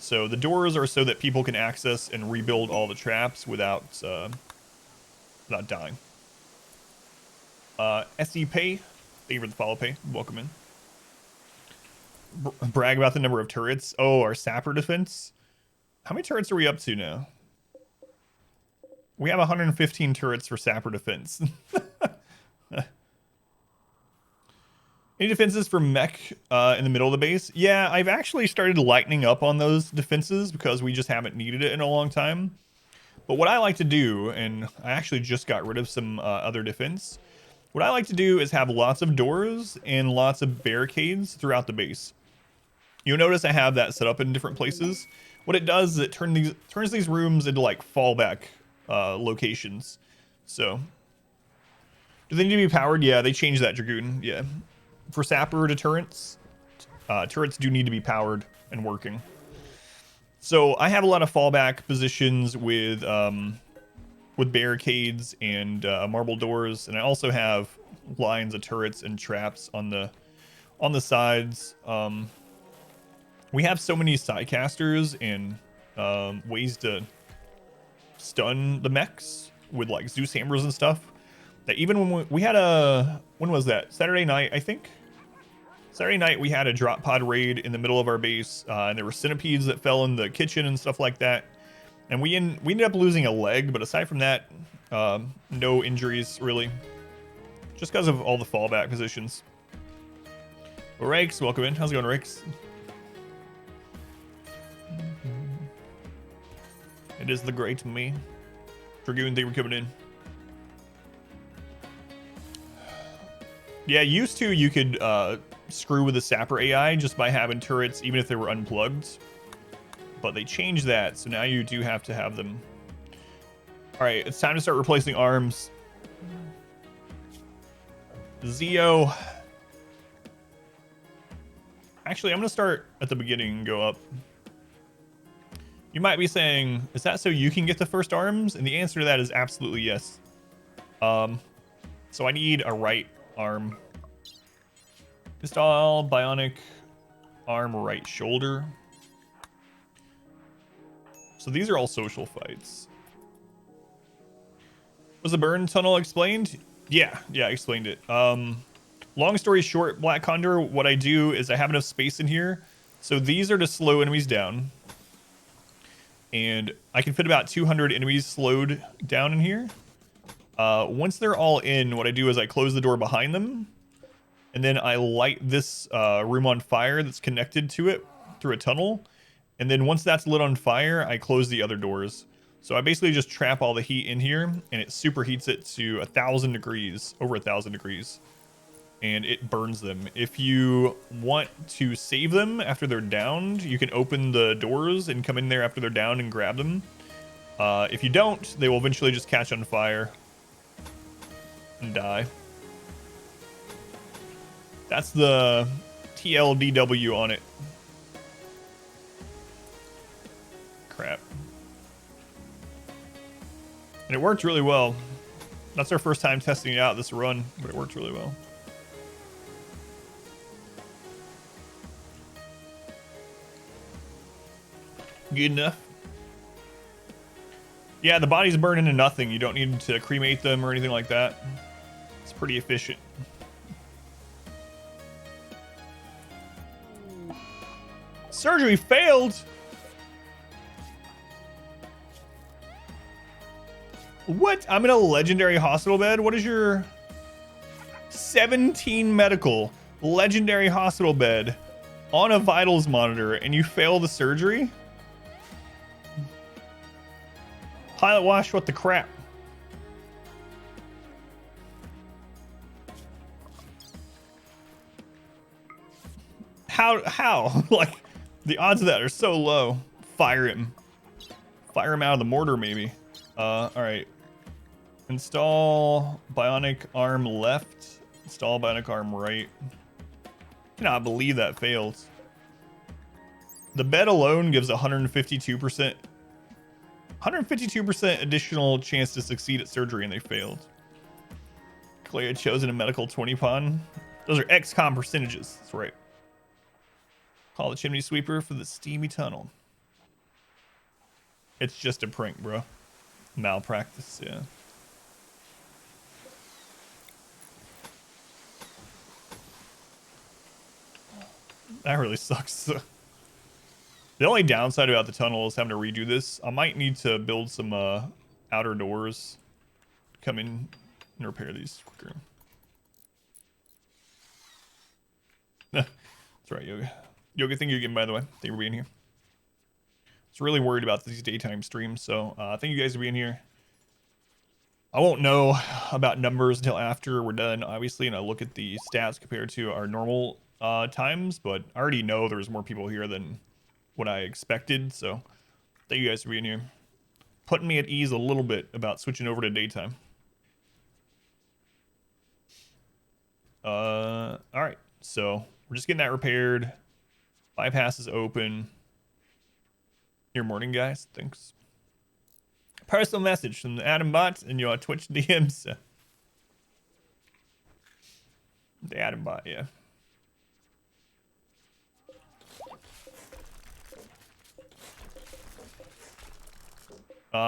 So the doors are so that people can access and rebuild all the traps without dying. SE Pay, thank you for the follow pay. Welcome in. Brag about the number of turrets. Oh, our sapper defense. How many turrets are we up to now? We have 115 turrets for sapper defense. Any defenses for mech in the middle of the base? Yeah, I've actually started lightening up on those defenses because we just haven't needed it in a long time. But what I like to do, and I actually just got rid of some other defense, what I like to do is have lots of doors and lots of barricades throughout the base. You'll notice I have that set up in different places. What it does is it turns these rooms into like fallback locations. So, do they need to be powered? Yeah, they changed that, Dragoon. Yeah. For sapper deterrents, turrets do need to be powered and working. So I have a lot of fallback positions with barricades and marble doors, and I also have lines of turrets and traps on the sides. We have so many sidecasters and ways to stun the mechs with like Zeus hammers and stuff, that even when we had when was that? Saturday night, I think. Saturday night we had a drop pod raid in the middle of our base, and there were centipedes that fell in the kitchen and stuff like that. And we ended up losing a leg, but aside from that, no injuries really, just because of all the fallback positions. Rakes, welcome in. How's it going, Rakes? It is the great me. Dragoon, thank you for coming in. Yeah, used to you could screw with the Sapper AI just by having turrets, even if they were unplugged. But they changed that, so now you do have to have them. All right, it's time to start replacing arms. Zeo. Actually, I'm going to start at the beginning and go up. You might be saying, is that so you can get the first arms? And the answer to that is absolutely yes. So I need a right arm. Install Bionic arm right shoulder. So these are all social fights. Was the burn tunnel explained? Yeah, I explained it. Long story short, Black Condor, what I do is I have enough space in here. So these are to slow enemies down. And I can fit about 200 enemies slowed down in here. Once they're all in, what I do is I close the door behind them. And then I light this room on fire that's connected to it through a tunnel. And then once that's lit on fire, I close the other doors. So I basically just trap all the heat in here, and it superheats it to 1,000 degrees, over 1,000 degrees. And it burns them. If you want to save them after they're downed, you can open the doors and come in there after they're down and grab them. If you don't, they will eventually just catch on fire and die. That's the TLDW on it. Crap. And it worked really well. That's our first time testing it out this run, but it worked really well. Good enough. Yeah, the bodies burn into nothing. You don't need to cremate them or anything like that. It's pretty efficient. Surgery failed. What? I'm in a legendary hospital bed? What is your 17 medical legendary hospital bed on a vitals monitor and you fail the surgery? Pilot wash, what the crap? How? Like, the odds of that are so low. Fire him. Fire him out of the mortar, maybe. All right. Install Bionic arm left. Install Bionic arm right. Cannot believe that failed. The bed alone gives 152%. 152% additional chance to succeed at surgery, and they failed. Clay chosen a medical 20 pon. Those are XCOM percentages. That's right. Call the chimney sweeper for the steamy tunnel. It's just a prank, bro. Malpractice, yeah. That really sucks. The only downside about the tunnel is having to redo this. I might need to build some outer doors. Come in and repair these quicker. That's right, Yoga. Yoga, thank you again, by the way. Thank you for being here. I was really worried about these daytime streams, so thank you guys for being here. I won't know about numbers until after we're done, obviously, and I look at the stats compared to our normal times, but I already know there's more people here than what I expected, so thank you guys for being here. Putting me at ease a little bit about switching over to daytime. All right, so we're just getting that repaired. Bypass is open. Your morning, guys. Thanks. Personal message from the Adam bot in your Twitch DMs. The Adam bot, yeah.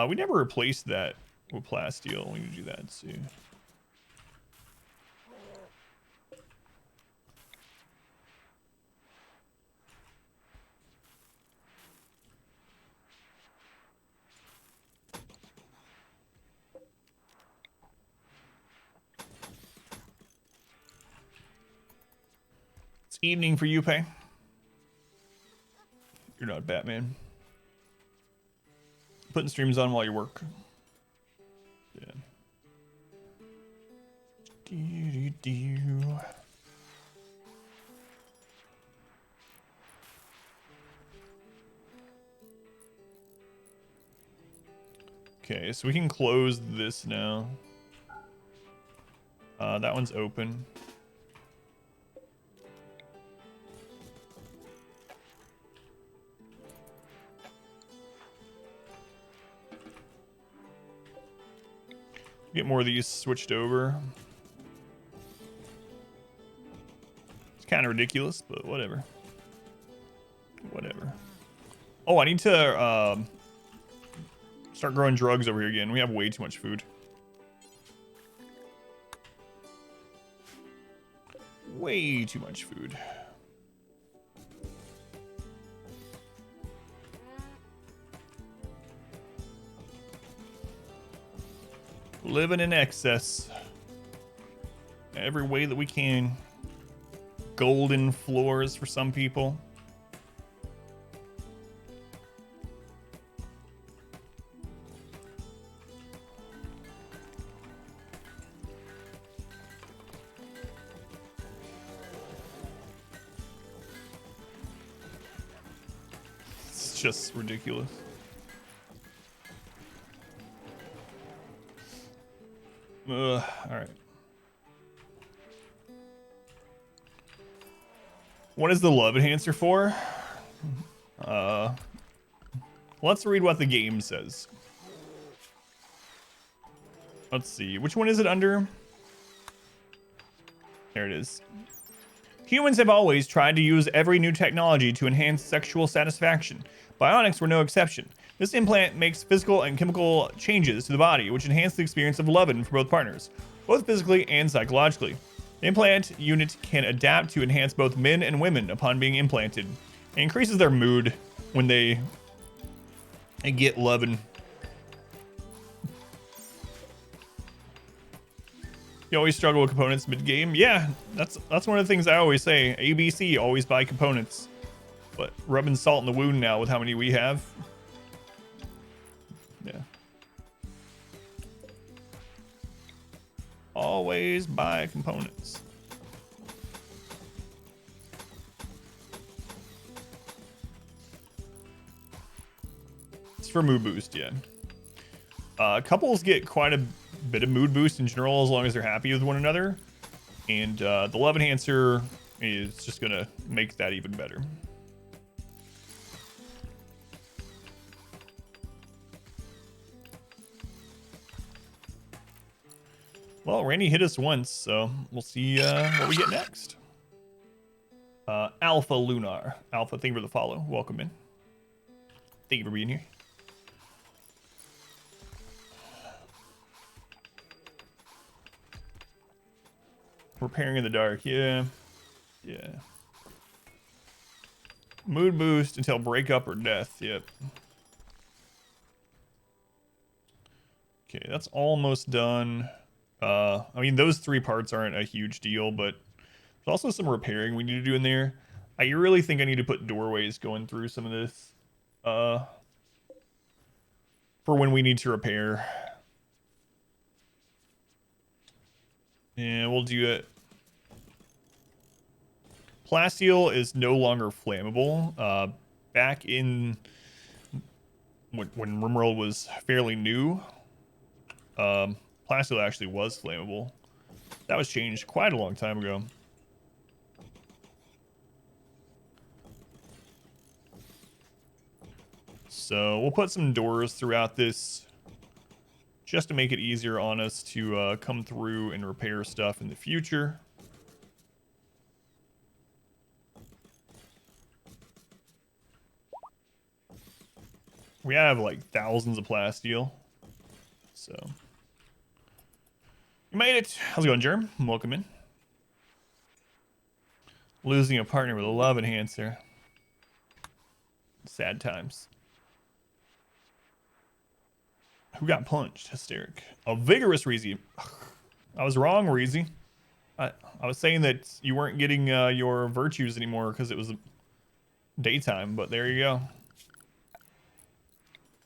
We never replaced that with plasteel. We need to do that soon. Evening for you, Pay. You're not Batman. Putting streams on while you work. Yeah. Okay, so we can close this now. That one's open. Get more of these switched over. It's kind of ridiculous, but whatever. Whatever. Oh, I need to start growing drugs over here again. We have way too much food. Way too much food. Living in excess. Every way that we can. Golden floors for some people. It's just ridiculous. All right. What is the love enhancer for? Let's read what the game says. Let's see. Which one is it under? There it is. Humans have always tried to use every new technology to enhance sexual satisfaction. Bionics were no exception. This implant makes physical and chemical changes to the body, which enhance the experience of loving for both partners, both physically and psychologically. The implant unit can adapt to enhance both men and women upon being implanted. It increases their mood when they get loving. You always struggle with components mid-game? Yeah, that's one of the things I always say. ABC, always buy components. But rubbing salt in the wound now with how many we have. Yeah. Always buy components. It's for mood boost, yeah. Couples get quite a bit of mood boost in general as long as they're happy with one another. And the love enhancer is just gonna make that even better. Well, Randy hit us once, so we'll see what we get next. Alpha Lunar. Alpha, thank you for the follow. Welcome in. Thank you for being here. Repairing in the dark, yeah. Yeah. Mood boost until breakup or death, yep. Okay, that's almost done. I mean, those three parts aren't a huge deal, but there's also some repairing we need to do in there. I really think I need to put doorways going through some of this for when we need to repair. And we'll do it. Plasteel is no longer flammable. Back in when RimWorld was fairly new, Plasteel actually was flammable. That was changed quite a long time ago. So we'll put some doors throughout this just to make it easier on us to come through and repair stuff in the future. We have like thousands of plasteel. So you made it. How's it going, Germ? Welcome in. Losing a partner with a love enhancer. Sad times. Who got punched? Hysteric. A vigorous Reezy. I was wrong, Reezy. I was saying that you weren't getting your virtues anymore because it was daytime, but there you go.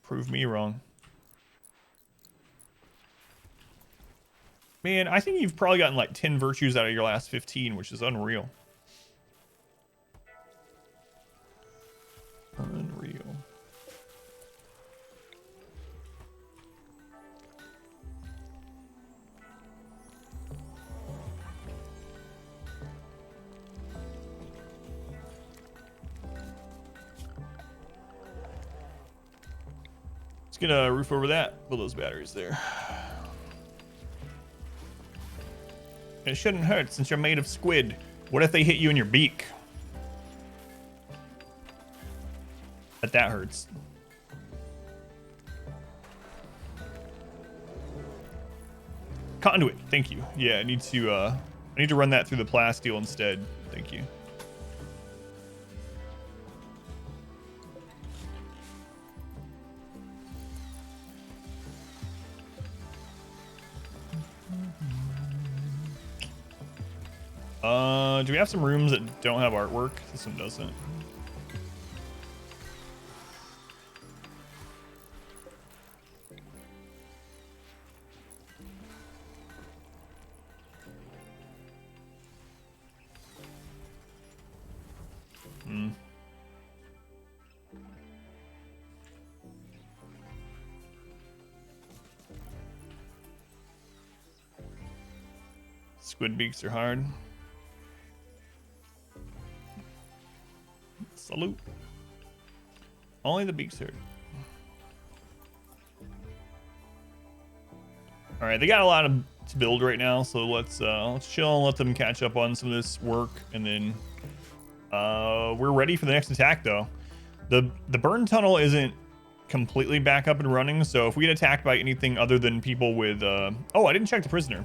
Prove me wrong. Man, I think you've probably gotten like 10 virtues out of your last 15, which is unreal. Unreal. Let's get a roof over that. Build those batteries there. It shouldn't hurt since you're made of squid. What if they hit you in your beak? That hurts. Conduit, thank you. Yeah, I need to run that through the plasteel instead. Thank you. Do we have some rooms that don't have artwork? This one doesn't. Squid beaks are hard. Salute. Only the beaks hurt. All right, they got a lot to build right now, so let's chill and let them catch up on some of this work, and then we're ready for the next attack. Though the burn tunnel isn't completely back up and running, so if we get attacked by anything other than people with oh, I didn't check the prisoner.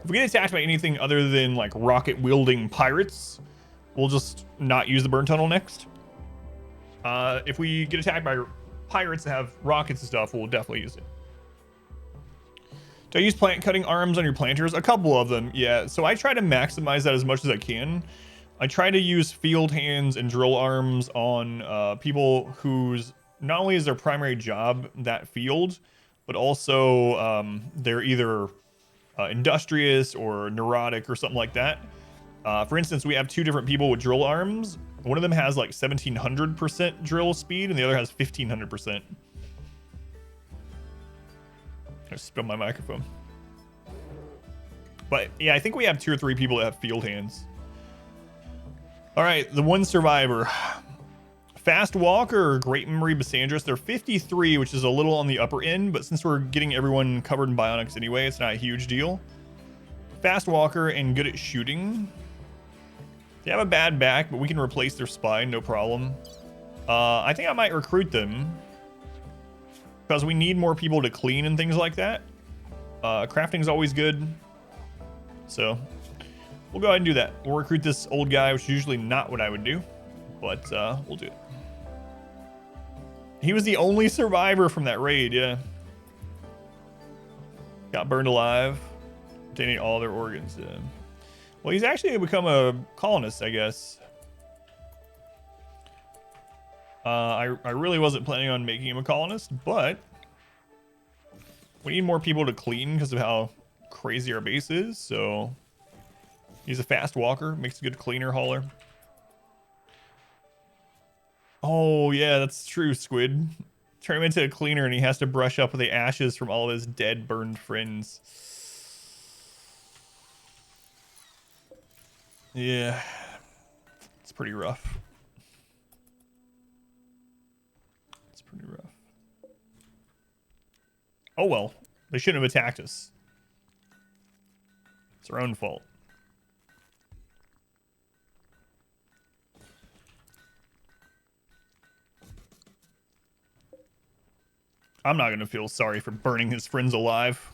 If we get attacked by anything other than like rocket wielding pirates, we'll just not use the burn tunnel next. If we get attacked by pirates that have rockets and stuff, we'll definitely use it. Do I use plant cutting arms on your planters? A couple of them, yeah. So I try to maximize that as much as I can. I try to use field hands and drill arms on people whose not only is their primary job that field, but also they're either industrious or neurotic or something like that. For instance, we have two different people with drill arms. One of them has like 1700% drill speed and the other has 1500%. I spilled my microphone. But yeah, I think we have 2 or 3 people that have field hands. All right, the one survivor. Fast Walker or Great Memory Basandris. They're 53, which is a little on the upper end, but since we're getting everyone covered in bionics anyway, it's not a huge deal. Fast Walker and good at shooting. They have a bad back, but we can replace their spine, no problem. I think I might recruit them because we need more people to clean and things like that. Crafting's always good. So we'll go ahead and do that. We'll recruit this old guy, which is usually not what I would do, but we'll do it. He was the only survivor from that raid, yeah. Got burned alive. Obtaining all their organs, yeah. Well, he's actually become a colonist, I guess. I really wasn't planning on making him a colonist, but we need more people to clean because of how crazy our base is, so he's a fast walker, makes a good cleaner hauler. Oh, yeah, that's true, Squid. Turn him into a cleaner and he has to brush up with the ashes from all of his dead, burned friends. Yeah, it's pretty rough. It's pretty rough. Oh, well, they shouldn't have attacked us. It's their own fault. I'm not going to feel sorry for burning his friends alive.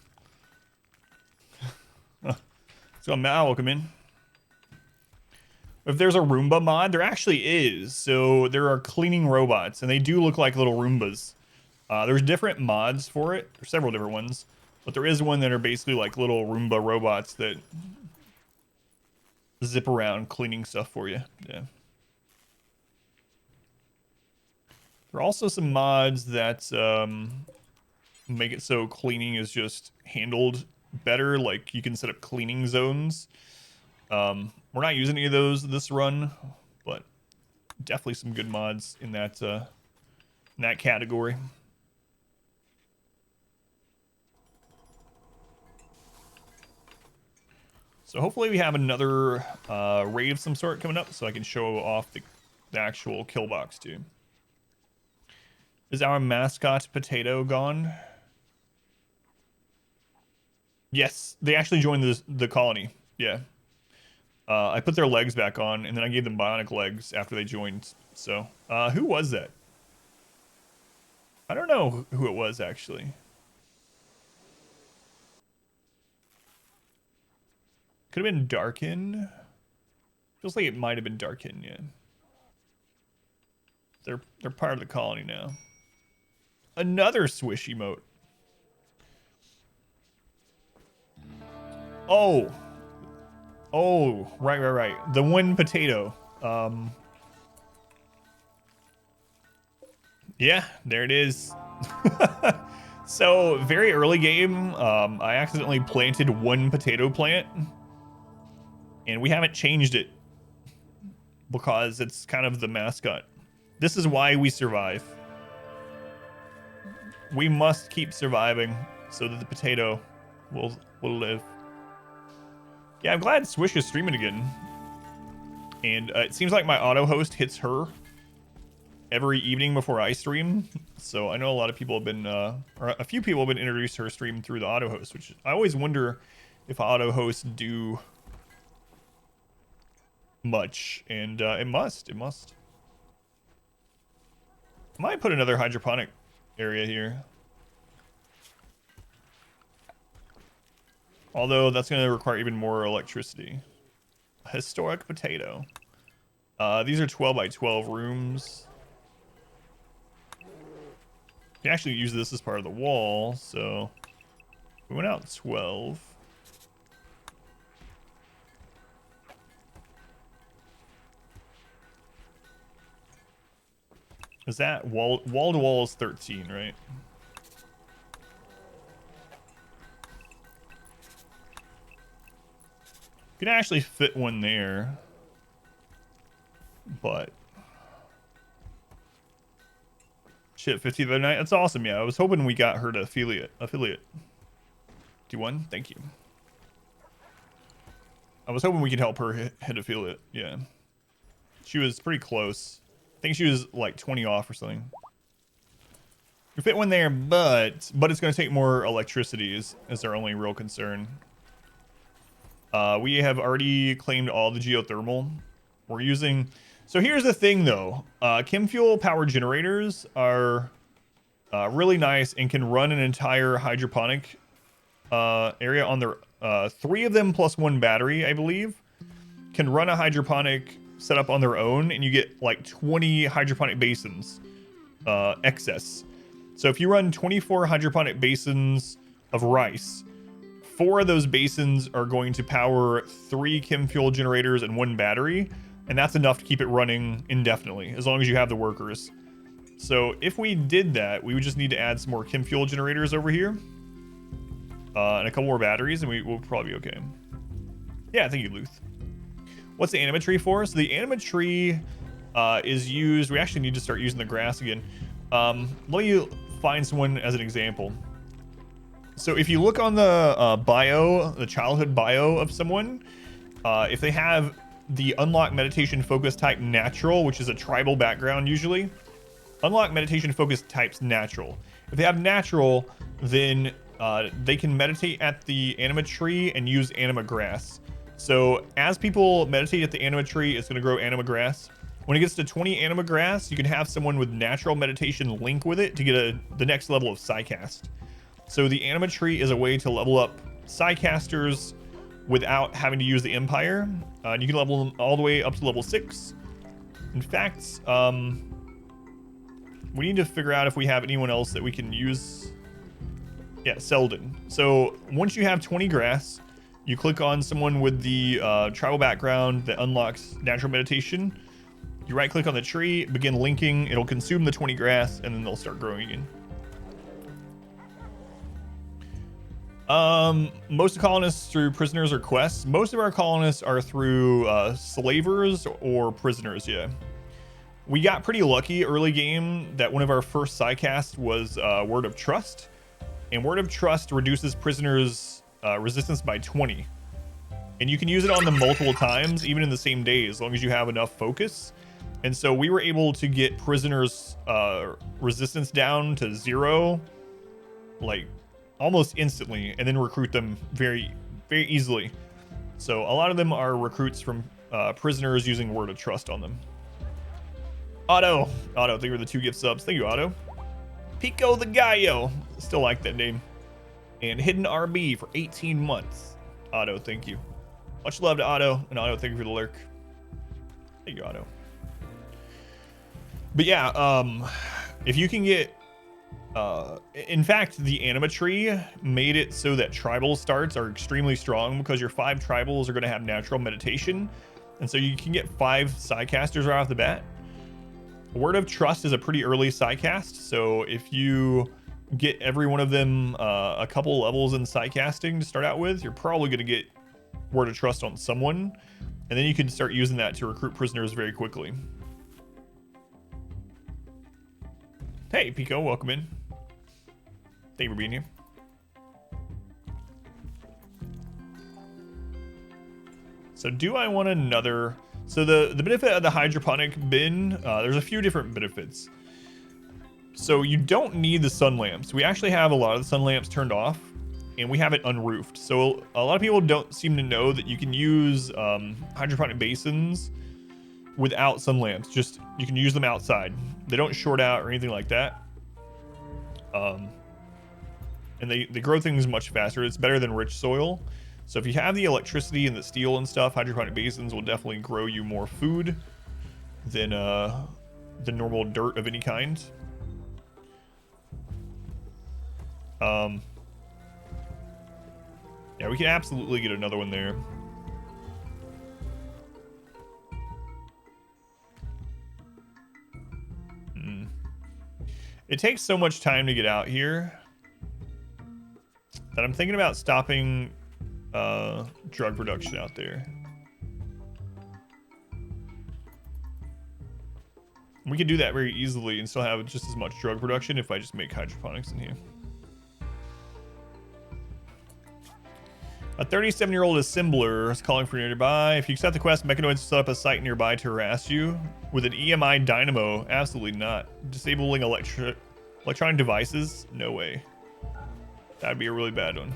So Mal, welcome in. If there's a Roomba mod, there actually is. So there are cleaning robots, and they do look like little Roombas. There's different mods for it. There's several different ones. But there is one that are basically like little Roomba robots that zip around cleaning stuff for you. Yeah. There are also some mods that make it so cleaning is just handled better. Like you can set up cleaning zones. We're not using any of those this run, but definitely some good mods in that category. So hopefully we have another raid of some sort coming up so I can show off the actual kill box too. Is our mascot Potato gone? Yes, they actually joined the colony. Yeah. I put their legs back on, and then I gave them bionic legs after they joined. So, who was that? I don't know who it was, actually. Could have been Darkin. Feels like it might have been Darkin, yeah. They're part of the colony now. Another swish emote. Oh. Oh, right. The one potato. Yeah, there it is. So, very early game, I accidentally planted one potato plant. And we haven't changed it. Because it's kind of the mascot. This is why we survive. We must keep surviving so that the potato will live. Yeah, I'm glad Swish is streaming again. And it seems like my auto host hits her every evening before I stream. So I know a lot of people have been, or a few people have been introduced to her stream through the auto host, which I always wonder if auto hosts do much. And it must. I might put another hydroponic area here. Although that's going to require even more electricity. Historic potato. These are 12 by 12 rooms. You can actually use this as part of the wall, so we went out 12. Is that wall to wall is 13, right? You can actually fit one there, but shit, 50 the other night. That's awesome. Yeah, I was hoping we got her to affiliate. D1, thank you. I was hoping we could help her hit affiliate. Yeah, she was pretty close. I think she was like 20 off or something. You fit one there, but it's going to take more electricity is our only real concern. We have already claimed all the geothermal. We're using... So here's the thing, though. Chem fuel power generators are really nice and can run an entire hydroponic area on their... 3 of them plus 1 battery, I believe, can run a hydroponic setup on their own, and you get like 20 hydroponic basins excess. So if you run 24 hydroponic basins of rice... 4 of those basins are going to power 3 chem fuel generators and 1 battery, and that's enough to keep it running indefinitely, as long as you have the workers. So if we did that, we would just need to add some more chem fuel generators over here, and a couple more batteries, and we'll probably be okay. Yeah, thank you, Luth. What's the animatree for? So the animatree is used... We actually need to start using the grass again. Let me find someone as an example. So if you look on the bio, the childhood bio of someone, if they have the unlock meditation focus type natural, which is a tribal background usually, unlock meditation focus types natural. If they have natural, then they can meditate at the anima tree and use anima grass. So as people meditate at the anima tree, it's going to grow anima grass. When it gets to 20 anima grass, you can have someone with natural meditation link with it to get the next level of psycast. So the anima tree is a way to level up psycasters without having to use the empire. And you can level them all the way up to level 6. In fact, we need to figure out if we have anyone else that we can use Yeah, Selden. So once you have 20 grass, you click on someone with the tribal background that unlocks natural meditation. You right click on the tree, begin linking, it'll consume the 20 grass, and then they'll start growing again. Most of the colonists through prisoners or quests. Most of our colonists are through slavers or prisoners, yeah. We got pretty lucky early game that one of our first sidecasts was Word of Trust. And Word of Trust reduces prisoners' resistance by 20. And you can use it on them multiple times, even in the same day, as long as you have enough focus. And so we were able to get prisoners' resistance down to 0, like almost instantly, and then recruit them very, very easily. So a lot of them are recruits from prisoners using Word of Trust on them. Otto, thank you for the 2 gift subs. Thank you, Otto. Pico the Gallo, still like that name. And Hidden RB for 18 months. Otto, thank you. Much love to Otto, and Otto, thank you for the lurk. Thank you, Otto. But yeah, if you can get, in fact, the anima tree made it so that tribal starts are extremely strong because your 5 tribals are going to have natural meditation, and so you can get 5 sidecasters right off the bat. Word of Trust is a pretty early sidecast, so if you get every one of them a couple levels in sidecasting to start out with, you're probably going to get Word of Trust on someone, and then you can start using that to recruit prisoners very quickly. Hey, Pico, welcome in. Thank you for being here. So do I want another... So the benefit of the hydroponic bin, there's a few different benefits. So you don't need the sun lamps. We actually have a lot of the sun lamps turned off, and we have it unroofed. So a lot of people don't seem to know that you can use hydroponic basins without sun lamps. Just, you can use them outside. They don't short out or anything like that. And they grow things much faster. It's better than rich soil. So if you have the electricity and the steel and stuff, hydroponic basins will definitely grow you more food than the normal dirt of any kind. Yeah, we can absolutely get another one there. It takes so much time to get out here that I'm thinking about stopping drug production out there. We could do that very easily and still have just as much drug production if I just make hydroponics in here. A 37-year-old assembler is calling for nearby. If you accept the quest, Mechanoids will set up a site nearby to harass you with an EMI dynamo. Absolutely not. Disabling electronic devices? No way. That'd be a really bad one.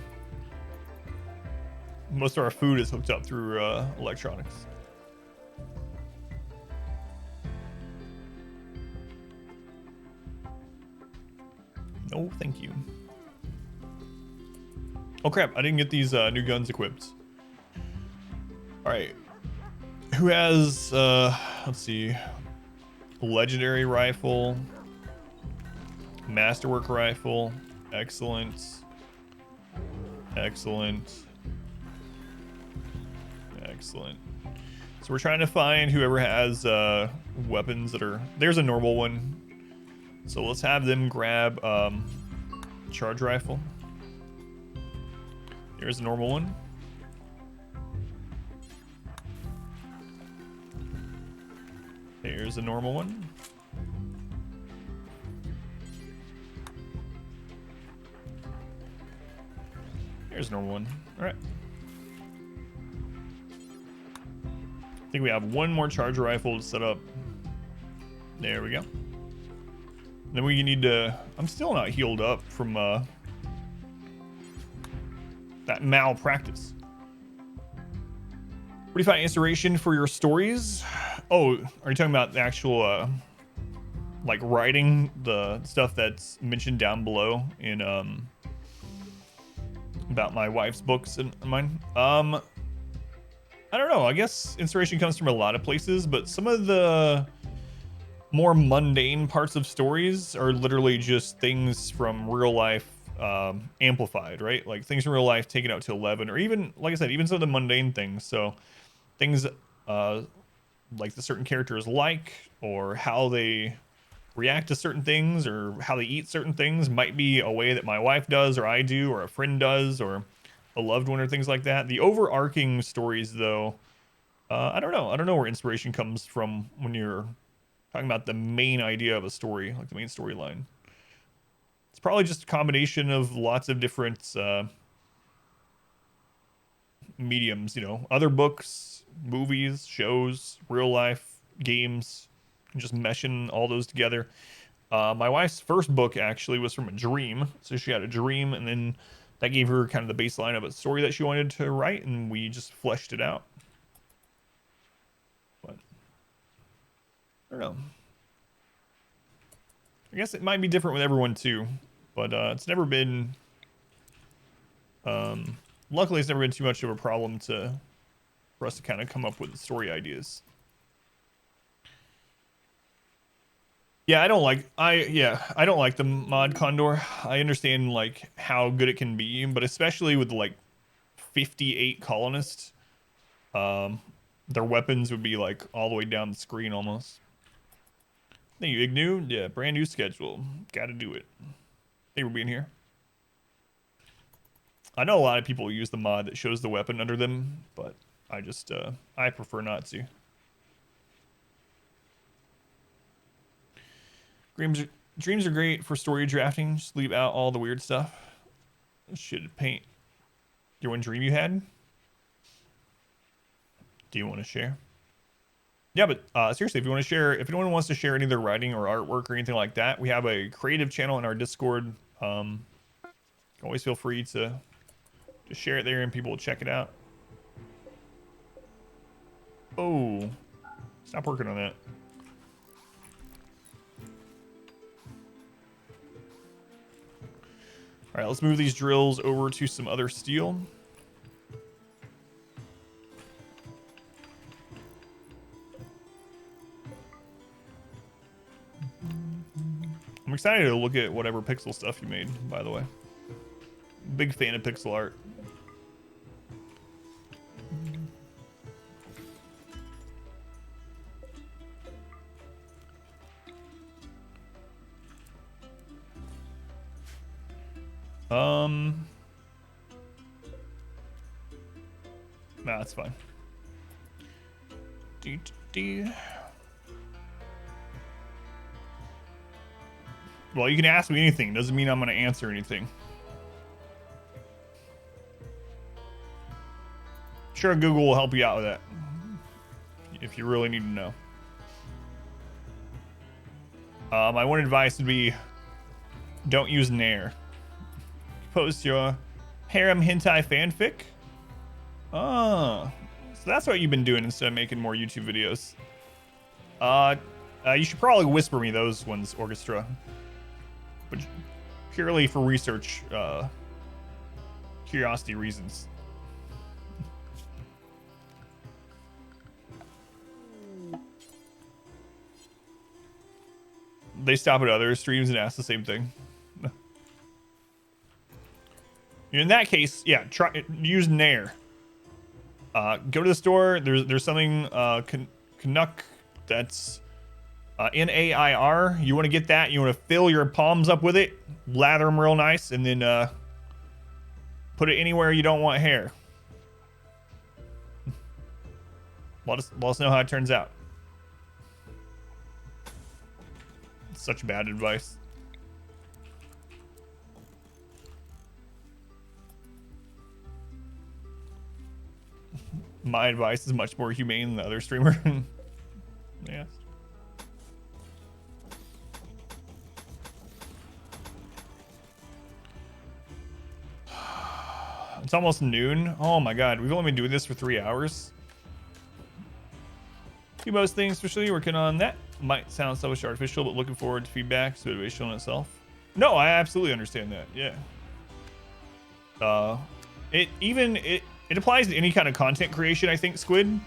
Most of our food is hooked up through electronics. No, thank you. Oh crap, I didn't get these new guns equipped. Alright. Who has, let's see. Legendary rifle. Masterwork rifle. Excellent. Excellent. Excellent. So we're trying to find whoever has weapons that are... There's a normal one. So let's have them grab charge rifle. Here's a normal one. Here's a normal one. Here's a normal one. All right. I think we have one more charge rifle to set up. There we go. Then we need to... I'm still not healed up from that malpractice. What do you find inspiration for your stories? Oh, are you talking about the actual like writing the stuff that's mentioned down below in about my wife's books and mine? I don't know. I guess inspiration comes from a lot of places, but some of the more mundane parts of stories are literally just things from real life amplified, right? Like things in real life taken out to 11, or even, like I said, even some of the mundane things. So things like the certain characters like, or how they react to certain things, or how they eat certain things might be a way that my wife does, or I do, or a friend does, or a loved one, or things like that. The overarching stories, though, I don't know. I don't know where inspiration comes from when you're talking about the main idea of a story, like the main storyline. It's probably just a combination of lots of different mediums, you know, other books, movies, shows, real life, games, and just meshing all those together. My wife's first book actually was from a dream. So she had a dream, and then that gave her kind of the baseline of a story that she wanted to write, and we just fleshed it out. But I don't know. I guess it might be different with everyone too, but it's never been. Luckily, it's never been too much of a problem for us to kind of come up with story ideas. Yeah, I don't like the mod Condor. I understand like how good it can be, but especially with like 58 colonists, their weapons would be like all the way down the screen almost. Thank you, Ignu. Yeah, brand new schedule. Gotta do it. Thank you for being here. I know a lot of people use the mod that shows the weapon under them, but I just I prefer not to. Dreams are great for story drafting. Just leave out all the weird stuff. Should paint your one dream you had? Do you want to share? Yeah, but seriously, if you want to share, if anyone wants to share any of their writing or artwork or anything like that, we have a creative channel in our Discord. Always feel free to share it there, and people will check it out. Oh, stop working on that. All right, let's move these drills over to some other steel. I'm excited to look at whatever pixel stuff you made, by the way. Big fan of pixel art. Nah, that's fine. Well, you can ask me anything. Doesn't mean I'm going to answer anything. Sure, Google will help you out with that if you really need to know. My one advice would be don't use Nair. Post your harem hentai fanfic. Oh, so that's what you've been doing instead of making more YouTube videos. You should probably whisper me those ones, Orchestra. But purely for research, curiosity reasons. They stop at other streams and ask the same thing. In that case, yeah, try use Nair. Go to the store. There's something Canuck that's Nair. You want to get that. You want to fill your palms up with it, lather them real nice, and then put it anywhere you don't want hair. Let us know how it turns out. Such bad advice. My advice is much more humane than the other streamer. Yes. It's almost noon. Oh my god, we've only been doing this for 3 hours. Do most things, especially working on that. Might sound selfish or artificial, but looking forward to feedback. It's motivational in itself. No, I absolutely understand that. Yeah. It applies to any kind of content creation, I think, Squid.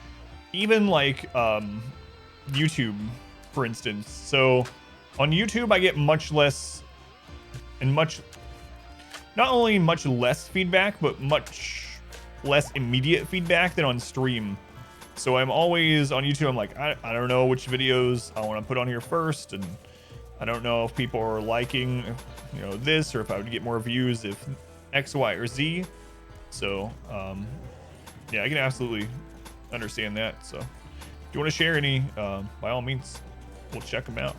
Even like YouTube, for instance. So on YouTube, I get much less and much not only much less feedback, but much less immediate feedback than on stream. So I'm always on YouTube. I'm like, I don't know which videos I want to put on here first, and I don't know if people are liking, you know, this, or if I would get more views if X, Y, or Z. So yeah, I can absolutely understand that. So if you want to share any, by all means, we'll check them out.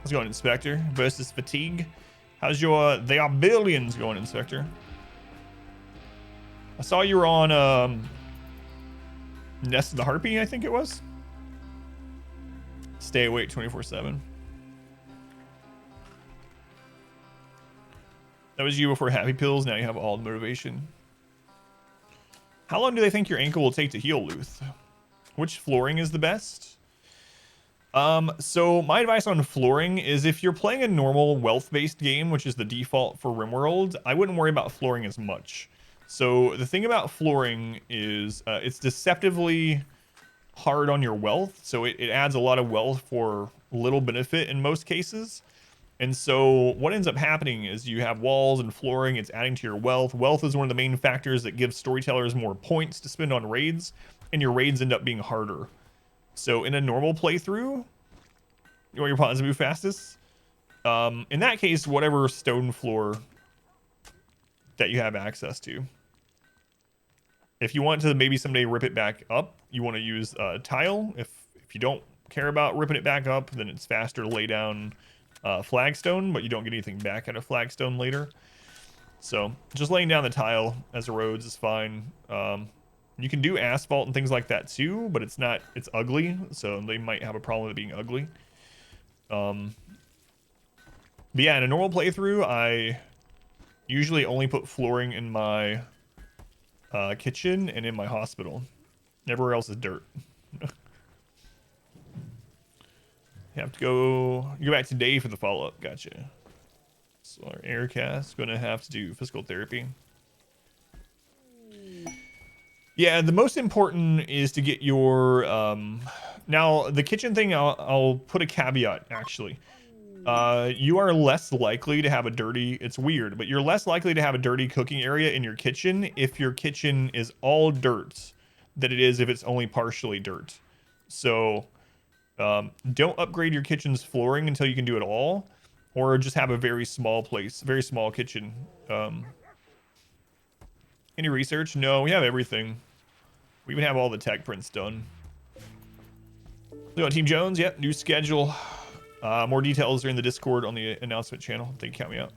How's it going, Inspector? Versus Fatigue. How's your They Are Billions going, Inspector? I saw you were on Nest of the Harpy, I think it was. Stay awake 24/7. That was you before Happy Pills. Now you have all the motivation. How long do they think your ankle will take to heal, Luth? Which flooring is the best? So my advice on flooring is if you're playing a normal wealth-based game, which is the default for RimWorld, I wouldn't worry about flooring as much. So the thing about flooring is it's deceptively hard on your wealth. So it adds a lot of wealth for little benefit in most cases. And so what ends up happening is you have walls and flooring, it's adding to your wealth. Wealth is one of the main factors that gives storytellers more points to spend on raids, and your raids end up being harder. So in a normal playthrough, you want your pawns to move fastest? In that case, whatever stone floor that you have access to. If you want to maybe someday rip it back up, you want to use tile. If you don't care about ripping it back up, then it's faster to lay down flagstone, but you don't get anything back out of flagstone later. So just laying down the tile as a roads is fine. You can do asphalt and things like that too, but it's ugly, so they might have a problem with it being ugly. But yeah, in a normal playthrough, I usually only put flooring in my kitchen and in my hospital. Everywhere else is dirt. You have to go back today for the follow-up. Gotcha. So our aircast gonna have to do physical therapy. Yeah, the most important is to get your now the kitchen thing. I'll put a caveat actually. You are less likely to have a dirty. It's weird, but you're less likely to have a dirty cooking area in your kitchen if your kitchen is all dirt than it is if it's only partially dirt. So don't upgrade your kitchen's flooring until you can do it all, or just have a very small place, very small kitchen. Any research? No, we have everything. We even have all the tech prints done. So Team Jones, yep, new schedule. More details are in the Discord on the announcement channel. They count me out.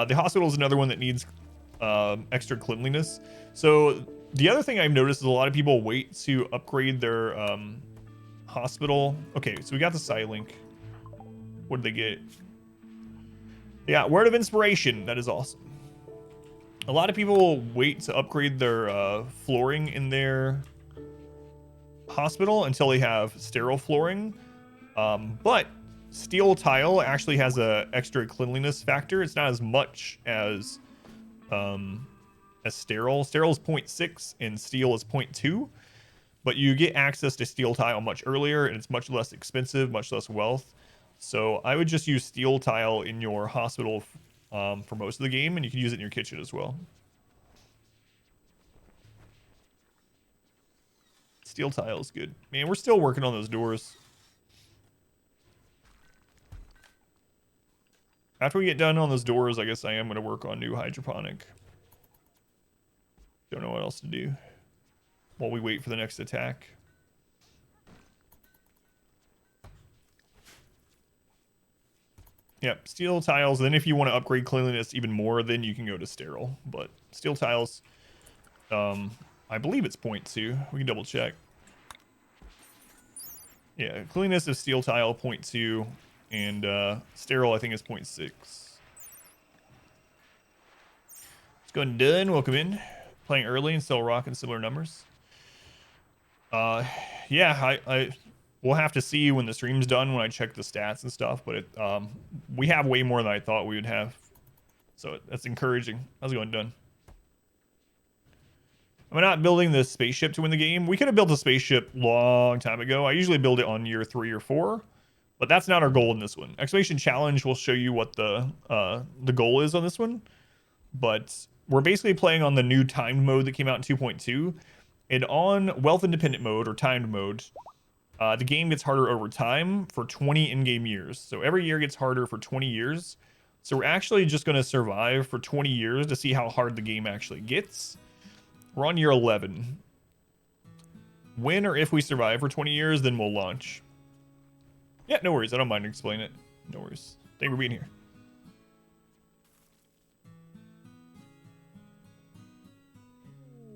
The hospital is another one that needs extra cleanliness. So the other thing I've noticed is a lot of people wait to upgrade their hospital. Okay, so we got the Psylink. What did they get? They got Word of Inspiration. That is awesome. A lot of people will wait to upgrade their flooring in their hospital until they have sterile flooring. But steel tile actually has a extra cleanliness factor. It's not as much as sterile. Sterile is 0.6 and steel is 0.2. But you get access to steel tile much earlier, and it's much less expensive, much less wealth. So I would just use steel tile in your hospital for most of the game, and you can use it in your kitchen as well. Steel tile is good. Man, we're still working on those doors. After we get done on those doors, I guess I am going to work on new hydroponic. Don't know what else to do while we wait for the next attack. Yep, steel tiles. Then if you want to upgrade cleanliness even more, then you can go to sterile. But steel tiles, I believe it's 0.2. We can double check. Yeah, cleanliness of steel tile 0.2, and sterile I think is 0.6. Let's go ahead and done. Welcome in. Playing early and still rocking similar numbers. Yeah, we'll have to see when the stream's done when I check the stats and stuff, but we have way more than I thought we would have, so that's encouraging. How's it going, done? Am I not building the spaceship to win the game? We could have built a spaceship long time ago. I usually build it on year 3 or 4, But that's not our goal in this one. Exclamation challenge will show you what the goal is on this one. But we're basically playing on the new timed mode that came out in 2.2. And on wealth independent mode or timed mode, the game gets harder over time for 20 in-game years. So every year gets harder for 20 years. So we're actually just going to survive for 20 years to see how hard the game actually gets. We're on year 11. When or if we survive for 20 years, then we'll launch. Yeah, no worries. I don't mind explaining it. No worries. Thank you for being here.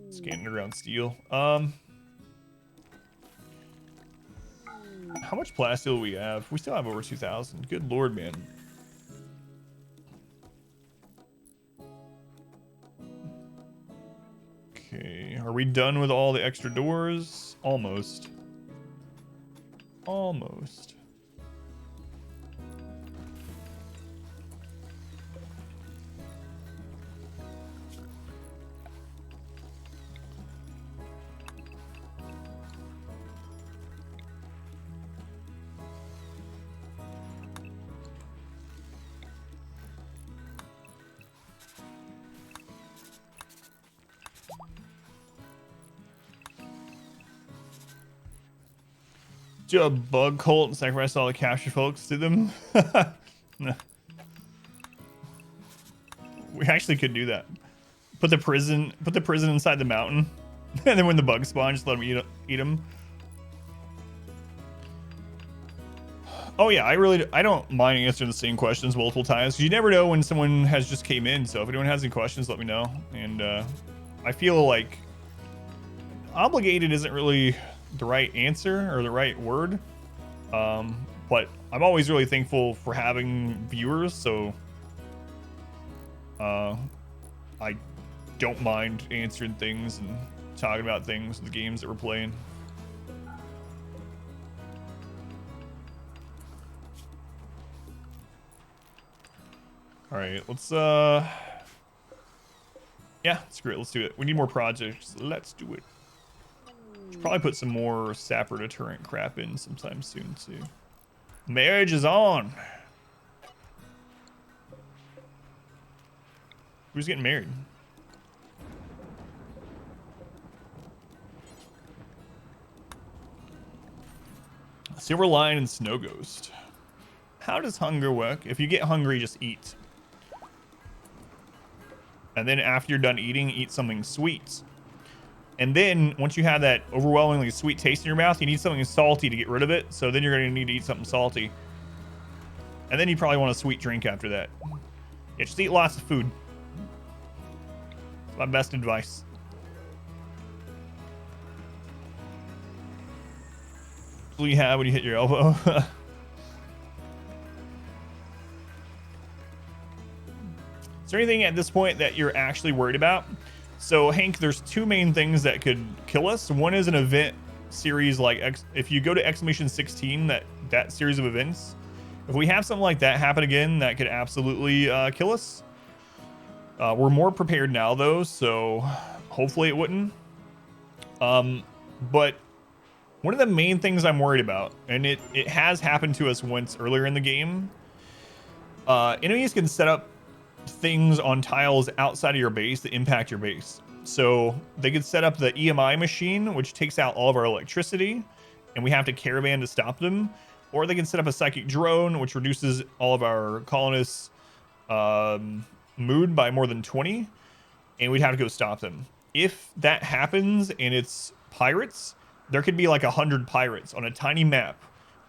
Scanning around steel. How much plasteel do we have? We still have over 2,000. Good lord, man. Okay, are we done with all the extra doors? Almost. Almost. Do a bug cult and sacrifice all the capture folks to them? No. We actually could do that. Put the prison inside the mountain, and then when the bugs spawn, just let them eat them. Oh yeah, I don't mind answering the same questions multiple times. You never know when someone has just came in. So if anyone has any questions, let me know. And I feel like obligated isn't really the right answer or the right word, but I'm always really thankful for having viewers, so I don't mind answering things and talking about things, the games that we're playing. All right, let's yeah, screw it, let's do it. We need more projects. Let's do it. Should probably put some more sapper deterrent crap in sometime soon too. Marriage is on. Who's getting married? Silver Lion and Snow Ghost. How does hunger work? If you get hungry, just eat. And then after you're done eating, eat something sweet. And then once you have that overwhelmingly sweet taste in your mouth, you need something salty to get rid of it. So then you're going to need to eat something salty. And then you probably want a sweet drink after that. Yeah, just eat lots of food. That's my best advice. That's what you have when you hit your elbow. Is there anything at this point that you're actually worried about? So, Hank, there's two main things that could kill us. One is an event series like if you go to exclamation 16, that series of events. If we have something like that happen again, that could absolutely kill us. We're more prepared now, though, so hopefully it wouldn't. But one of the main things I'm worried about, and it has happened to us once earlier in the game, enemies can set up things on tiles outside of your base that impact your base. So they could set up the EMI machine, which takes out all of our electricity, and we have to caravan to stop them. Or they can set up a psychic drone, which reduces all of our colonists' mood by more than 20, and we'd have to go stop them. If that happens and it's pirates, there could be like 100 pirates on a tiny map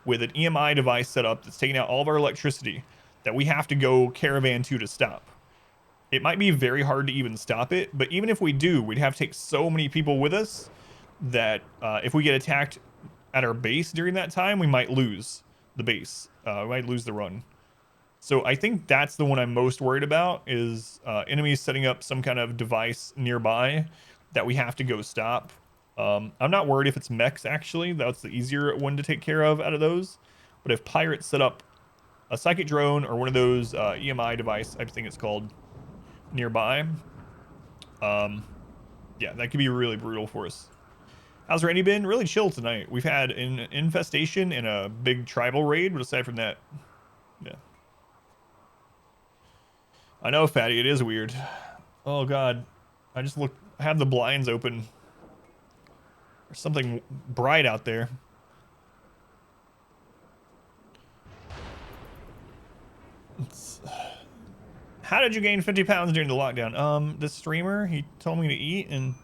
with an EMI device set up that's taking out all of our electricity that we have to go caravan to stop. It might be very hard to even stop it, but even if we do, we'd have to take so many people with us that if we get attacked at our base during that time, we might lose the base. We might lose the run. So I think that's the one I'm most worried about, is enemies setting up some kind of device nearby that we have to go stop. I'm not worried if it's mechs, actually. That's the easier one to take care of out of those. But if pirates set up a psychic drone or one of those EMI device, I think it's called, nearby, yeah, that could be really brutal for us. How's Randy been? Really chill tonight. We've had an infestation and a big tribal raid, but aside from that, yeah. I know, Fatty, it is weird. Oh god. I just look, I have the blinds open. There's something bright out there. How did you gain 50 pounds during the lockdown? The streamer, he told me to eat and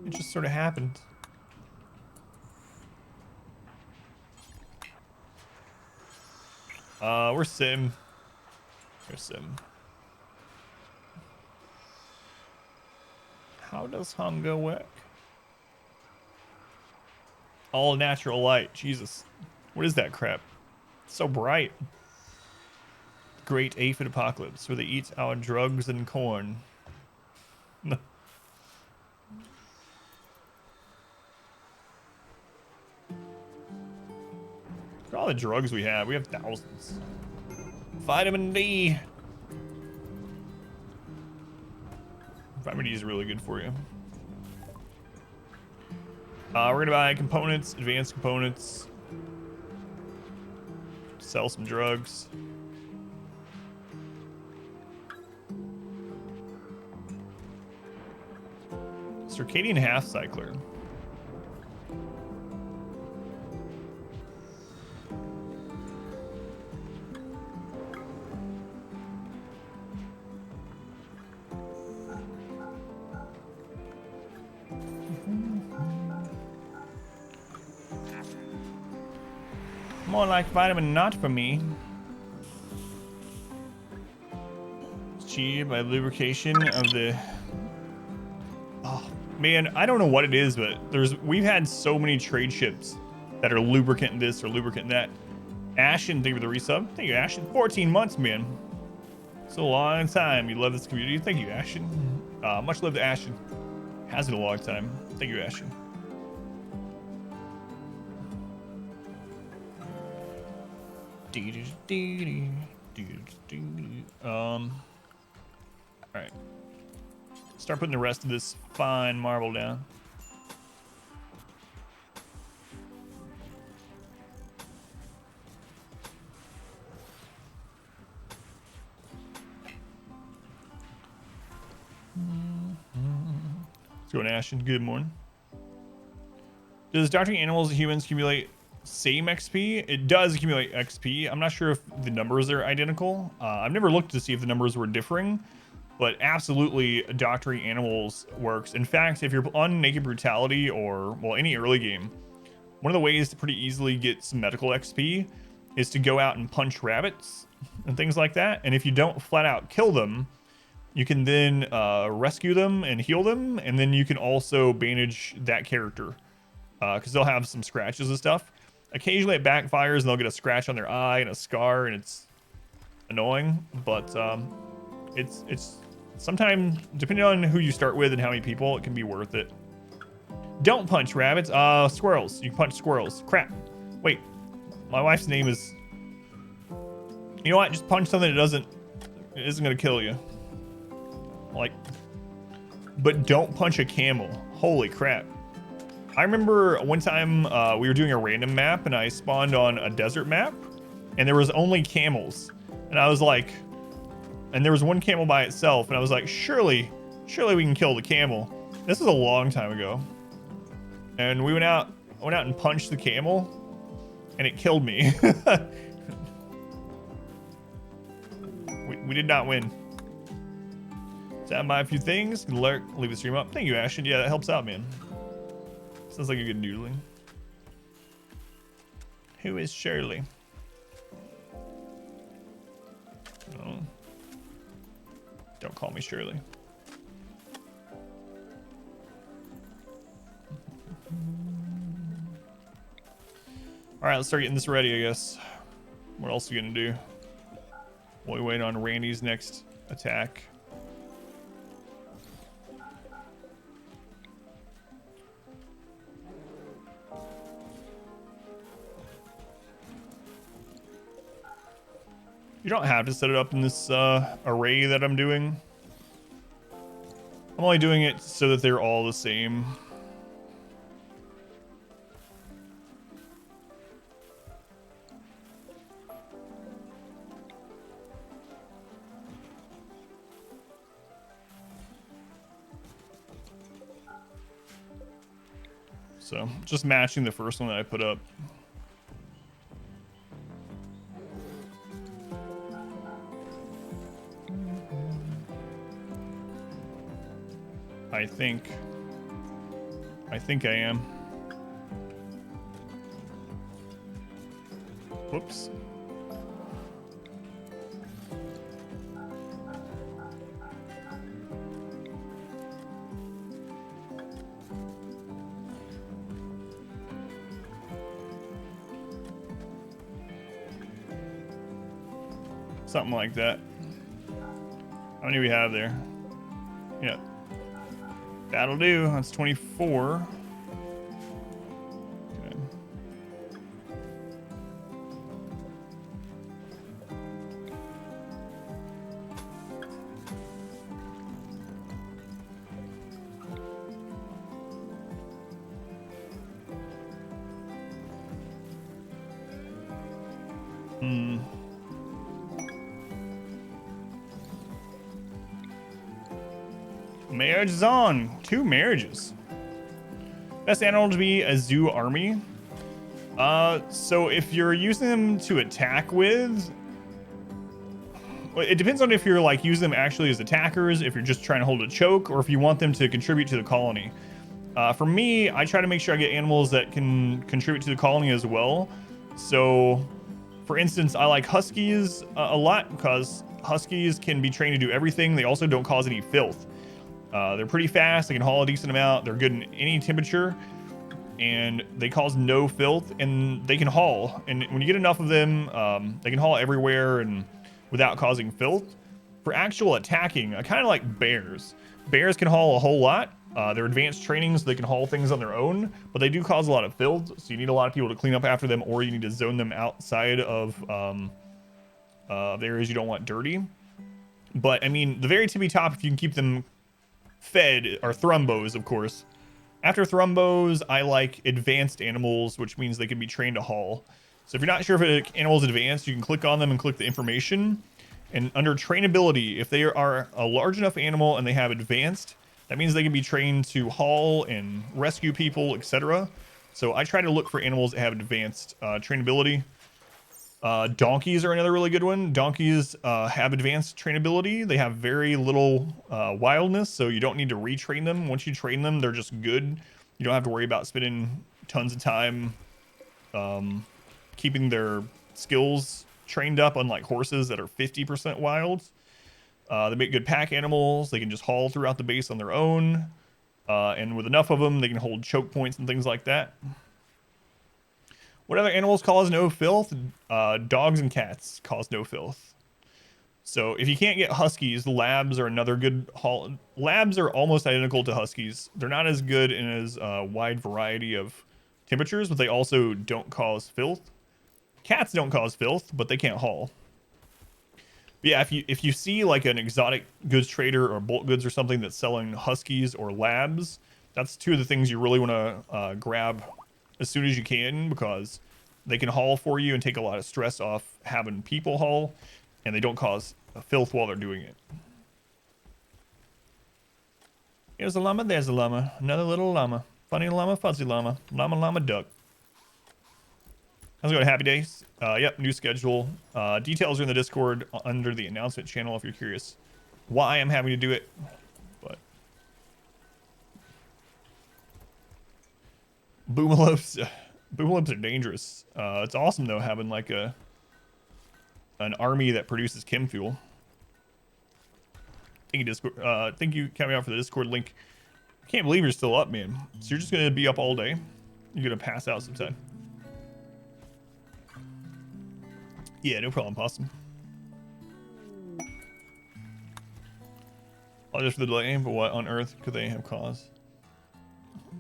it just sort of happened. We're Sim. We're Sim. How does hunger work? All natural light. Jesus. What is that crap? It's so bright. Great aphid apocalypse where they eat our drugs and corn. No. Look at all the drugs we have. We have thousands. Vitamin D. Vitamin D is really good for you. We're gonna buy components, advanced components. Sell some drugs. Circadian half cycler. More like vitamin not for me. Achieved by lubrication of the... Oh, man, I don't know what it is, but we've had so many trade ships that are lubricant this or lubricant that. Ashen, thank you for the resub. Thank you, Ashen. 14 months, man. It's a long time. You love this community. Thank you, Ashen. Much love to Ashen. Has been a long time. Thank you, Ashen. All right. Start putting the rest of this fine marble down. Let's go in Ashen. Good morning. Does doctoring animals and humans accumulate same XP? It does accumulate XP. I'm not sure if the numbers are identical. I've never looked to see if the numbers were differing, but absolutely doctoring animals works. In fact, if you're on Naked Brutality or, well, any early game, one of the ways to pretty easily get some medical XP is to go out and punch rabbits and things like that. And if you don't flat out kill them, you can then rescue them and heal them. And then you can also bandage that character because they'll have some scratches and stuff. Occasionally it backfires and they'll get a scratch on their eye and a scar and it's annoying, but it's sometimes, depending on who you start with and how many people, it can be worth it. Don't punch rabbits. Squirrels. You can punch squirrels. Crap. Wait. My wife's name is... You know what? Just punch something that isn't going to kill you. Like... But don't punch a camel. Holy crap. I remember one time we were doing a random map and I spawned on a desert map and there was only camels. And I was like... And there was one camel by itself and I was like, surely we can kill the camel. This was a long time ago. And we went out and punched the camel and it killed me. we did not win. Stand by a few things. Leave the stream up. Thank you, Ashton. Yeah, that helps out, man. Sounds like a good noodling. Who is Shirley? Oh. Don't call me Shirley. All right, let's start getting this ready, I guess. What else are we gonna do? While we wait on Randy's next attack. You don't have to set it up in this array that I'm doing. I'm only doing it so that they're all the same. So just matching the first one that I put up. I think I am. Whoops. Something like that. How many we have there? Yeah. That'll do. That's 24. Okay. Marriage is on. 2 marriages. Best animal to be a zoo army. So if you're using them to attack with, well, it depends on if you're like using them actually as attackers, if you're just trying to hold a choke, or if you want them to contribute to the colony. For me, I try to make sure I get animals that can contribute to the colony as well. So, for instance, I like huskies a lot because huskies can be trained to do everything. They also don't cause any filth. They're pretty fast. They can haul a decent amount. They're good in any temperature, and they cause no filth. And they can haul. And when you get enough of them, they can haul everywhere and without causing filth. For actual attacking, I kind of like bears. Bears can haul a whole lot. They're advanced training, so they can haul things on their own, but they do cause a lot of filth. So you need a lot of people to clean up after them, or you need to zone them outside of the areas you don't want dirty. But I mean, the very tippy top, if you can keep them fed, are thrumbos, of course. After thrumbos, I like advanced animals, which means they can be trained to haul. So if you're not sure if an animal is advanced, you can click on them and click the information. And under trainability, if they are a large enough animal and they have advanced, that means they can be trained to haul and rescue people, etc. So I try to look for animals that have advanced trainability. Donkeys are another really good one. Donkeys have advanced trainability. They have very little wildness, so you don't need to retrain them. Once you train them, they're just good. You don't have to worry about spending tons of time keeping their skills trained up, unlike horses that are 50% wild. They make good pack animals. They can just haul throughout the base on their own. And with enough of them, they can hold choke points and things like that. What other animals cause no filth? Dogs and cats cause no filth. So if you can't get huskies, labs are another good haul. Labs are almost identical to huskies. They're not as good in as wide variety of temperatures, but they also don't cause filth. Cats don't cause filth, but they can't haul. But yeah, if you see like an exotic goods trader or bulk goods or something that's selling huskies or labs, that's 2 of the things you really want to grab as soon as you can, because they can haul for you and take a lot of stress off having people haul, and they don't cause filth while they're doing it. Here's a llama, there's a llama, another little llama, funny llama, fuzzy llama, llama duck. How's it going? Happy days. Yep, new schedule. Details are in the Discord under the announcement channel if you're curious why I'm having to do it. But boomalopes are dangerous. It's awesome though, having like an army that produces chem fuel. Thank you, Discord. Thank you, coming out for the Discord link. I can't believe you're still up, man. So you're just gonna be up all day? You're gonna pass out sometime? Yeah, no problem, Possum. Apologize for the delay, but what on earth could they have caused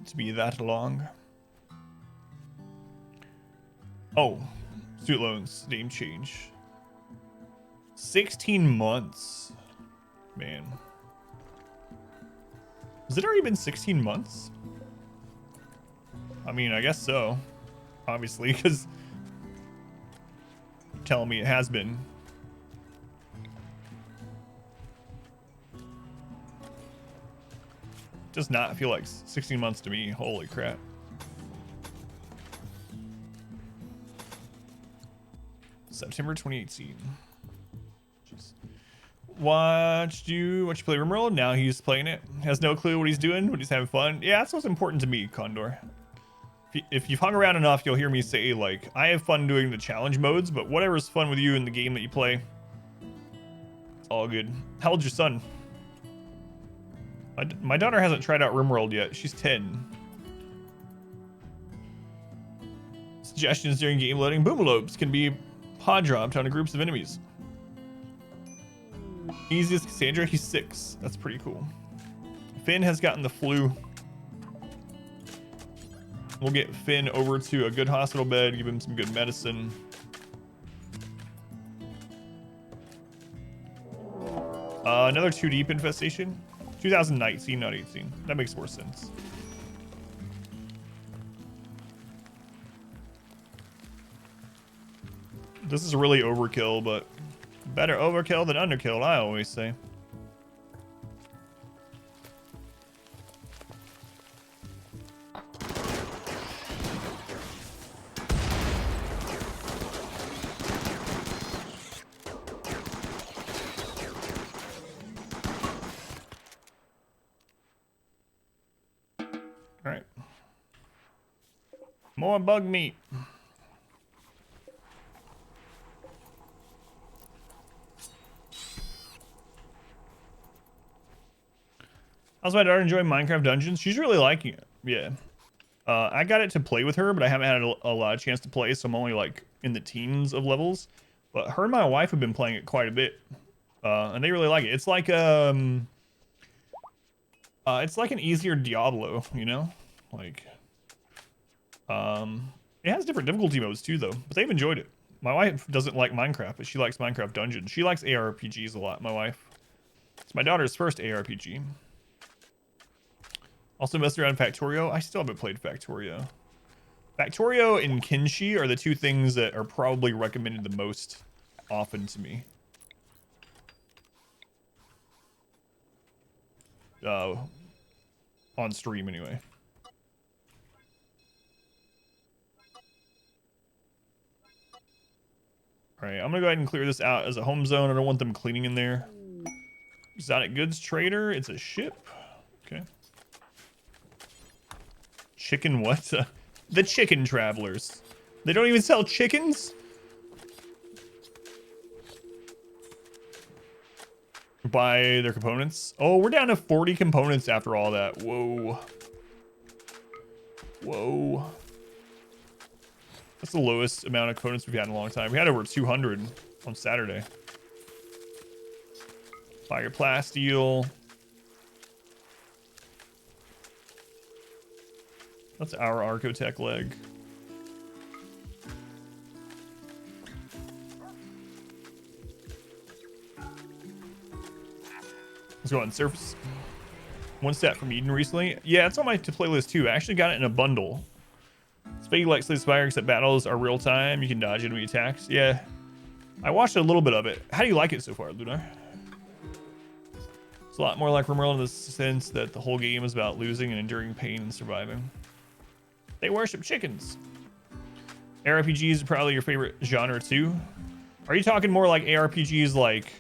to be that long? Oh, student loans, name change. 16 months. Man. Has it already been 16 months? I mean, I guess so. Obviously, because you're telling me it has been. Does not feel like 16 months to me. Holy crap. September 2018. Jeez. Watched you play RimWorld. Now he's playing it. Has no clue what he's doing, but he's having fun. Yeah, that's what's important to me, Condor. If you've hung around enough, you'll hear me say, like, I have fun doing the challenge modes, but whatever's fun with you in the game that you play, it's all good. How old's your son? My daughter hasn't tried out RimWorld yet. She's 10. Suggestions during game loading. Boomalopes can be pod dropped onto groups of enemies. Easiest Cassandra, he's 6. That's pretty cool. Finn has gotten the flu. We'll get Finn over to a good hospital bed, give him some good medicine. Another 2 deep infestation. 2019, not 18. That makes more sense. This is really overkill, but better overkill than underkill, I always say. All right. More bug meat. How's my daughter enjoying Minecraft Dungeons? She's really liking it. Yeah. I got it to play with her, but I haven't had a lot of chance to play, so I'm only like in the teens of levels. But her and my wife have been playing it quite a bit, and they really like it. It's like an easier Diablo, you know? Like, it has different difficulty modes too, though. But they've enjoyed it. My wife doesn't like Minecraft, but she likes Minecraft Dungeons. She likes ARPGs a lot. My wife. It's my daughter's first ARPG. Also messed around Factorio. I still haven't played Factorio. Factorio and Kinshi are the 2 things that are probably recommended the most often to me. On stream anyway. Alright, I'm gonna go ahead and clear this out as a home zone. I don't want them cleaning in there. Exotic goods trader. It's a ship. Okay. Chicken what? The chicken travelers. They don't even sell chickens? Buy their components. Oh, we're down to 40 components after all that. Whoa. Whoa. That's the lowest amount of components we've had in a long time. We had over 200 on Saturday. Fire plasteel. That's our Archotech leg. Let's go on surface. 1 stat from Eden recently. Yeah, it's on my playlist too. I actually got it in a bundle. Spaghetti like Slay Spire, except battles are real time. You can dodge enemy attacks. Yeah. I watched a little bit of it. How do you like it so far, Lunar? It's a lot more like RimWorld in the sense that the whole game is about losing and enduring pain and surviving. They worship chickens. ARPGs are probably your favorite genre too. Are you talking more like ARPGs like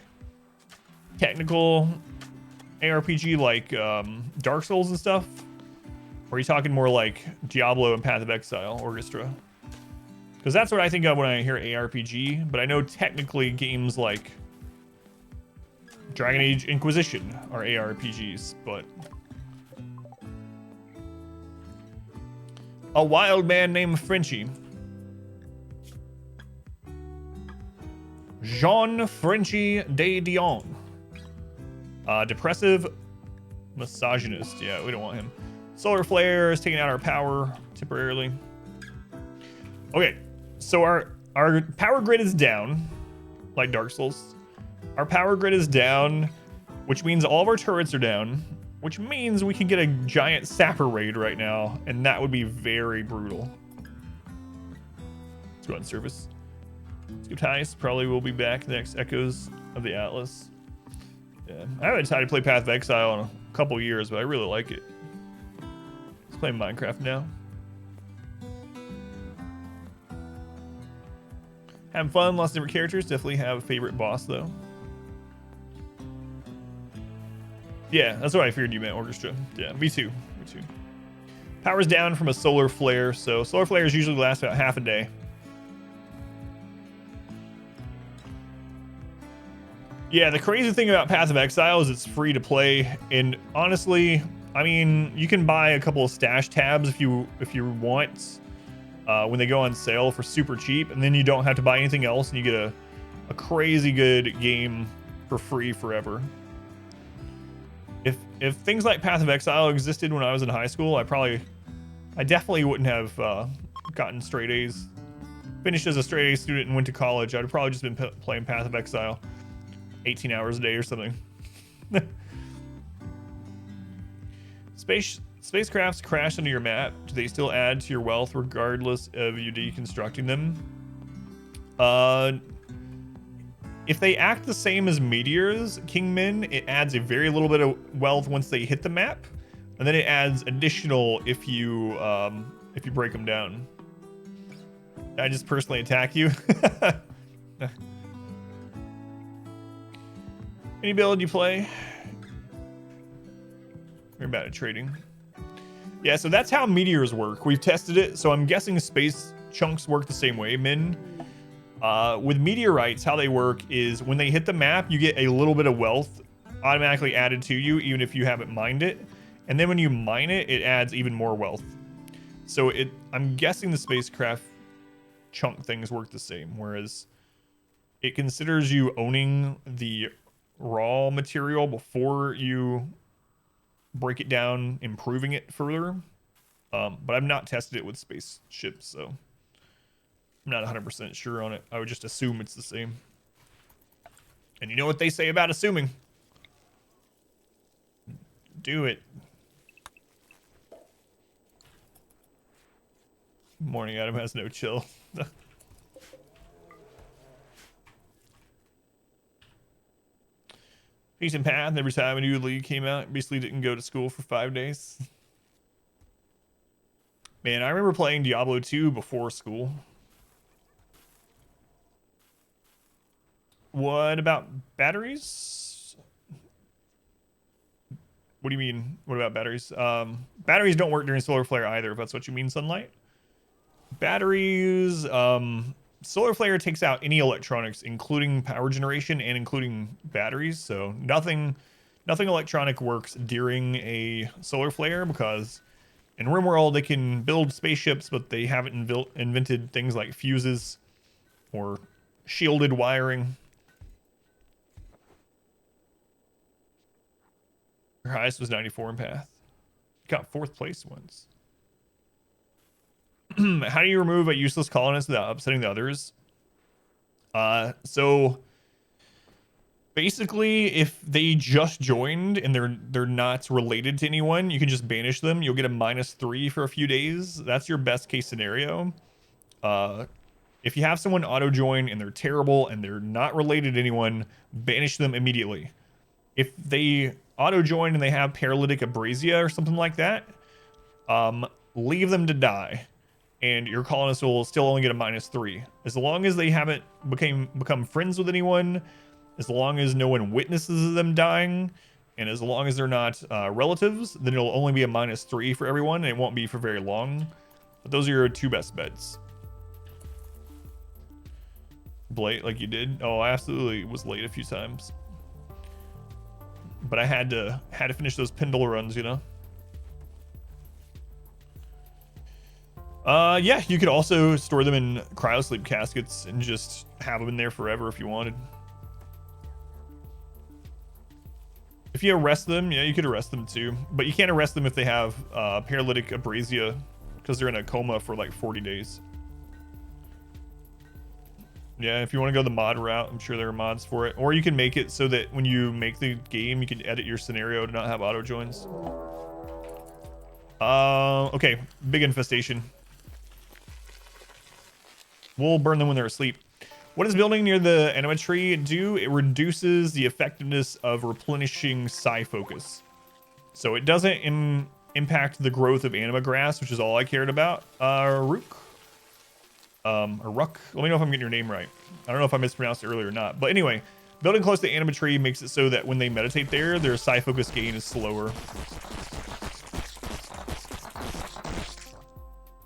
technical ARPG like Dark Souls and stuff? Or are you talking more like Diablo and Path of Exile, Orchestra? Because that's what I think of when I hear ARPG, but I know technically games like Dragon Age Inquisition are ARPGs, but a wild man named Frenchie. Jean Frenchie de Dion. Depressive misogynist. Yeah, we don't want him. Solar flare is taking out our power temporarily. Okay, so our power grid is down, like Dark Souls. Our power grid is down, which means all of our turrets are down, which means we can get a giant sapper raid right now, and that would be very brutal. Let's go on surface. Skip Heist probably will be back next Echoes of the Atlas. Yeah, I haven't decided to play Path of Exile in a couple years, but I really like it. Let's play Minecraft now. Having fun, lots of different characters. Definitely have a favorite boss though. Yeah, that's what I figured you meant, Orchestra. Yeah, me too. Me too. Power's down from a solar flare, so solar flares usually last about half a day. Yeah, the crazy thing about Path of Exile is it's free to play, and honestly, I mean, you can buy a couple of stash tabs if you want when they go on sale for super cheap, and then you don't have to buy anything else, and you get a crazy good game for free forever. If things like Path of Exile existed when I was in high school, I definitely wouldn't have gotten straight A's. Finished as a straight A student and went to college, I'd have probably just been playing Path of Exile 18 hours a day or something. Spacecrafts crash into your map. Do they still add to your wealth regardless of you deconstructing them? If they act the same as meteors, Kingmen, it adds a very little bit of wealth once they hit the map, and then it adds additional if you break them down. I just personally attack you. Any build you play? We're about it trading. Yeah, so that's how meteors work. We've tested it, so I'm guessing space chunks work the same way, Min. With meteorites, how they work is when they hit the map, you get a little bit of wealth automatically added to you, even if you haven't mined it. And then when you mine it, it adds even more wealth. So I'm guessing the spacecraft chunk things work the same, whereas it considers you owning the raw material before you break it down, improving it further. But I've not tested it with spaceships, so I'm not 100% sure on it. I would just assume it's the same. And you know what they say about assuming. Do it. Morning Adam has no chill. Peace and Path, every time a new league came out, basically didn't go to school for 5 days. Man, I remember playing Diablo 2 before school. What about batteries? What do you mean? What about batteries? Batteries don't work during solar flare either, if that's what you mean, Sunlight. Batteries, solar flare takes out any electronics, including power generation and including batteries. So nothing electronic works during a solar flare, because in RimWorld they can build spaceships, but they haven't invented things like fuses or shielded wiring. Her highest was 94 in Path. Got 4th place once. How do you remove a useless colonist without upsetting the others? So basically, if they just joined and they're not related to anyone, you can just banish them. You'll get a -3 for a few days. That's your best case scenario. If you have someone auto join and they're terrible and they're not related to anyone, banish them immediately. If they auto join and they have paralytic abrasia or something like that, leave them to die, and your colonist will still only get a -3. As long as they haven't become friends with anyone, as long as no one witnesses them dying, and as long as they're not relatives, then it'll only be a -3 for everyone, and it won't be for very long. But those are your 2 best bets. Late like you did? Oh, I absolutely was late a few times. But I had to finish those Pendle runs, you know? Yeah, you could also store them in cryosleep caskets and just have them in there forever if you wanted. If you arrest them, yeah, you could arrest them too. But you can't arrest them if they have paralytic abrasia, because they're in a coma for like 40 days. Yeah, if you want to go the mod route, I'm sure there are mods for it. Or you can make it so that when you make the game, you can edit your scenario to not have auto joins. Okay, big infestation. We'll burn them when they're asleep. What does building near the anima tree do? It reduces the effectiveness of replenishing psi focus. So it doesn't impact the growth of anima grass, which is all I cared about. Rook. or Ruck. Let me know if I'm getting your name right. I don't know if I mispronounced it earlier or not. But anyway, building close to the anima tree makes it so that when they meditate there, their psi focus gain is slower.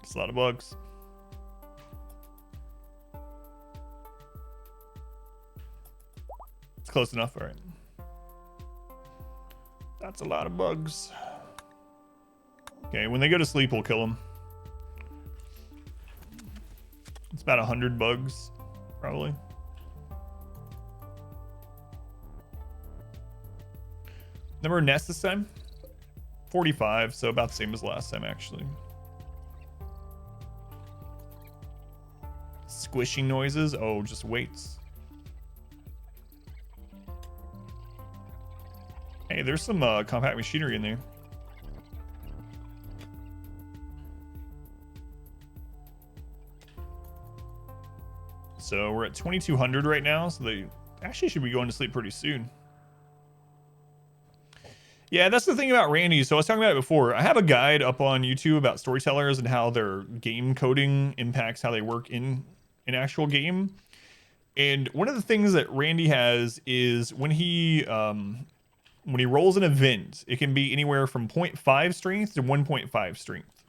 It's a lot of bugs. It's close enough. All right. That's a lot of bugs. Okay, when they go to sleep, we'll kill them. It's about 100 bugs, probably. Number of nests this time? 45, so about the same as last time, actually. Squishing noises? Oh, just weights. Hey, there's some compact machinery in there. So we're at 2200 right now, so they actually should be going to sleep pretty soon. Yeah, that's the thing about Randy. So I was talking about it before. I have a guide up on YouTube about storytellers and how their game coding impacts how they work in an actual game. And one of the things that Randy has is when he rolls an event, it can be anywhere from 0.5 strength to 1.5 strength.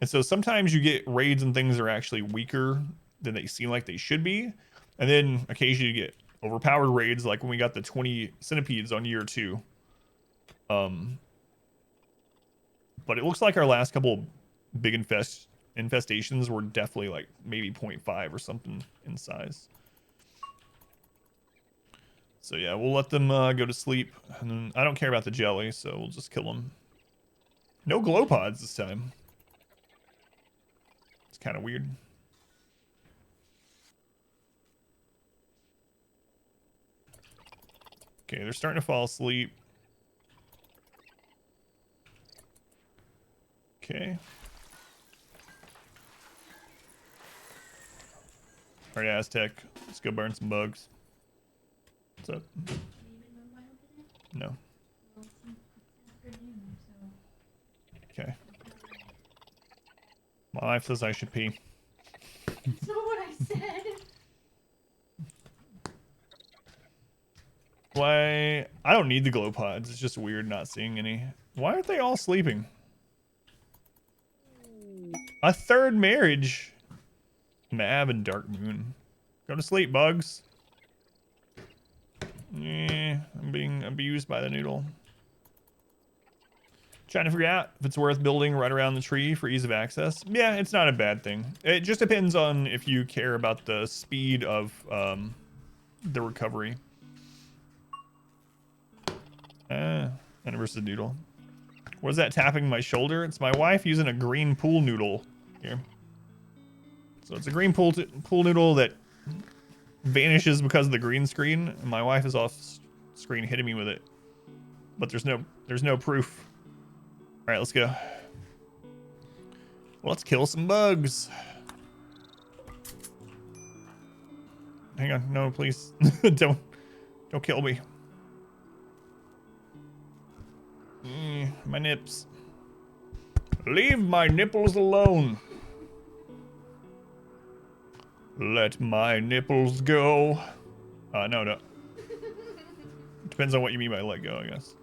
And so sometimes you get raids and things that are actually weaker than they seem like they should be. And then occasionally you get overpowered raids, like when we got the 20 centipedes on year 2. But it looks like our last couple big infestations were definitely like maybe 0.5 or something in size. So yeah, we'll let them go to sleep. And then I don't care about the jelly, so we'll just kill them. No glow pods this time. It's kind of weird. Okay, they're starting to fall asleep. Okay. All right, Aztec. Let's go burn some bugs. What's up? No. Okay. My wife says I should pee.
That's not what I said.
Why? I don't need the glow pods. It's just weird not seeing any. Why aren't they all sleeping? A third marriage. Mab and Dark Moon. Go to sleep, bugs. I'm being abused by the noodle. Trying to figure out if it's worth building right around the tree for ease of access. Yeah, it's not a bad thing. It just depends on if you care about the speed of the recovery. Versus noodle. What is that tapping my shoulder? It's my wife using a green pool noodle here. So it's a green pool noodle that vanishes because of the green screen. And my wife is off screen hitting me with it, but there's no proof. All right, let's go. Let's kill some bugs. Hang on, no, please, don't kill me. My nips. Leave my nipples alone. Let my nipples go. No. Depends on what you mean by let go, I guess.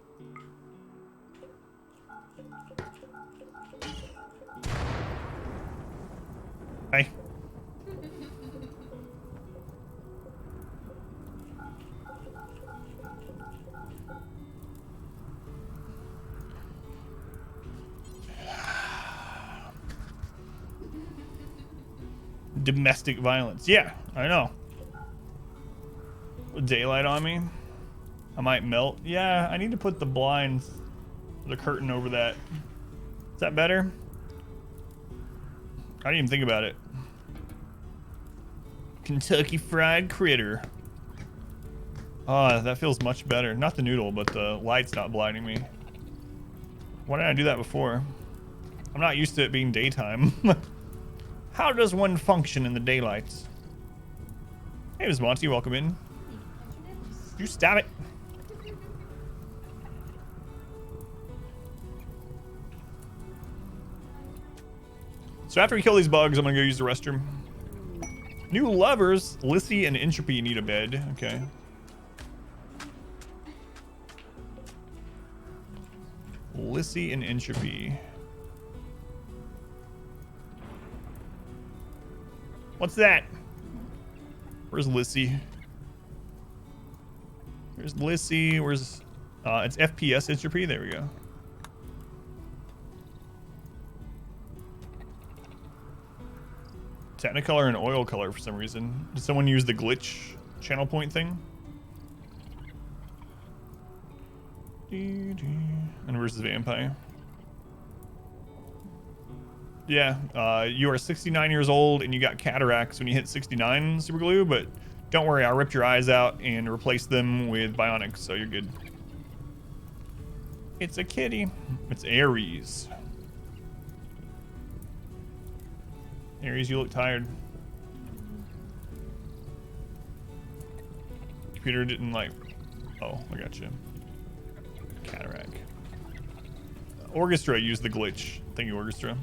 Hey. Domestic violence. Yeah, I know. With daylight on me, I might melt. Yeah, I need to put the blinds, the curtain over that. Is that better? I didn't even think about it. Kentucky Fried Critter. Oh, that feels much better. Not the noodle, but the light's not blinding me. Why didn't I do that before? I'm not used to it being daytime. How does one function in the daylight? Hey, Ms. Monty, welcome in. You stop it. So after we kill these bugs, I'm gonna go use the restroom. New lovers, Lissy and Entropy need a bed. Okay. Lissy and Entropy. What's that? Where's Lissy? Where's Lissy? Where's... it's FPS Entropy. There we go. Technicolor and oil color for some reason. Did someone use the glitch channel point thing? And where's the vampire? Yeah, you are 69 years old and you got cataracts when you hit 69, Super Glue, but don't worry, I ripped your eyes out and replaced them with Bionic, so you're good. It's a kitty. It's Aries. Aries, you look tired. Computer didn't like... Oh, I got you. Cataract. Orchestra used the glitch. Thank you, Orchestra.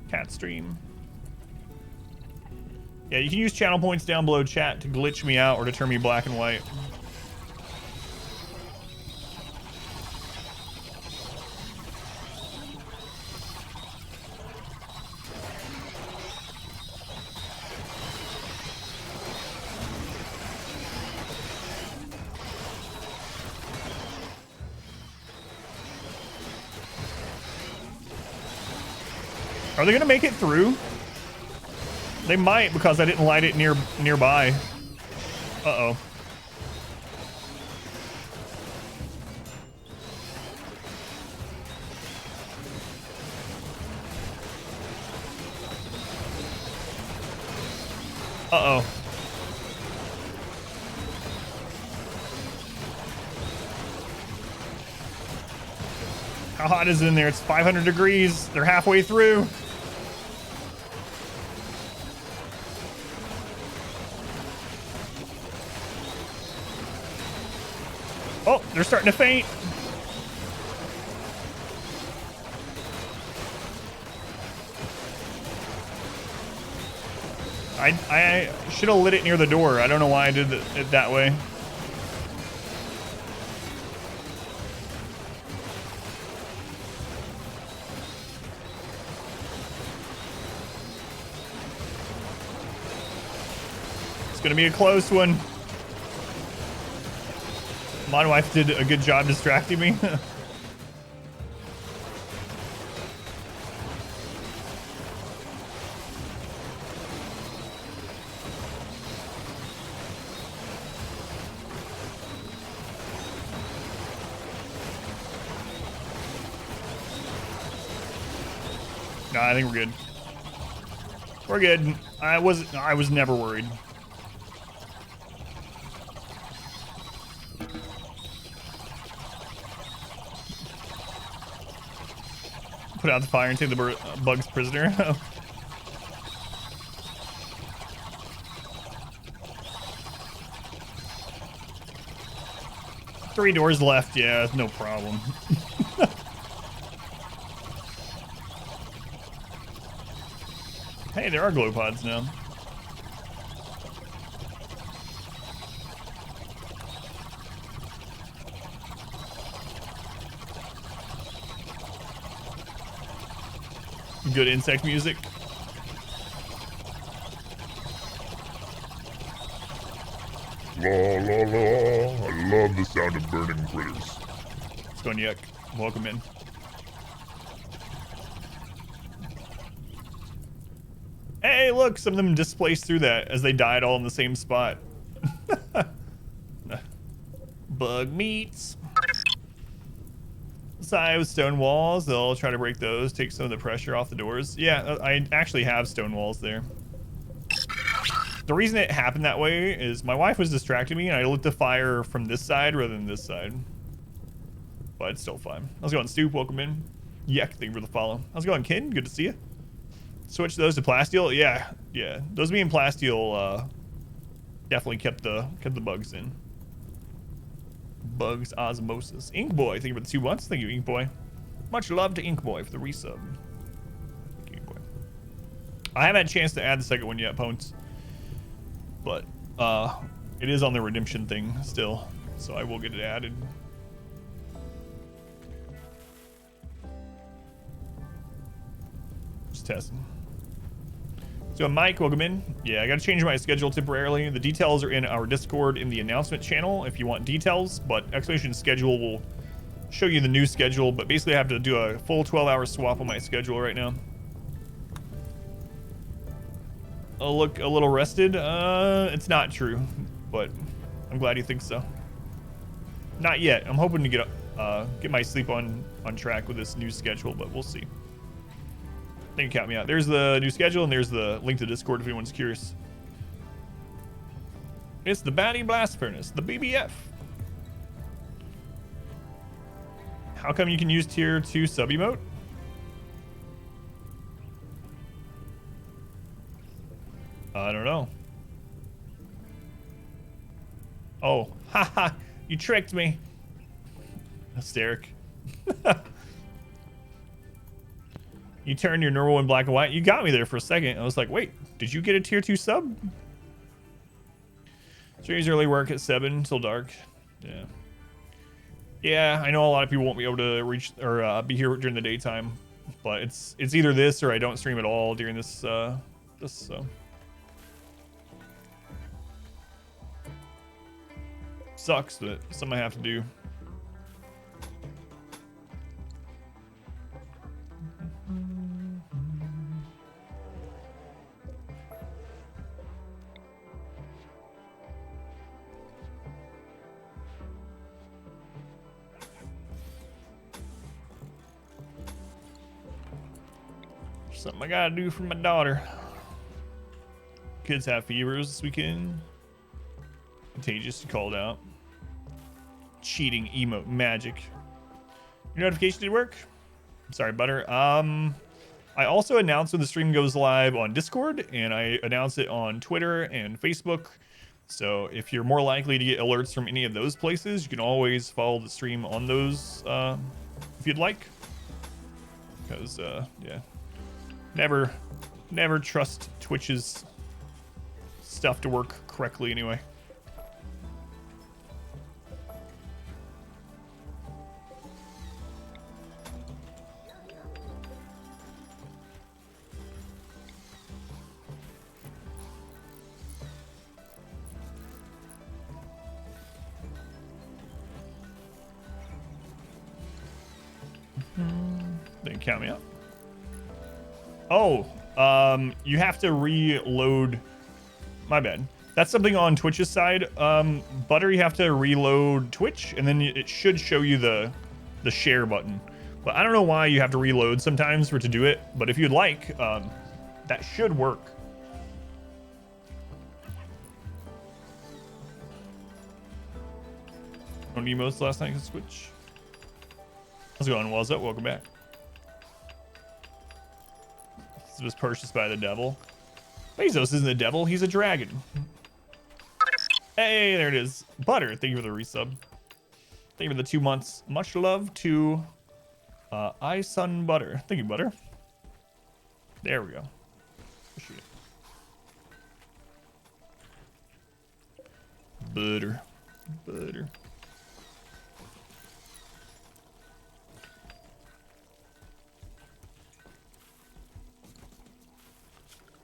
Cat stream. Yeah, you can use channel points down below chat to glitch me out or to turn me black and white. Are they gonna make it through? They might, because I didn't light it nearby. Uh-oh. Uh-oh. How hot is it in there? It's 500 degrees. They're halfway through. Oh, they're starting to faint. I should have lit it near the door. I don't know why I did it that way. It's gonna be a close one. My wife did a good job distracting me. Nah, I think we're good. We're good. I was never worried. Put out the fire and take the bugs prisoner. 3 doors left. Yeah, no problem. Hey, there are glow pods now. Good insect music.
La la la. I love the sound of burning critters.
It's going yuck. Welcome in. Hey, look, some of them displaced through that as they died all in the same spot. Bug meats. Side with stone walls, they'll try to break those, take some of the pressure off the doors. Yeah, I actually have stone walls there. The reason it happened that way is my wife was distracting me and I lit the fire from this side rather than this side. But it's still fine. How's it going, Stoop? Welcome in. Yuck, thank you for the follow. How's it going, Ken? Good to see you. Switch those to plasteel? Yeah. Those being plasteel definitely kept the bugs in. Bugs osmosis. Ink Boy, thank you for the 2 months. Thank you, Ink Boy. Much love to Ink Boy for the resub. Thank you, Ink Boy. I haven't had a chance to add the second one yet, Pones. But it is on the redemption thing still, so I will get it added. Just testing. So Mike, welcome in. Yeah, I got to change my schedule temporarily. The details are in our Discord in the announcement channel if you want details, but Explanation Schedule will show you the new schedule, but basically I have to do a full 12-hour swap on my schedule right now. I'll look a little rested. It's not true, but I'm glad you think so. Not yet. I'm hoping to get my sleep on track with this new schedule, but we'll see. I think you count me out. There's the new schedule, and there's the link to Discord if anyone's curious. It's the Batty Blast Furnace, the BBF. How come you can use tier 2 sub emote? I don't know. Oh, haha, you tricked me. Hysteric. You turned your normal in black and white. You got me there for a second. I was like, wait, did you get a tier 2 sub? Streams early work at 7 till dark. Yeah. Yeah, I know a lot of people won't be able to reach or be here during the daytime, but it's either this or I don't stream at all during this so. Sucks, but something I have to do. Something I gotta do for my daughter. Kids have fevers this weekend. Contagious, called out. Cheating emote magic. Your notification did work? Sorry, Butter. I also announce when the stream goes live on Discord, and I announce it on Twitter and Facebook. So if you're more likely to get alerts from any of those places, you can always follow the stream on those if you'd like. Because yeah, never trust Twitch's stuff to work correctly anyway. They can count me up. Oh, you have to reload. My bad. That's something on Twitch's side. Butter, you have to reload Twitch, and then it should show you the share button. But I don't know why you have to reload sometimes to do it. But if you'd like, that should work. On emotes last night on Twitch. How's it going? What's up? Welcome back. This was purchased by the devil. Bezos isn't the devil, he's a dragon. Hey, there it is. Butter, thank you for the resub. Thank you for the 2 months. Much love to iSun Butter. Thank you, Butter. There we go. Appreciate it. Butter. Butter.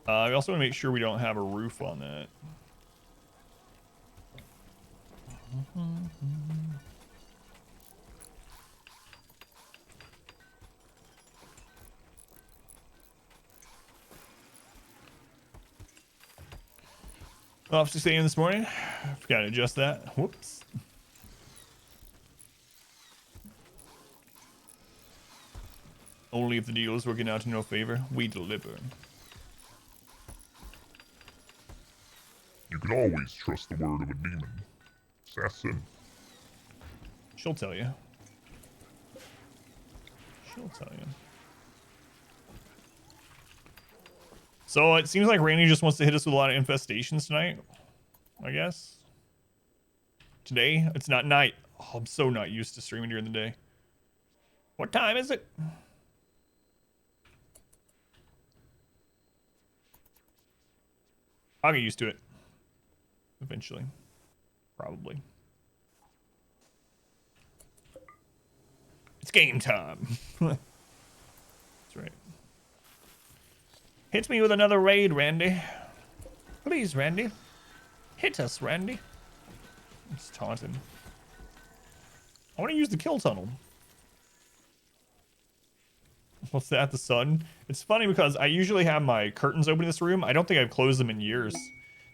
I also want to make sure we don't have a roof on that. Off 6 a.m. this morning. Forgot to adjust that. Whoops. Only if the deal is working out in your favor, we deliver.
You can always trust the word of a demon. Assassin.
She'll tell you. She'll tell you. So it seems like Randy just wants to hit us with a lot of infestations tonight, I guess. Today, it's not night. Oh, I'm so not used to streaming during the day. What time is it? I'll get used to it. Eventually. Probably. It's game time. That's right. Hit me with another raid, Randy. Please, Randy. Hit us, Randy. Let's taunt him. I want to use the kill tunnel. What's that? The sun? It's funny because I usually have my curtains open in this room. I don't think I've closed them in years.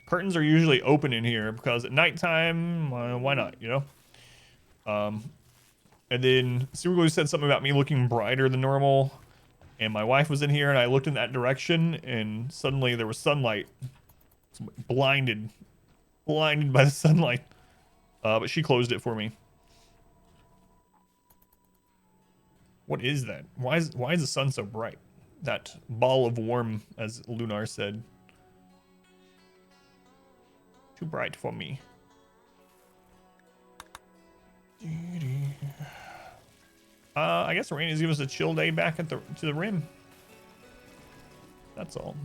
Curtains are usually open in here because at nighttime, why not, you know? And then Superglue said something about me looking brighter than normal. And my wife was in here and I looked in that direction and suddenly there was sunlight. Blinded by the sunlight. But she closed it for me. What is that? Why is the sun so bright? That ball of warm, as Lunar said. Too bright for me. I guess rain is giving us a chill day back at to the rim. That's all.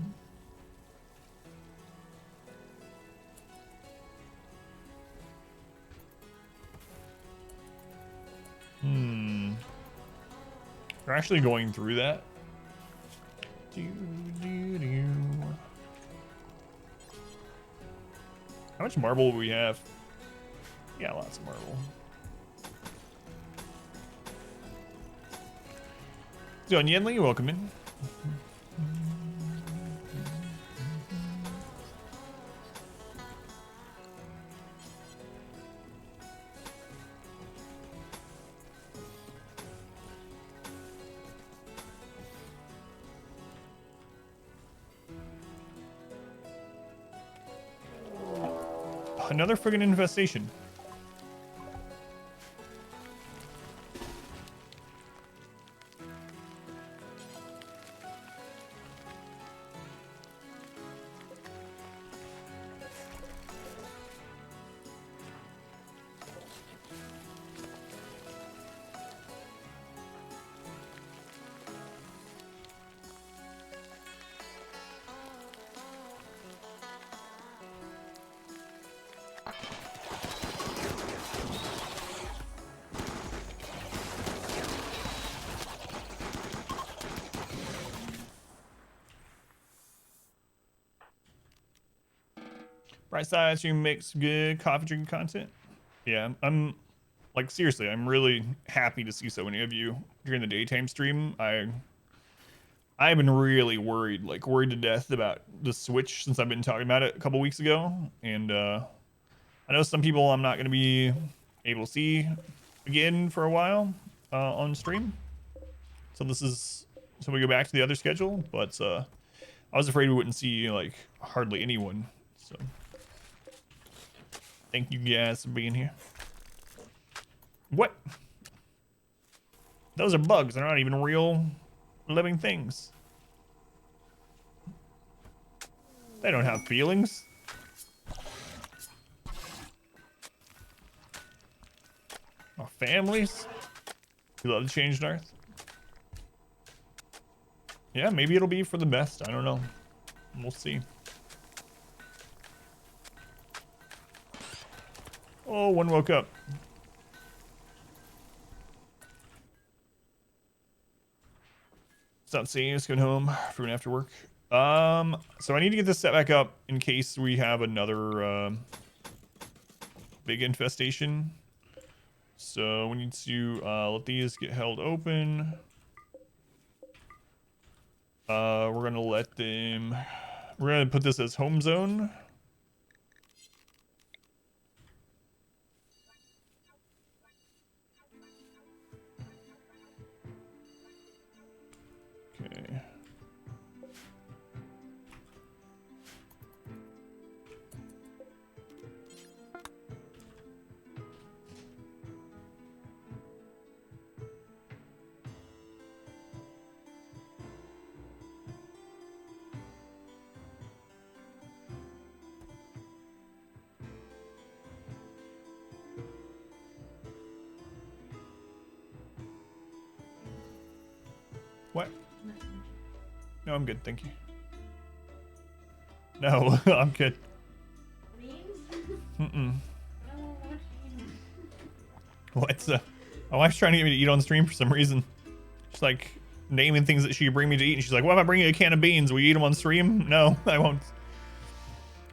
We're actually going through that. How much marble do we have? Yeah, lots of marble. John Yenli, welcome in. Another friggin' infestation. Right side stream makes good coffee drinking content. Yeah, I'm like seriously, I'm really happy to see so many of you during the daytime stream. I've been really worried to death about the Switch since I've been talking about it a couple weeks ago, and I know some people I'm not going to be able to see again for a while on stream. So we go back to the other schedule, but I was afraid we wouldn't see like hardly anyone. So. Thank you guys for being here. What? Those are bugs. They're not even real living things. They don't have feelings. Our families. We love the changed earth. Yeah, maybe it'll be for the best. I don't know. We'll see. Oh, one woke up. It's not seeing us going home for an after work. So I need to get this set back up in case we have another big infestation. So we need to let these get held open. We're gonna let them. We're gonna put this as home zone. Okay. What? No, I'm good, thank you. No, I'm good.
Beans?
Mm-mm.
No, what beans?
What's my wife's trying to get me to eat on stream for some reason. She's like naming things that she could bring me to eat, and she's like, "What if I bring you a can of beans? Will you eat them on stream?" No, I won't.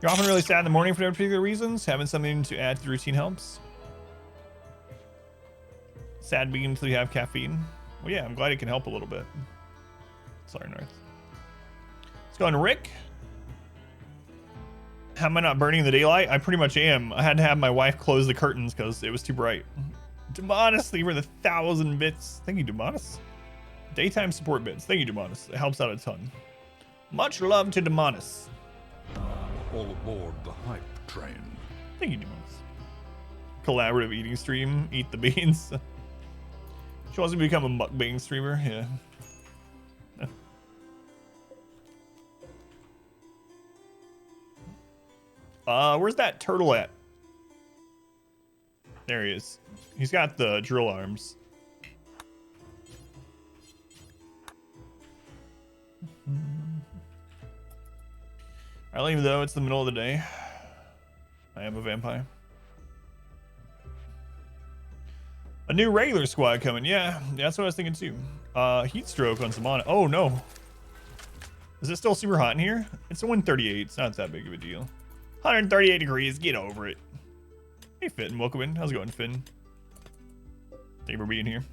You're often really sad in the morning for no particular reasons. Having something to add to the routine helps. Sad being until you have caffeine. Well, yeah, I'm glad it can help a little bit. Sorry, North. Let's go on Rick. How am I not burning in the daylight? I pretty much am. I had to have my wife close the curtains because it was too bright. Demonis, thank you for the 1,000 bits. Thank you, Demonis. Daytime support bits. Thank you, Demonis. It helps out a ton. Much love to Demonis.
All aboard the hype train.
Thank you, Demonis. Collaborative eating stream. Eat the beans. She wants to become a mukbang streamer. Yeah. Where's that turtle at? There he is. He's got the drill arms. I'll leave though, it's the middle of the day. I am a vampire. A new regular squad coming, yeah, that's what I was thinking too. Heat stroke on Samana. Oh no. Is it still super hot in here? It's a 138, it's not that big of a deal. 138 degrees, get over it. Hey Finn, welcome in. How's it going, Finn? Thank you for being here.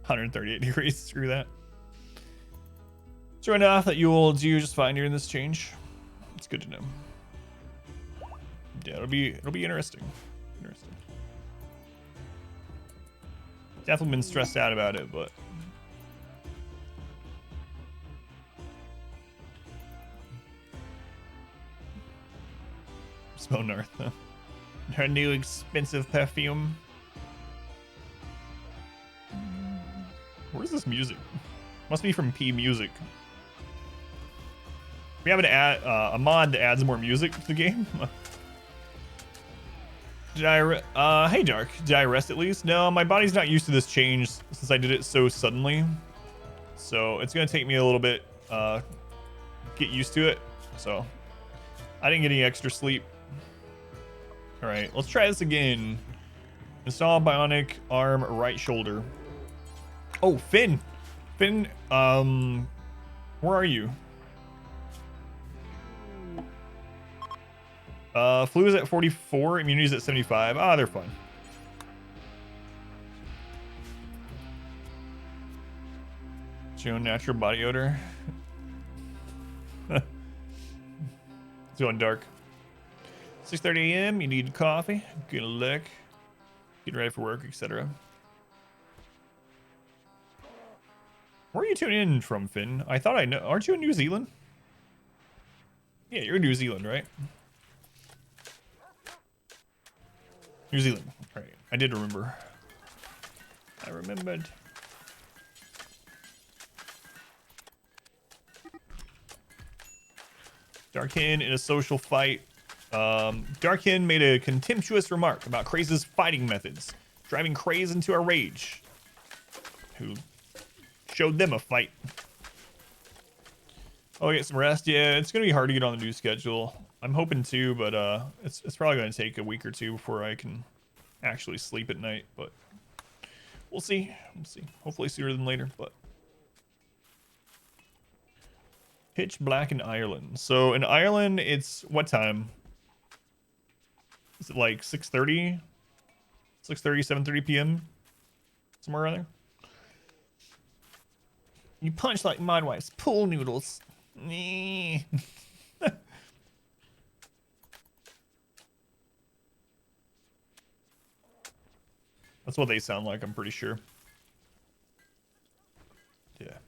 138 degrees, screw that. Sure enough that you will do just fine during this change. It's good to know. Yeah, it'll be interesting. Interesting. Definitely been stressed out about it, but smell North. Huh? Her new expensive perfume. Where's this music? Must be from P Music. We have a mod that adds more music to the game. Hey Dark, did I rest at least? No, my body's not used to this change since I did it so suddenly. So it's gonna take me a little bit get used to it. So I didn't get any extra sleep. All right, let's try this again. Install Bionic arm right shoulder. Oh, Finn, where are you? Flu is at 44, immunity's at 75. Ah, they're fine. It's your own natural body odor. It's going dark. 6:30 a.m. You need coffee. Good luck. Getting ready for work, etc. Where are you tuning in from, Finn? I thought I know. Aren't you in New Zealand? Yeah, you're in New Zealand, right? New Zealand. Right. I did remember. I remembered. Darkin in a social fight. Darkin made a contemptuous remark about Kraze's fighting methods, driving Kraze into a rage. Who showed them a fight. Oh, get some rest. Yeah, it's gonna be hard to get on the new schedule. I'm hoping to, but it's probably gonna take a week or two before I can actually sleep at night. But we'll see. We'll see. Hopefully sooner than later. But pitch black in Ireland. So in Ireland, it's what time? Is it like 6:30? 6:30, 7:30 p.m. Somewhere around there. You punch like my wife's pool noodles. That's what they sound like, I'm pretty sure. Yeah.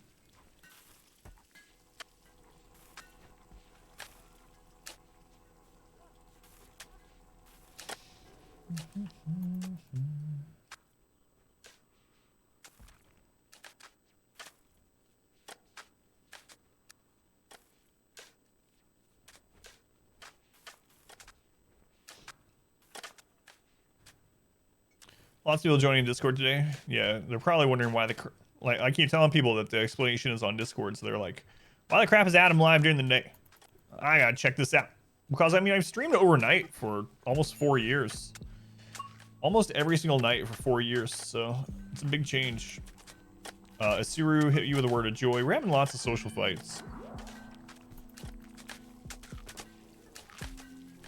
Lots of people joining Discord today. Yeah, they're probably wondering why the Like I keep telling people that the explanation is on Discord, so they're like, "Why the crap is Adam live during the day?" I gotta check this out because I mean I've streamed overnight for almost 4 years, almost every single night for 4 years, so it's a big change. Asiru hit you with a word of joy. We're having lots of social fights.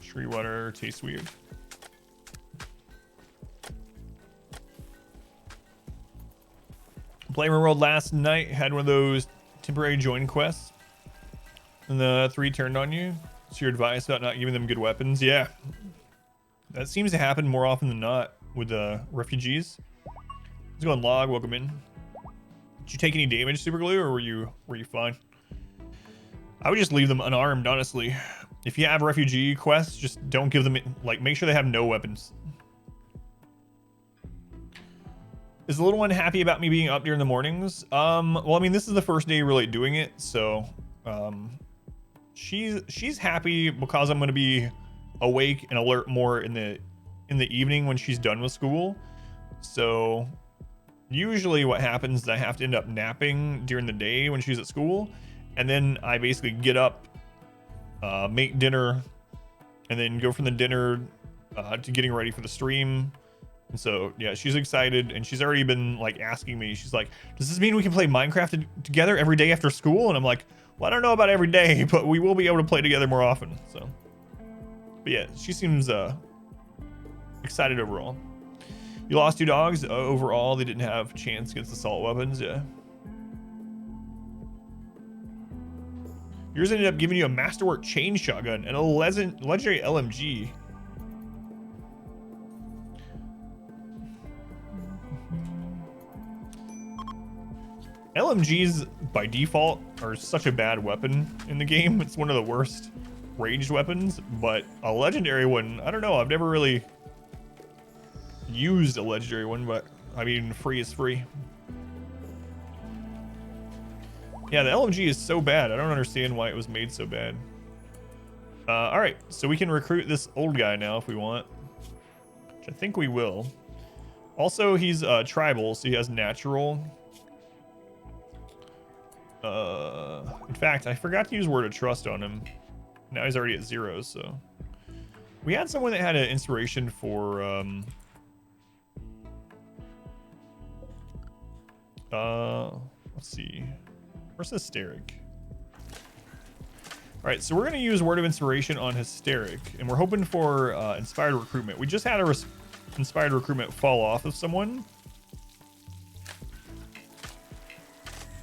Tree water tastes weird. Playing RimWorld last night, had one of those temporary join quests, and the 3 turned on you. So your advice about not giving them good weapons? Yeah, that seems to happen more often than not with refugees. Let's go on log. Welcome in. Did you take any damage, Super Glue, or were you fine? I would just leave them unarmed, honestly. If you have refugee quests, just don't give them, like, make sure they have no weapons. Is the little one happy about me being up during the mornings? Well, I mean, this is the first day really doing it, so she's happy because I'm gonna be awake and alert more in the evening when she's done with school. So usually what happens is I have to end up napping during the day when she's at school, and then I basically get up, make dinner, and then go from the dinner to getting ready for the stream. And so yeah, she's excited, and she's already been like asking me, she's like, does this mean we can play Minecraft together every day after school? And I'm like, well, I don't know about every day, but we will be able to play together more often. So but yeah, she seems excited overall. You lost 2 dogs. Overall, they didn't have a chance against assault weapons. Yeah. Yours ended up giving you a masterwork chain shotgun and a legendary LMG. LMGs by default are such a bad weapon in the game. It's one of the worst ranged weapons, but a legendary one, I don't know. I've never really used a legendary one, but I mean, free is free. Yeah, the LMG is so bad. I don't understand why it was made so bad. All right, so we can recruit this old guy now if we want, which I think we will. Also, he's tribal, so he has natural. In fact, I forgot to use word of trust on him. Now he's already at 0, so. We had someone that had an inspiration for, let's see. Where's Hysteric? All right, so we're gonna use word of inspiration on Hysteric, and we're hoping for inspired recruitment. We just had a inspired recruitment fall off of someone.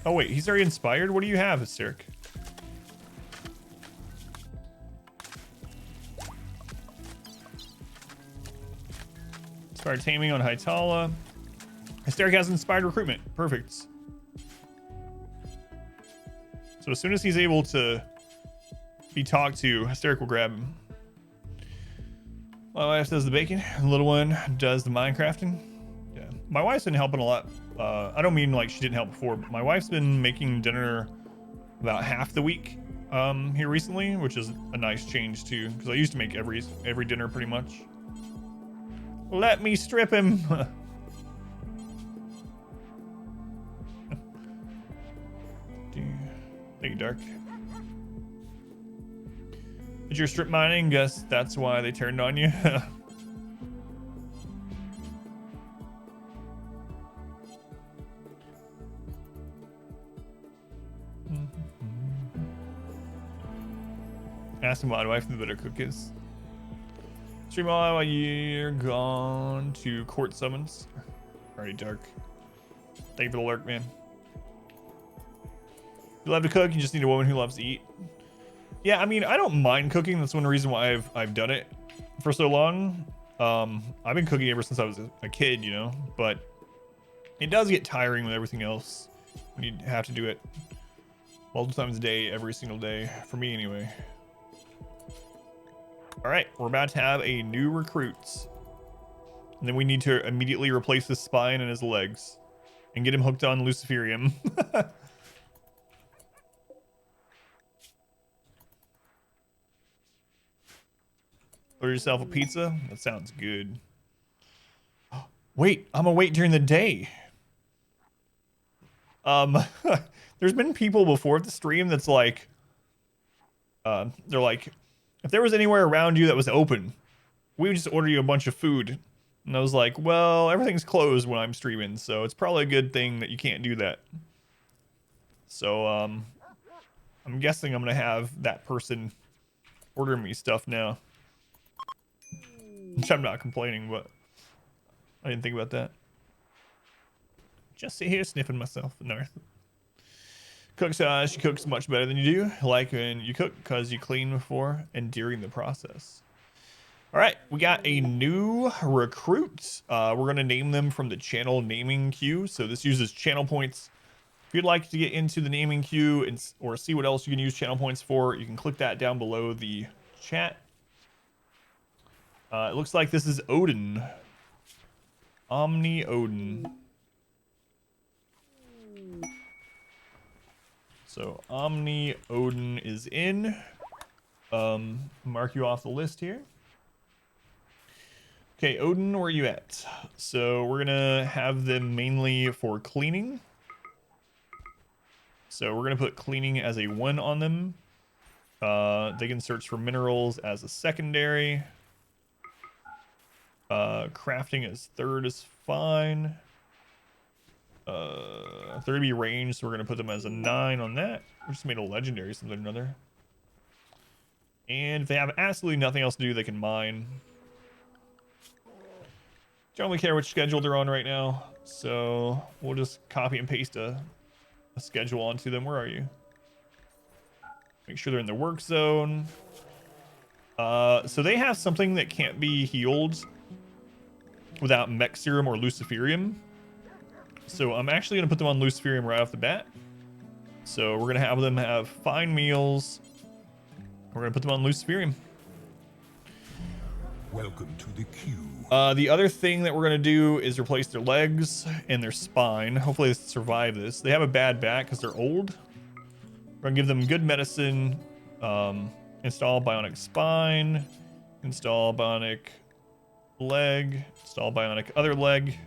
Oh wait, he's already inspired? What do you have, Hysteric? Inspired taming on Hytala. Hysteric has inspired recruitment. Perfect. So as soon as he's able to be talked to, Hysteric will grab him. My wife does the baking. The little one does the Minecrafting. Yeah, my wife's been helping a lot. I don't mean like she didn't help before, but my wife's been making dinner about half the week here recently, which is a nice change too, because I used to make every dinner pretty much. Let me strip him. Thank you, Dark. Did your strip mining? Guess that's why they turned on you. Ask him my wife the better cook is. Stream all while you're gone to court summons. Alrighty, Dark. Thank you for the lurk, man. You love to cook, you just need a woman who loves to eat. Yeah, I mean, I don't mind cooking. That's one reason why I've done it for so long. I've been cooking ever since I was a kid, you know, but it does get tiring with everything else when you have to do it multiple times a day, every single day, for me anyway. All right, we're about to have a new recruit. And then we need to immediately replace his spine and his legs and get him hooked on Luciferium. Order yourself a pizza? That sounds good. Wait, I'm gonna wait during the day. There's been people before the stream that's like, they're like, if there was anywhere around you that was open, we would just order you a bunch of food. And I was like, well, everything's closed when I'm streaming, so it's probably a good thing that you can't do that. So, I'm guessing I'm gonna have that person order me stuff now. Which I'm not complaining, but I didn't think about that. Just sit here sniffing myself. No. Cook says she cooks much better than you do. Like when you cook because you clean before and during the process. All right, we got a new recruit. We're going to name them from the channel naming queue. So this uses channel points. If you'd like to get into the naming queue and or see what else you can use channel points for, you can click that down below the chat. It looks like this is Odin. Omni Odin. So Omni Odin is in. Mark you off the list here. Okay, Odin, where are you at? So we're gonna have them mainly for cleaning. So we're gonna put cleaning as a 1 on them. They can search for minerals as a secondary. Crafting as 3rd is fine. 30 range, so we're gonna put them as a 9 on that. We just made a legendary something or another. And if they have absolutely nothing else to do, they can mine. Don't really care which schedule they're on right now, so we'll just copy and paste a schedule onto them. Where are you? Make sure they're in the work zone. So they have something that can't be healed without mech serum or luciferium. So I'm actually gonna put them on luciferium right off the bat. So we're gonna have them have fine meals. We're gonna put them on luciferium.
Welcome to the queue.
The other thing that we're gonna do is replace their legs and their spine. Hopefully they survive this. They have a bad back because they're old. We're gonna give them good medicine. Install bionic spine. Install bionic leg. Install bionic other leg.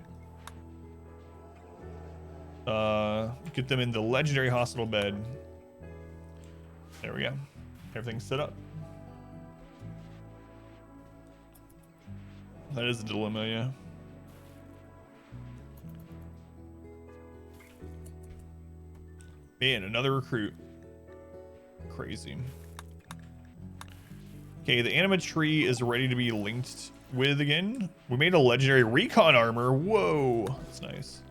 Get them in the legendary hospital bed. There we go. Everything's set up. That is a dilemma, yeah. Man, another recruit. Crazy. Okay, the anima tree is ready to be linked with again. We made a legendary recon armor. Whoa, that's nice.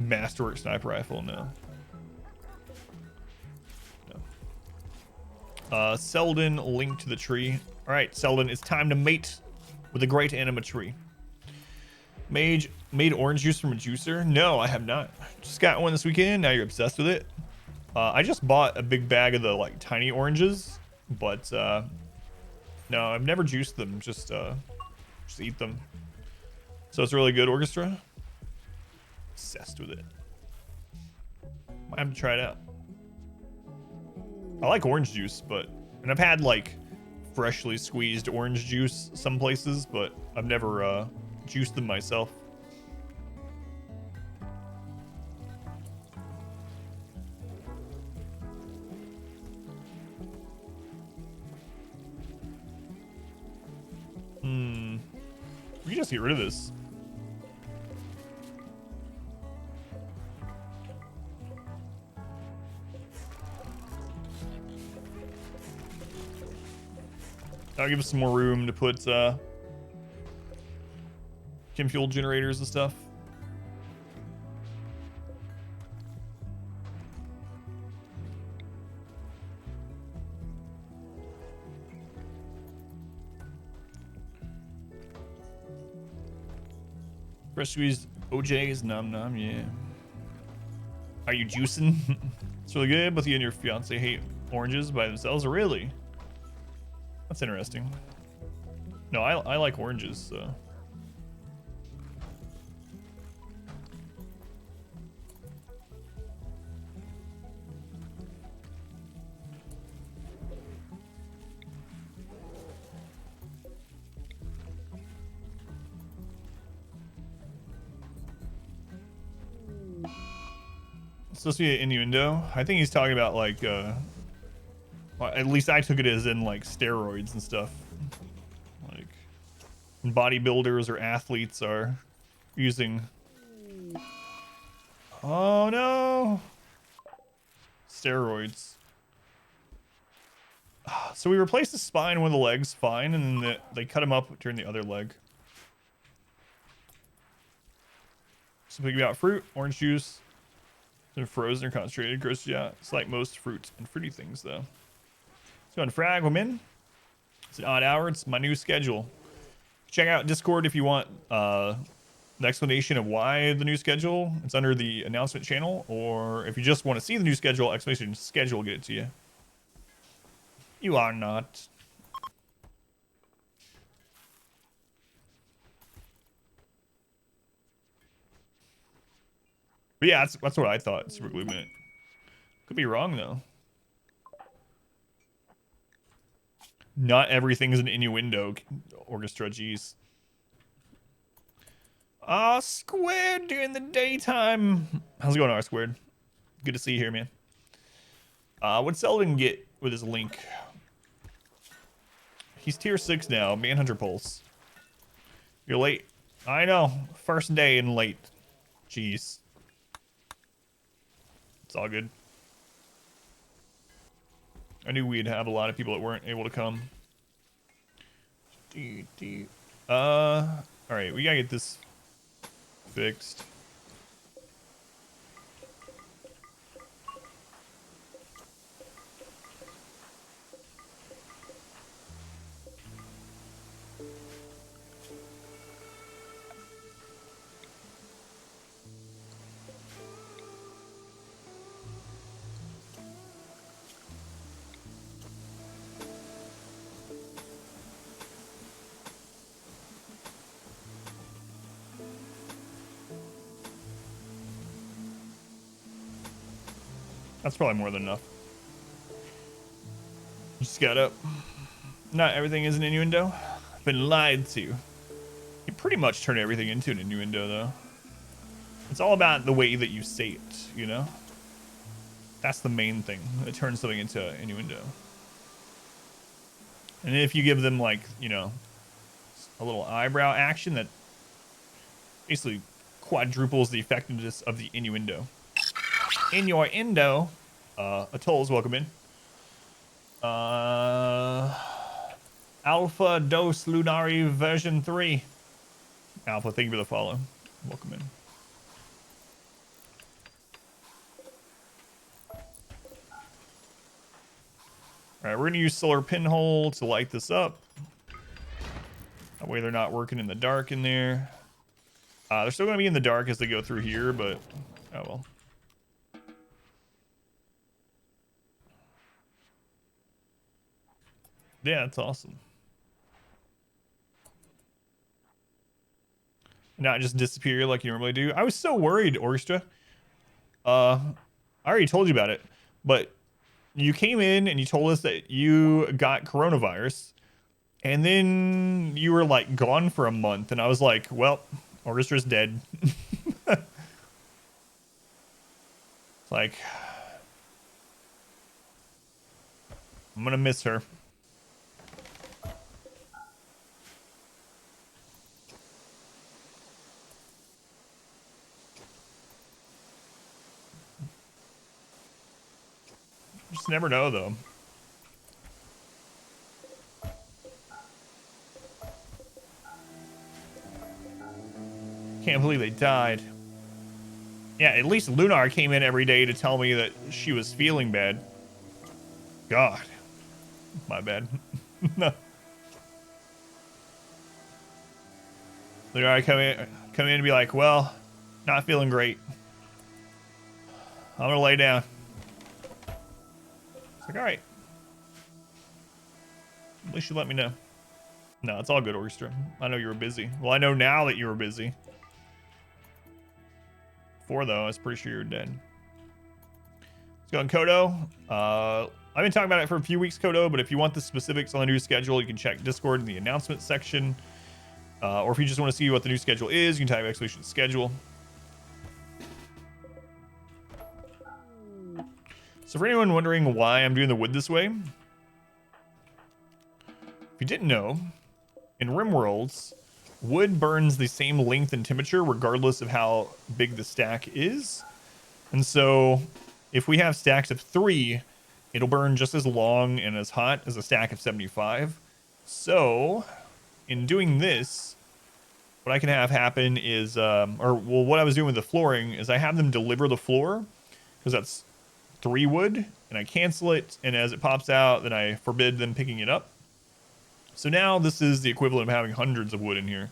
Masterwork sniper rifle, no. Selden linked to the tree. All right, Selden, it's time to mate with the great anima tree. Made orange juice from a juicer? No, I have not. Just got one this weekend. Now you're obsessed with it. I just bought a big bag of the like tiny oranges, but no, I've never juiced them. Just eat them. So it's really good, Orchestra. Obsessed with it. Might have to try it out. I like orange juice, and I've had like freshly squeezed orange juice some places, but I've never juiced them myself. We can just get rid of this. That'll give us some more room to put chem fuel generators and stuff. Fresh squeezed OJ's, nom nom, yeah. Are you juicing? It's really good. Both you and your fiance hate oranges by themselves, really? That's interesting. No, I like oranges, so. supposed to be an innuendo. I think he's talking about like, well, at least I took it as in like steroids and stuff. Like bodybuilders or athletes are using. Oh no! Steroids. So we replaced the spine with the legs, fine, and then they cut him up during the other leg. So thinking about fruit, orange juice, they're frozen or concentrated, gross yeah. It's like most fruit and fruity things though. So on frag, I'm in. It's an odd hour, it's my new schedule. Check out Discord if you want the explanation of why the new schedule. It's under the announcement channel, or if you just want to see the new schedule, explanation schedule will get it to you. You are not. But yeah, that's what I thought. Super glue minute. Could be wrong though. Not everything's an innuendo. Orchestra, jeez. Ah, Squared during the daytime. How's it going, R Squared? Good to see you here, man. What's Selden get with his link? He's tier 6 now. Manhunter Pulse. You're late. I know. First day and late. Jeez. It's all good. I knew we'd have a lot of people that weren't able to come. Alright, we gotta get this fixed. That's probably more than enough. Just got up. Not everything is an innuendo. I've been lied to. You pretty much turn everything into an innuendo, though. It's all about the way that you say it, you know? That's the main thing. It turns something into an innuendo. And if you give them, like, you know, a little eyebrow action that basically quadruples the effectiveness of the innuendo. In your endo, Atoll's welcome in. Alpha Dos Lunari version 3. Alpha, thank you for the follow. Welcome in. Alright, we're gonna use solar pinhole to light this up. That way they're not working in the dark in there. They're still gonna be in the dark as they go through here, but oh well. Yeah, that's awesome. Not just disappear like you normally do. I was so worried, Orchestra. I already told you about it, but you came in and you told us that you got coronavirus, and then you were like gone for a month, and I was like, well, Orchestra's dead. It's like, I'm gonna miss her. Just never know, though. Can't believe they died. Yeah, at least Lunar came in every day to tell me that she was feeling bad. God. My bad. No. Lunar come in and be like, well, not feeling great. I'm gonna lay down. It's like, all right. At least you let me know. No, it's all good, Orchestra. I know you were busy. Well, I know now that you were busy. Before, though, I was pretty sure you were dead. Let's go on Kodo. I've been talking about it for a few weeks, Kodo, but if you want the specifics on the new schedule, you can check Discord in the announcement section. Or if you just want to see what the new schedule is, you can type exclamation schedule. So for anyone wondering why I'm doing the wood this way, if you didn't know, in RimWorlds, wood burns the same length and temperature regardless of how big the stack is. And so if we have stacks of 3, it'll burn just as long and as hot as a stack of 75. So in doing this, what I can have happen is, what I was doing with the flooring is I have them deliver the floor because that's 3 wood, and I cancel it, and as it pops out, then I forbid them picking it up. So now this is the equivalent of having hundreds of wood in here.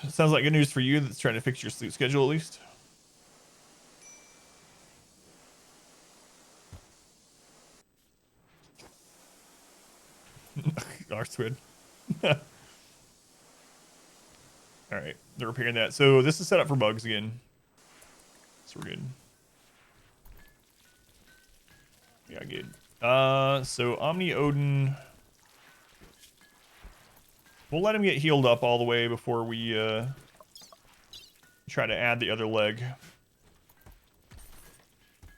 Sounds like good news for you that's trying to fix your sleep schedule at least. R squid. All right, they're repairing that. So this is set up for bugs again. So we're good. Yeah, good. So Omni Odin. We'll let him get healed up all the way before we try to add the other leg.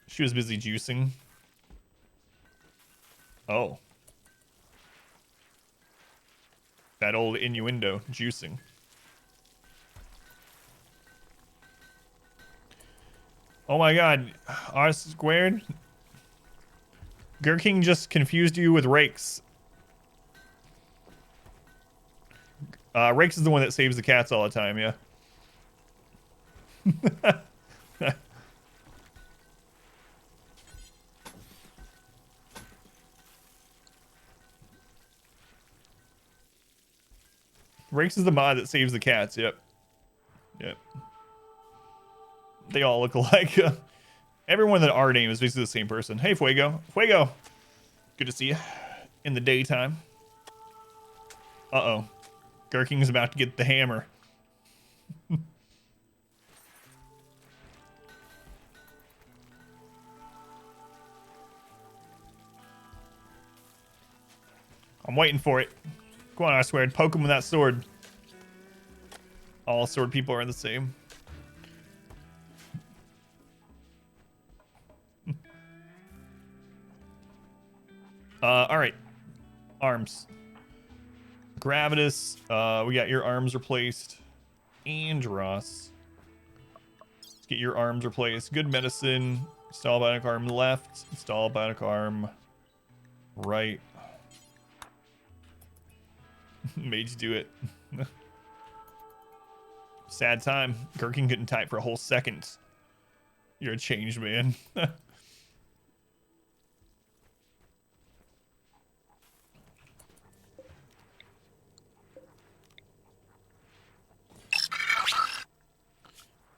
She was busy juicing. Oh. That old innuendo, juicing. Oh my god, R squared? Gurking just confused you with Rakes. Rakes is the one that saves the cats all the time, yeah. Rakes is the mod that saves the cats, yep. Yep. They all look alike. Everyone that R name is basically the same person. Hey, Fuego. Fuego! Good to see you. In the daytime. Uh-oh. Gurking is about to get the hammer. I'm waiting for it. Go on, I swear. Poke him with that sword. All sword people are the same. Alright. Arms. Gravitas. We got your arms replaced. And Ross. Let's get your arms replaced. Good medicine. Install bionic arm left. Install bionic arm right. Made you do it. Sad time. Gurking couldn't type for a whole second. You're a changed man.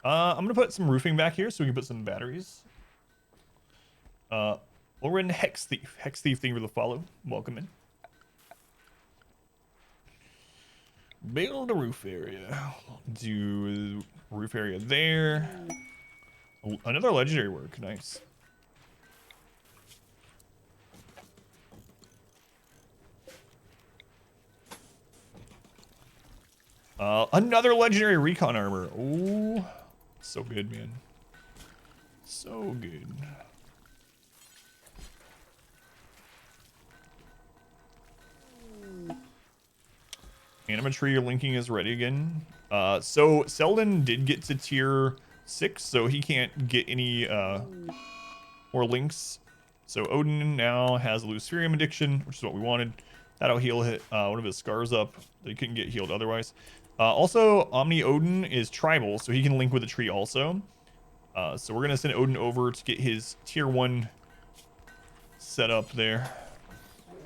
I'm gonna put some roofing back here so we can put some batteries. We're in Hex Thief. Hex Thief, thank you for the follow. Welcome in. Build a roof area. Do roof area there. Another legendary work. Nice. Another legendary recon armor. Oh, so good, man. So good. Animatry linking is ready again. So Selden did get to tier 6, so he can't get any more links. So Odin now has Luciferium addiction, which is what we wanted. That'll heal one of his scars up that he couldn't get healed otherwise. Also, Omni Odin is tribal, so he can link with a tree also. So we're gonna send Odin over to get his tier 1 set up there.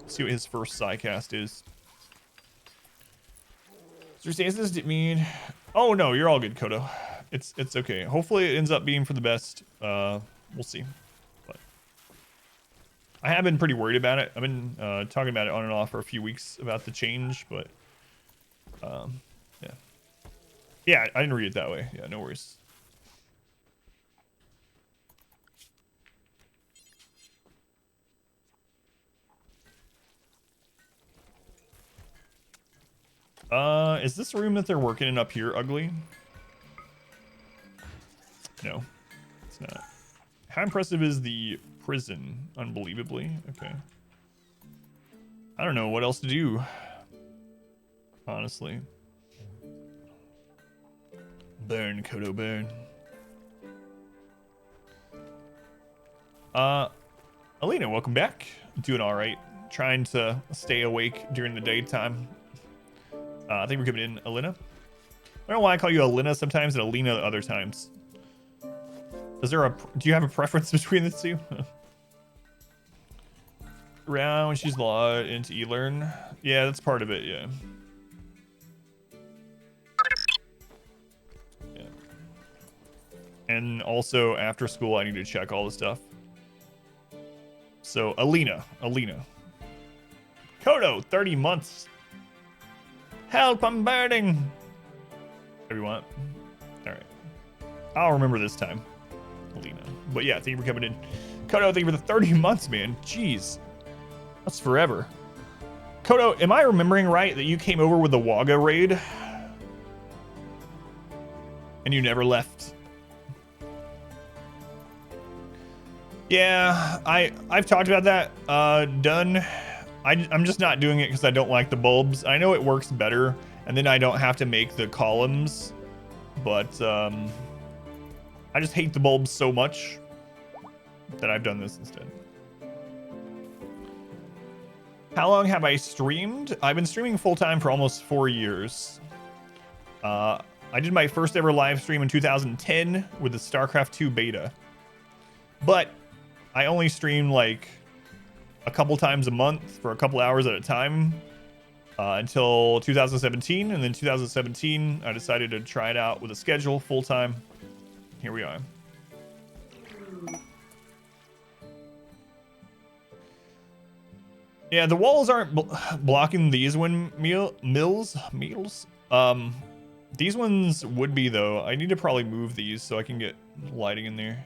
See what his first Psycast is. Stasis didn't mean. Oh no, you're all good, Kodo. It's okay. Hopefully it ends up being for the best. We'll see. But I have been pretty worried about it. I've been talking about it on and off for a few weeks about the change, but yeah, I didn't read it that way. Yeah, no worries. Is this room that they're working in up here ugly? No. How impressive is the prison? Unbelievably. Okay. I don't know what else to do. Honestly. Burn, Kodo, burn. Alina, welcome back. Doing all right. Trying to stay awake during the daytime. I think we're coming in, Alina. I don't know why I call you Alina sometimes and Alina other times. Do you have a preference between the two? Round, she's law into e-learn. Yeah, that's part of it, yeah. Yeah. And also after school I need to check all the stuff. So Alina. Kodo, 30 months. Help, I'm burning. Whatever you want. Alright. I'll remember this time. Alina. But yeah, thank you for coming in. Kodo, thank you for the 30 months, man. Jeez. That's forever. Kodo, am I remembering right that you came over with the Waga raid? And you never left? Yeah, I've talked about that. Done. I'm just not doing it because I don't like the bulbs. I know it works better, and then I don't have to make the columns. But I just hate the bulbs so much that I've done this instead. How long have I streamed? I've been streaming full-time for almost 4 years. I did my first ever live stream in 2010 with the StarCraft 2 beta. But I only streamed like a couple times a month for a couple hours at a time until 2017. And then 2017, I decided to try it out with a schedule full-time. Here we are. Yeah, the walls aren't blocking these windmills. These ones would be, though. I need to probably move these so I can get lighting in there.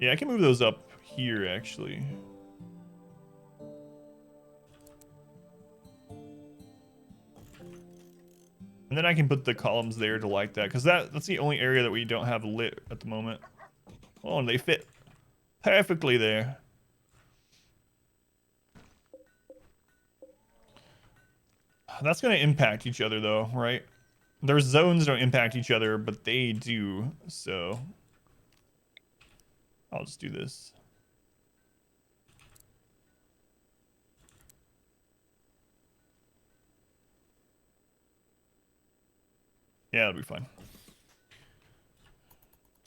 Yeah, I can move those up here, actually. And then I can put the columns there to light that, because that's the only area that we don't have lit at the moment. Oh, and they fit perfectly there. That's going to impact each other, though, right? Their zones don't impact each other, but they do, so I'll just do this. Yeah, it'll be fine.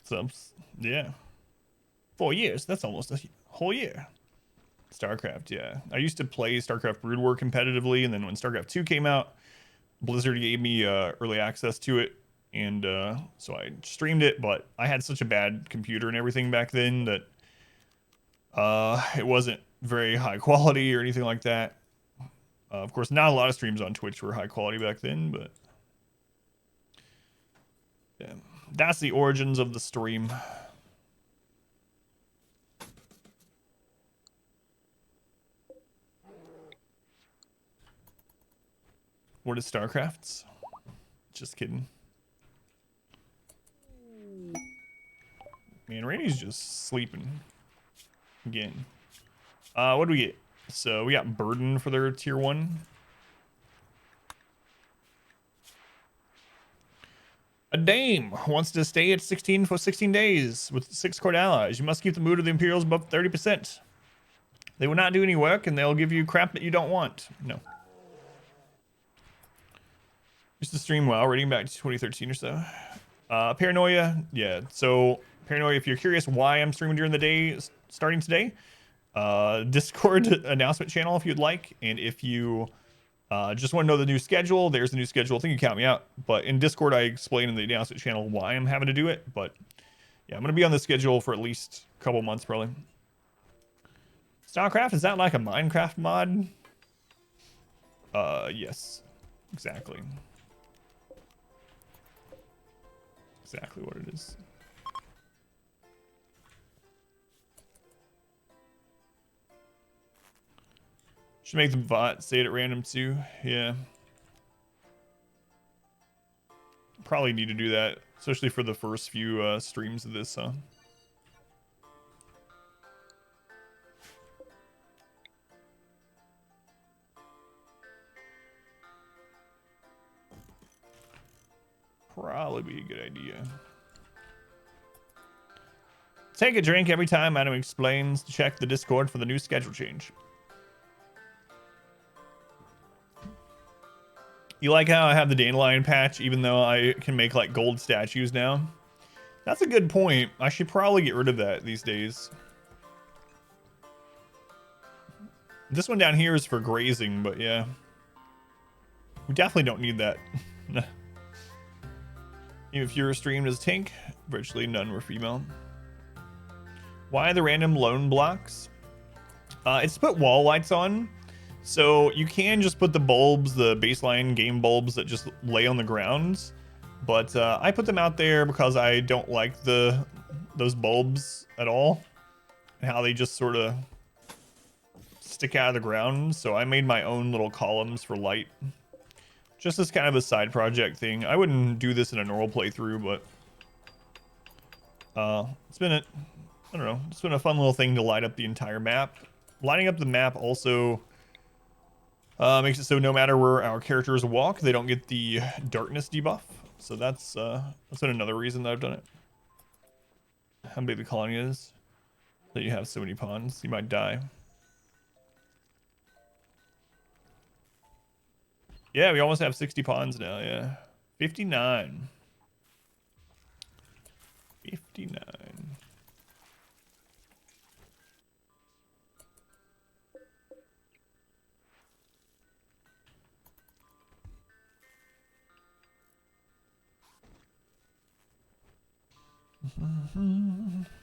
So, yeah. 4 years, that's almost a whole year. StarCraft, yeah. I used to play StarCraft Brood War competitively, and then when StarCraft 2 came out, Blizzard gave me early access to it, and so I streamed it, but I had such a bad computer and everything back then that it wasn't very high quality or anything like that. Of course, not a lot of streams on Twitch were high quality back then, but yeah, that's the origins of the stream. What is StarCraft's? Just kidding. Man, Randy's just sleeping. Again. What do we get? So we got Burden for their tier 1. A dame wants to stay at 16 for 16 days with 6 court allies. You must keep the mood of the Imperials above 30%. They will not do any work, and they'll give you crap that you don't want. No. Used to stream well, reading back to 2013 or so. Paranoia, yeah. So Paranoia, if you're curious why I'm streaming during the day, starting today, Discord announcement channel if you'd like, and if you just want to know the new schedule, there's the new schedule. I think you count me out, but in Discord I explain in the announcement channel why I'm having to do it. But yeah, I'm gonna be on the schedule for at least a couple months probably. StarCraft, is that like a Minecraft mod? Yes, exactly. Exactly what it is. Should make the bot say it at random too. Yeah. Probably need to do that, especially for the first few streams of this. Probably be a good idea. Take a drink every time Adam explains. Check the Discord for the new schedule change. You like how I have the dandelion patch, even though I can make like gold statues now? That's a good point. I should probably get rid of that these days. This one down here is for grazing, but yeah. We definitely don't need that. Even if you were streamed as Tink, virtually none were female. Why the random lone blocks? It's to put wall lights on. So you can just put the bulbs, the baseline game bulbs that just lay on the ground. But I put them out there because I don't like those bulbs at all. And how they just sort of stick out of the ground. So I made my own little columns for light. Just as kind of a side project thing. I wouldn't do this in a normal playthrough, but it's been I don't know, it's been a fun little thing to light up the entire map. Lighting up the map also makes it so no matter where our characters walk, they don't get the darkness debuff. So that's been another reason that I've done it. How big the colony is. That you have so many pawns, you might die. Yeah, we almost have 60 pawns now, yeah. 59. 59.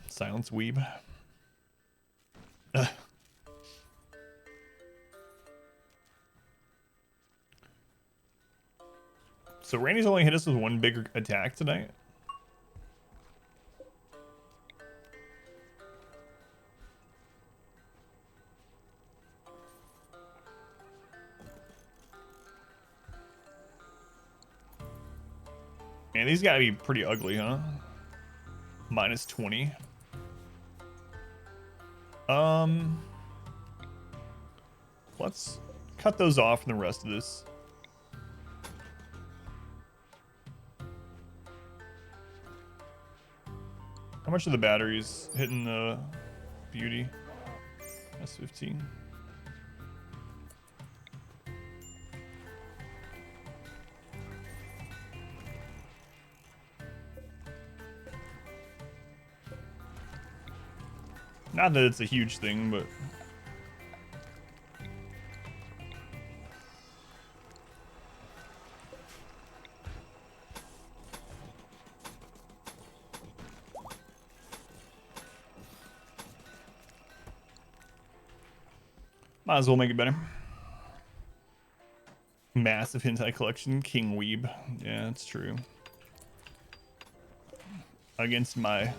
Silence weeb. Ugh. So Randy's only hit us with one big attack tonight. Man, these gotta be pretty ugly, huh? Minus 20. Let's cut those off from the rest of this. How much are the batteries hitting the beauty? That's 15. Not that it's a huge thing, but might as well make it better. Massive hentai collection, King Weeb. Yeah, that's true. Against my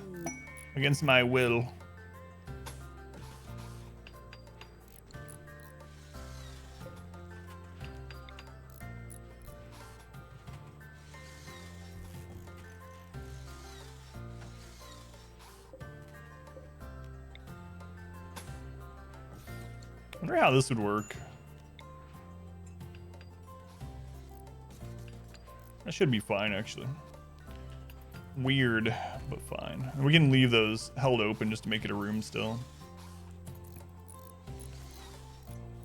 will. I wonder how this would work. That should be fine, actually. Weird, but fine. And we can leave those held open just to make it a room still.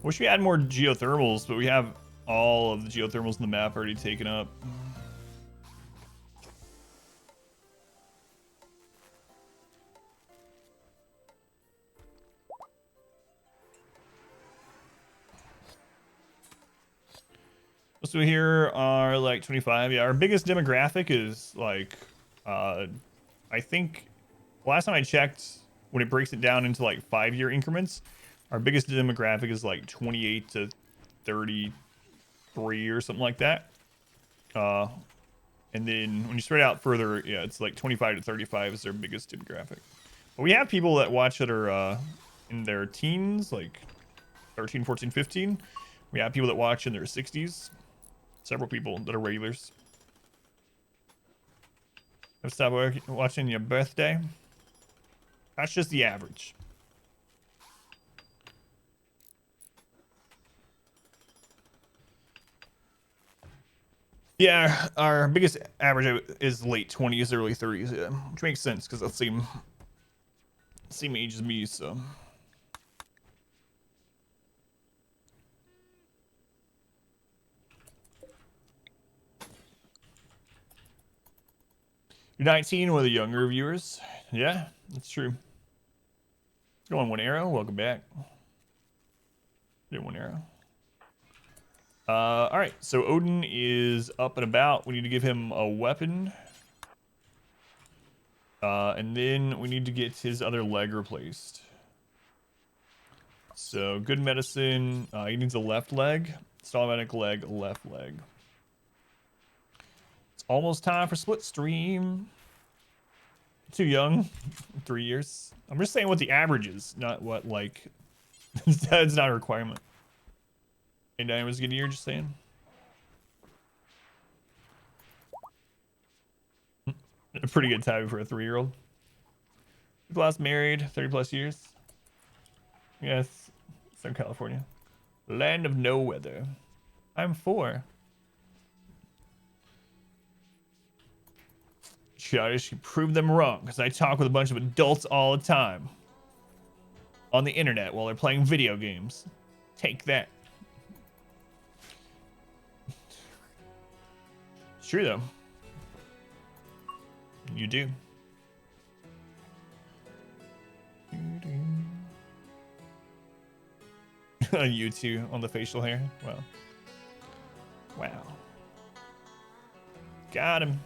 Wish we had more geothermals, but we have all of the geothermals in the map already taken up. So here are like 25. Yeah, our biggest demographic is like, I think last time I checked, when it breaks it down into like 5-year increments, our biggest demographic is like 28 to 33 or something like that. And then when you spread out further, yeah, it's like 25 to 35 is their biggest demographic. But we have people that watch that are in their teens, like 13, 14, 15. We have people that watch in their 60s. Several people that are regulars. I've stopped watching your birthday. That's just the average. Yeah, our biggest average is late 20s, early 30s, yeah, which makes sense because that's the same age as me, so. You're 19 with the younger viewers. Yeah, that's true. Going one arrow. Welcome back. Did one arrow. All right. So Odin is up and about. We need to give him a weapon. And then we need to get his other leg replaced. So good medicine. He needs a left leg. Storytime leg, left leg. It's almost time for split stream. Too young. 3 years. I'm just saying what the average is, not what, like, it's not a requirement. And I was a good year, just saying. A pretty good time for a 3-year-old. People last married 30 plus years. Yes, Southern California. Land of no weather. I'm 4. Childish, you prove them wrong, because I talk with a bunch of adults all the time. On the internet while they're playing video games. Take that. It's true, though. You do. You too, on the facial hair. Wow. Wow. Got him.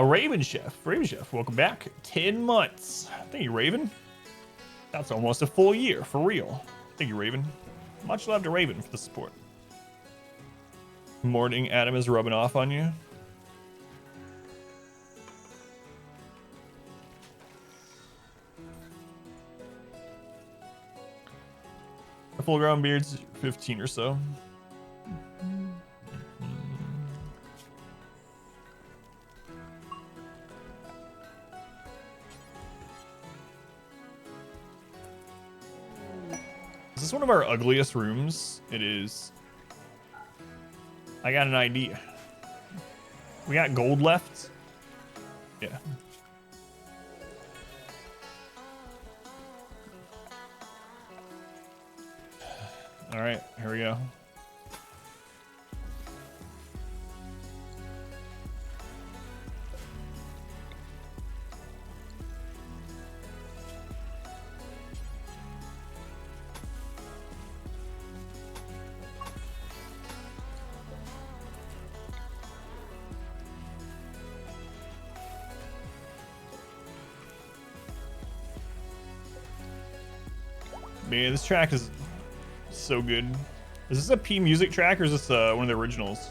Raven Chef, welcome back. 10 months. Thank you, Raven. That's almost a full year, for real. Thank you, Raven. Much love to Raven for the support. Morning, Adam is rubbing off on you. A full-grown beard's 15 or so. Is this one of our ugliest rooms? It is. I got an idea. We got gold left? Yeah. All right, here we go. Man, this track is so good. Is this a P music track or is this one of the originals?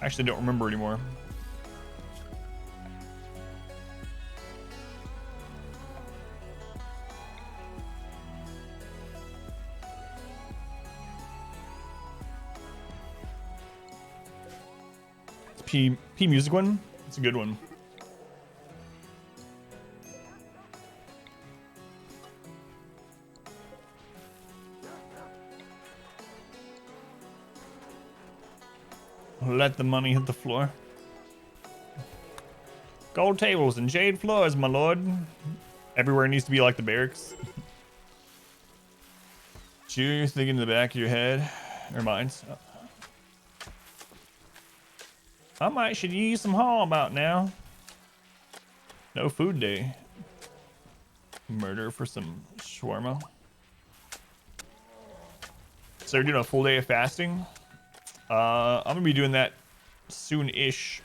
I actually don't remember anymore. It's P music one? It's a good one. Let the money hit the floor. Gold tables and jade floors, my lord. Everywhere needs to be like the barracks. You're thinking in the back of your head, or mine. I might should use some haul about now. No food day. Murder for some shawarma. So we're doing a full day of fasting. I'm gonna be doing that soon-ish.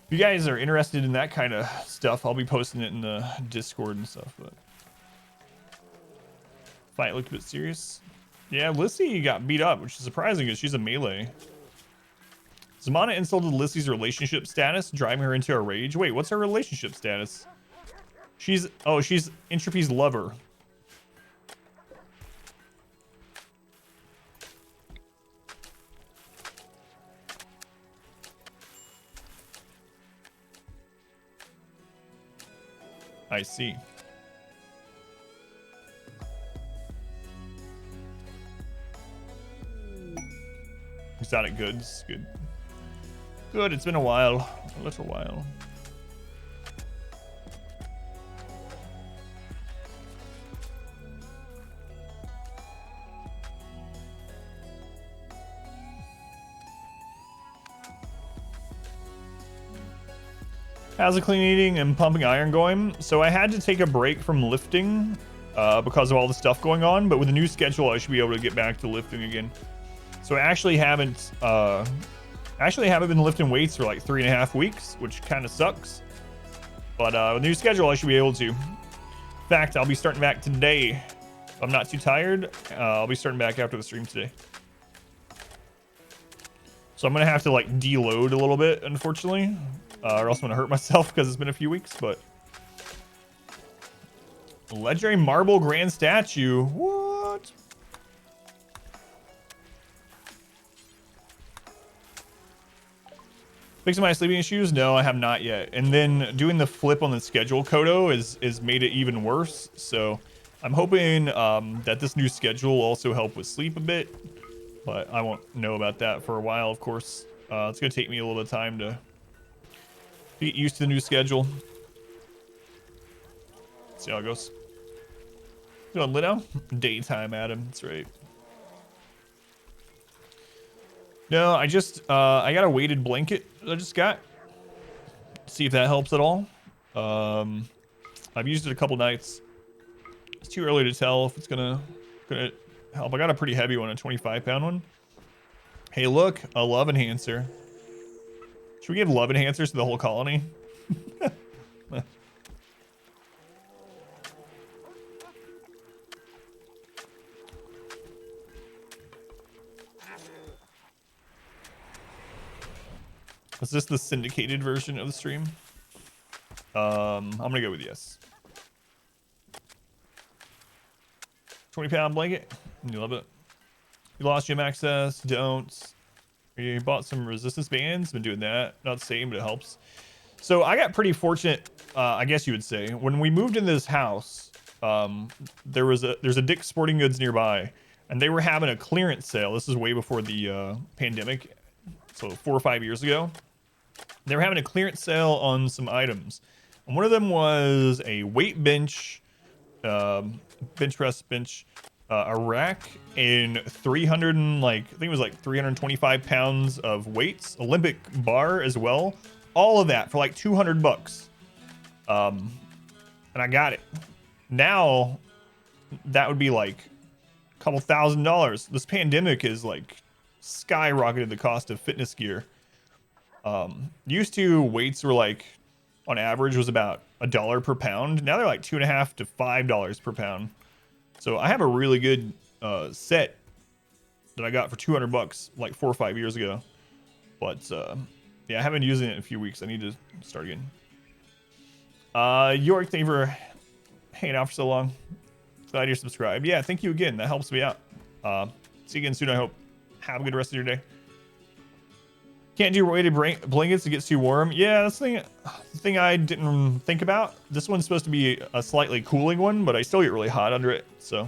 If you guys are interested in that kind of stuff, I'll be posting it in the Discord and stuff. But fight looked a bit serious. Yeah, Lissy got beat up, which is surprising because she's a melee. Zamana insulted Lissy's relationship status, driving her into a rage. Wait, what's her relationship status? She's Entropy's lover. I see. Exotic goods, good. Good, it's been a while, a little while. How's the clean eating and pumping iron going? So I had to take a break from lifting because of all the stuff going on, but with the new schedule, I should be able to get back to lifting again. So I actually haven't been lifting weights for like 3.5 weeks, which kind of sucks. But with the new schedule, I should be able to. In fact, I'll be starting back today. If I'm not too tired, I'll be starting back after the stream today. So I'm gonna have to like deload a little bit, unfortunately, or else I'm gonna hurt myself because it's been a few weeks. But legendary marble grand statue, what? Fixing my sleeping issues? No, I have not yet. And then doing the flip on the schedule, Kodo, is made it even worse. So I'm hoping that this new schedule will also help with sleep a bit. But I won't know about that for a while, of course. It's going to take me a little bit of time to get used to the new schedule. See how it goes. Doing lit now? Daytime, Adam. That's right. No, I got a weighted blanket that I just got. See if that helps at all. I've used it a couple nights. It's too early to tell if it's gonna help. I got a pretty heavy one, a 25-pound one. Hey, look, a love enhancer. Should we give love enhancers to the whole colony? Is this the syndicated version of the stream? I'm gonna go with yes. 20-pound blanket. You love it. You lost gym access. Don't. You bought some resistance bands. Been doing that. Not the same, but it helps. So I got pretty fortunate, I guess you would say. When we moved into this house, there's a Dick's Sporting Goods nearby, and they were having a clearance sale. This is way before the pandemic, so 4 or 5 years ago. They were having a clearance sale on some items, and one of them was a weight bench, bench press bench, a rack, and 300 and I think it was like 325 pounds of weights, Olympic bar as well. All of that for like $200. And I got it. Now that would be like a couple $1,000. This pandemic is like skyrocketed the cost of fitness gear. Used to weights were like on average was about $1 per pound. Now they're like $2.50 to $5 per pound. So I have a really good set that I got for $200 like 4 or 5 years ago. But yeah, I haven't been using it in a few weeks. I need to start again. York, thank you for hanging out for so long. Glad you're subscribed. Yeah, thank you again. That helps me out. See you again soon, I hope. Have a good rest of your day. Can't do weighted blankets, it gets too warm. Yeah, that's the thing I didn't think about. This one's supposed to be a slightly cooling one, but I still get really hot under it. So,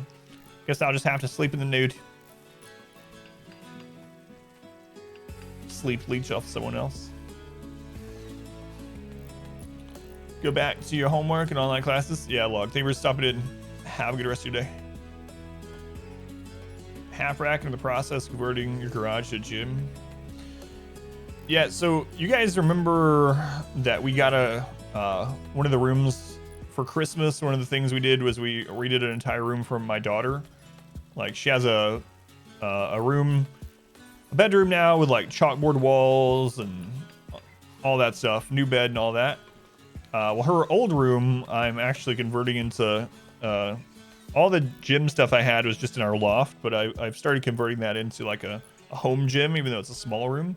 guess I'll just have to sleep in the nude. Sleep leech off someone else. Go back to your homework and online classes. Yeah, log. Thank you for stopping in. Have a good rest of your day. Half rack in the process, converting your garage to a gym. Yeah, so you guys remember that we got one of the rooms for Christmas. One of the things we did was we redid an entire room for my daughter. Like she has a bedroom now with like chalkboard walls and all that stuff, new bed and all that. Well, her old room, I'm actually converting into all the gym stuff I had was just in our loft, but I've started converting that into like a home gym, even though it's a small room.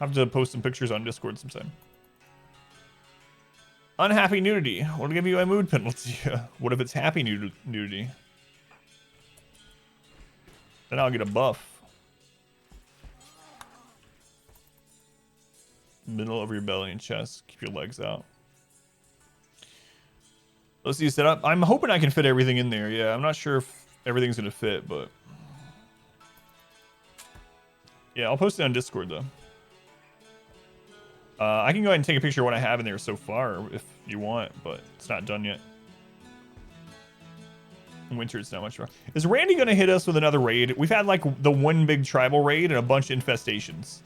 Have to post some pictures on Discord sometime. Unhappy nudity. Will give you a mood penalty. What if it's happy nudity? Then I'll get a buff. Middle of your belly and chest. Keep your legs out. Let's see setup. I'm hoping I can fit everything in there. Yeah, I'm not sure if everything's gonna fit, but yeah, I'll post it on Discord though. I can go ahead and take a picture of what I have in there so far if you want, but it's not done yet. In winter, it's not much wrong. Is Randy gonna hit us with another raid? We've had like the one big tribal raid and a bunch of infestations.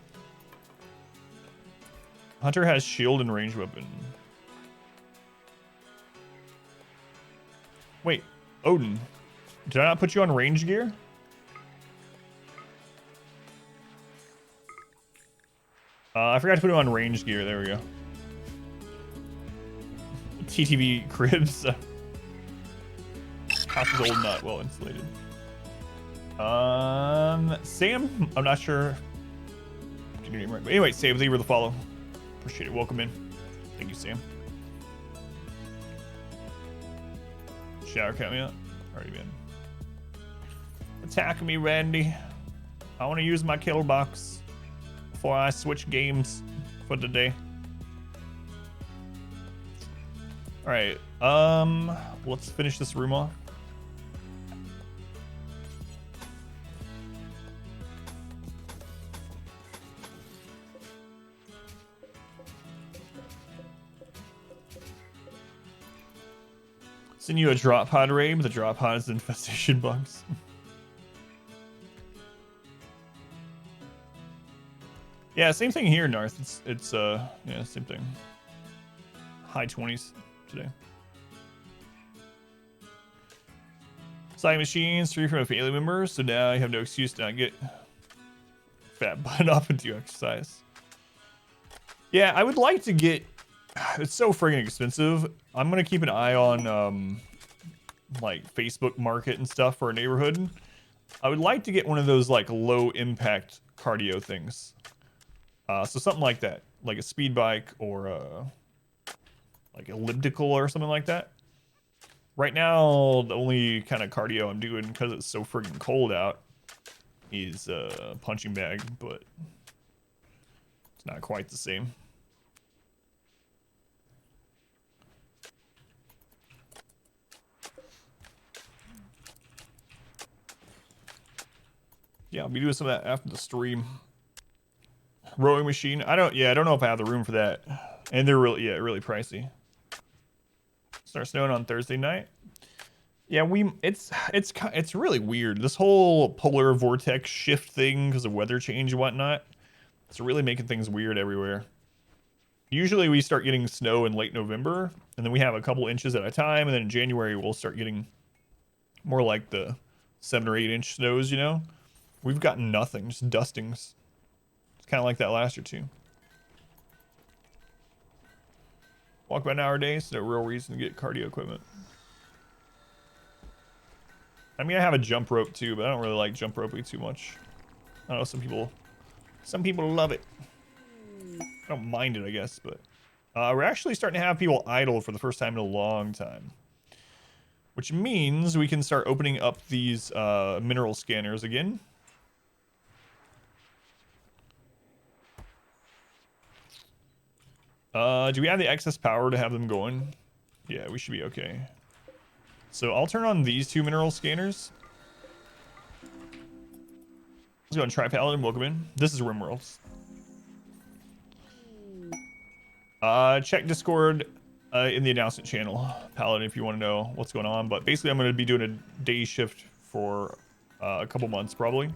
Hunter has shield and range weapon. Wait, Odin, did I not put you on range gear? I forgot to put him on range gear. There we go. TTV cribs. House is old, not well insulated. Sam, I'm not sure. Get your name right. But anyway, Sam, thank you for the follow. Appreciate it. Welcome in. Thank you, Sam. Shower count me up. Already been. Attack me, Randy. I want to use my kill box before I switch games for the day. All right. Let's finish this room off. Send you a drop pod raid, but the drop pod is infestation bugs. Yeah, same thing here, Narth. It's yeah, same thing. High 20s today. Side machines, 3 from a family member, so now you have no excuse to not get fat butt up and do exercise. Yeah, I would like to get. It's so friggin' expensive. I'm gonna keep an eye on like Facebook Market and stuff for our neighborhood. I would like to get one of those like low impact cardio things. So something like that, like a speed bike or like elliptical or something like that. Right now, the only kind of cardio I'm doing because it's so friggin' cold out is punching bag, but it's not quite the same. Yeah, I'll be doing some of that after the stream. Rowing machine. I don't know if I have the room for that. And they're really pricey. Start snowing on Thursday night. Yeah, it's really weird. This whole polar vortex shift thing because of weather change and whatnot. It's really making things weird everywhere. Usually we start getting snow in late November, and then we have a couple inches at a time, and then in January we'll start getting more like the 7 or 8 inch snows, you know? We've gotten nothing, just dustings. It's kind of like that last year too. Walk about an hour a day, so no real reason to get cardio equipment. I mean, I have a jump rope too, but I don't really like jump roping too much. I know some people love it. I don't mind it, I guess, but we're actually starting to have people idle for the first time in a long time. Which means we can start opening up these mineral scanners again. Do we have the excess power to have them going? Yeah, we should be okay. So I'll turn on these 2 mineral scanners. Let's go and try Paladin. Welcome in. This is RimWorld. Check Discord in the announcement channel, Paladin, if you want to know what's going on. But basically, I'm going to be doing a day shift for a couple months, probably.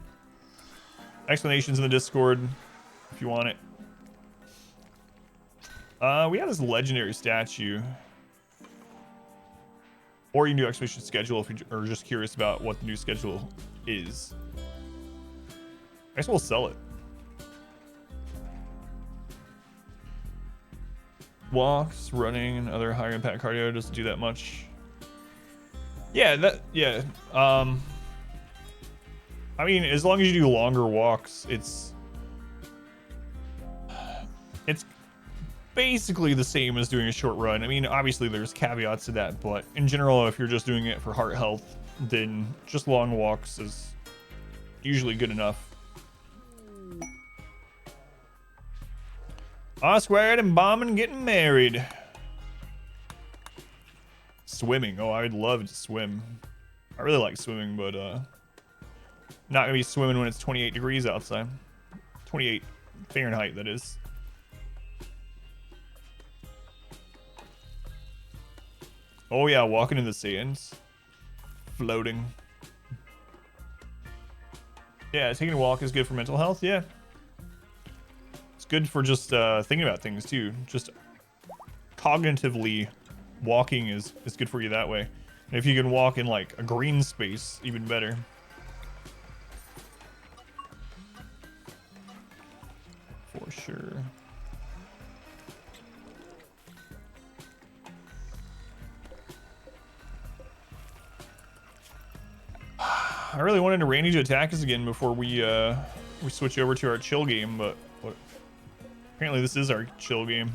Explanations in the Discord, if you want it. We have this legendary statue. Or you can do expedition schedule if you are just curious about what the new schedule is. I guess we'll sell it. Walks, running, and other higher impact cardio doesn't do that much. Yeah, I mean, as long as you do longer walks, it's It's basically the same as doing a short run. I mean, obviously there's caveats to that, but in general, if you're just doing it for heart health, then just long walks is usually good enough. R-squared and bombing, getting married. Swimming. Oh, I'd love to swim. I really like swimming, but not gonna be swimming when it's 28 degrees outside. 28 Fahrenheit, that is. Oh yeah, walking in the sands. Floating. Yeah, taking a walk is good for mental health, yeah. It's good for just thinking about things too. Just cognitively walking is good for you that way. And if you can walk in like a green space, even better. For sure. I really wanted Randy to attack us again before we switch over to our chill game, but apparently this is our chill game.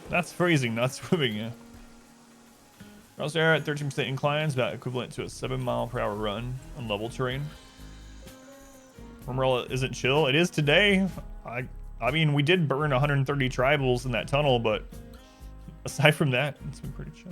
That's freezing, not swimming, yeah. Cross there at 13% inclines, about equivalent to a 7-mile-per-hour run on level terrain. RimWorld isn't chill. It is today. I mean, we did burn 130 tribals in that tunnel, but aside from that, it's been pretty chill.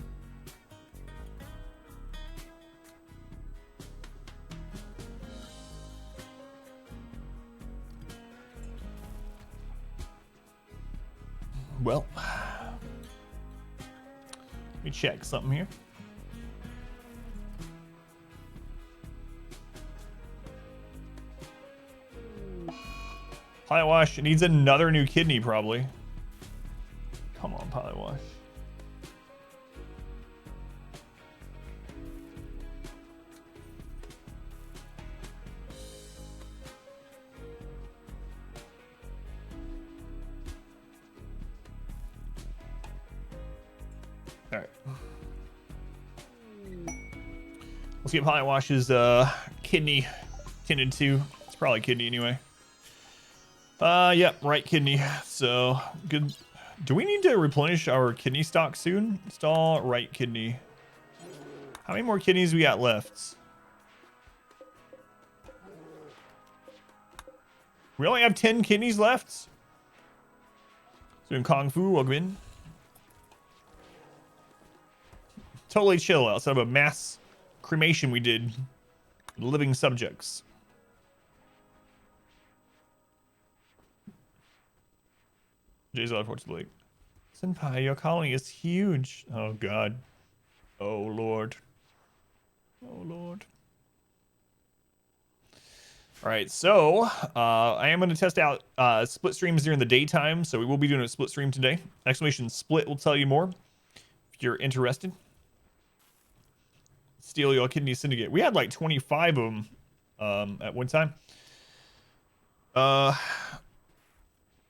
Well, let me check something here. Pilot Wash needs another new kidney, probably. Come on, Pilot Wash. All right. Let's get Pilot Wash's kidney tended to. It's probably kidney anyway. Yep, right kidney. So good. Do we need to replenish our kidney stock soon? Install right kidney. How many more kidneys we got left? We only have 10 kidneys left. Doing Kung Fu, welcome in. Totally chill outside of a mass cremation we did. Living subjects. Jay's out towards the lake. Senpai, your colony is huge. Oh god. Oh lord. Oh lord. Alright, so I am going to test out split streams during the daytime, so we will be doing a split stream today. Exclamation split will tell you more if you're interested. Steal your kidney syndicate. We had like 25 of them at one time.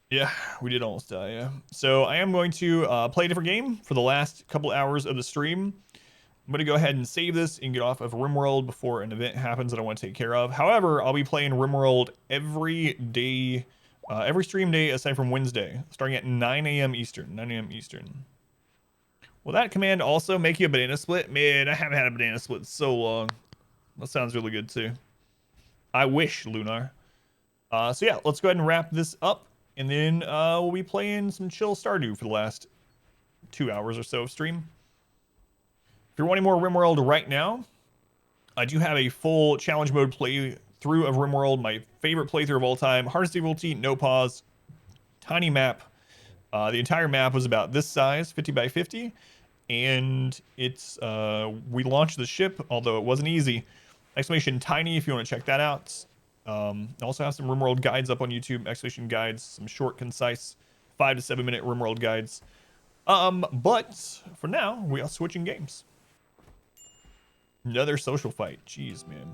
Yeah, we did almost die, yeah. So I am going to play a different game for the last couple hours of the stream. I'm going to go ahead and save this and get off of RimWorld before an event happens that I want to take care of. However, I'll be playing RimWorld every day, every stream day aside from Wednesday, starting at 9 a.m. Eastern. 9 a.m. Eastern. Will that command also make you a banana split? Man, I haven't had a banana split in so long. That sounds really good too. I wish, Lunar. So yeah, let's go ahead and wrap this up. And then we'll be playing some chill Stardew for the last 2 hours or so of stream. If you're wanting more RimWorld right now, I do have a full challenge mode playthrough of RimWorld, my favorite playthrough of all time. Hardest difficulty, no pause, tiny map. The entire map was about this size, 50 by 50. And it's, we launched the ship, although it wasn't easy. Exclamation tiny if you want to check that out. I also have some RimWorld guides up on YouTube, exclamation guides, some short, concise, 5 to 7 minute RimWorld guides. But for now, we are switching games. Another social fight. Jeez, man.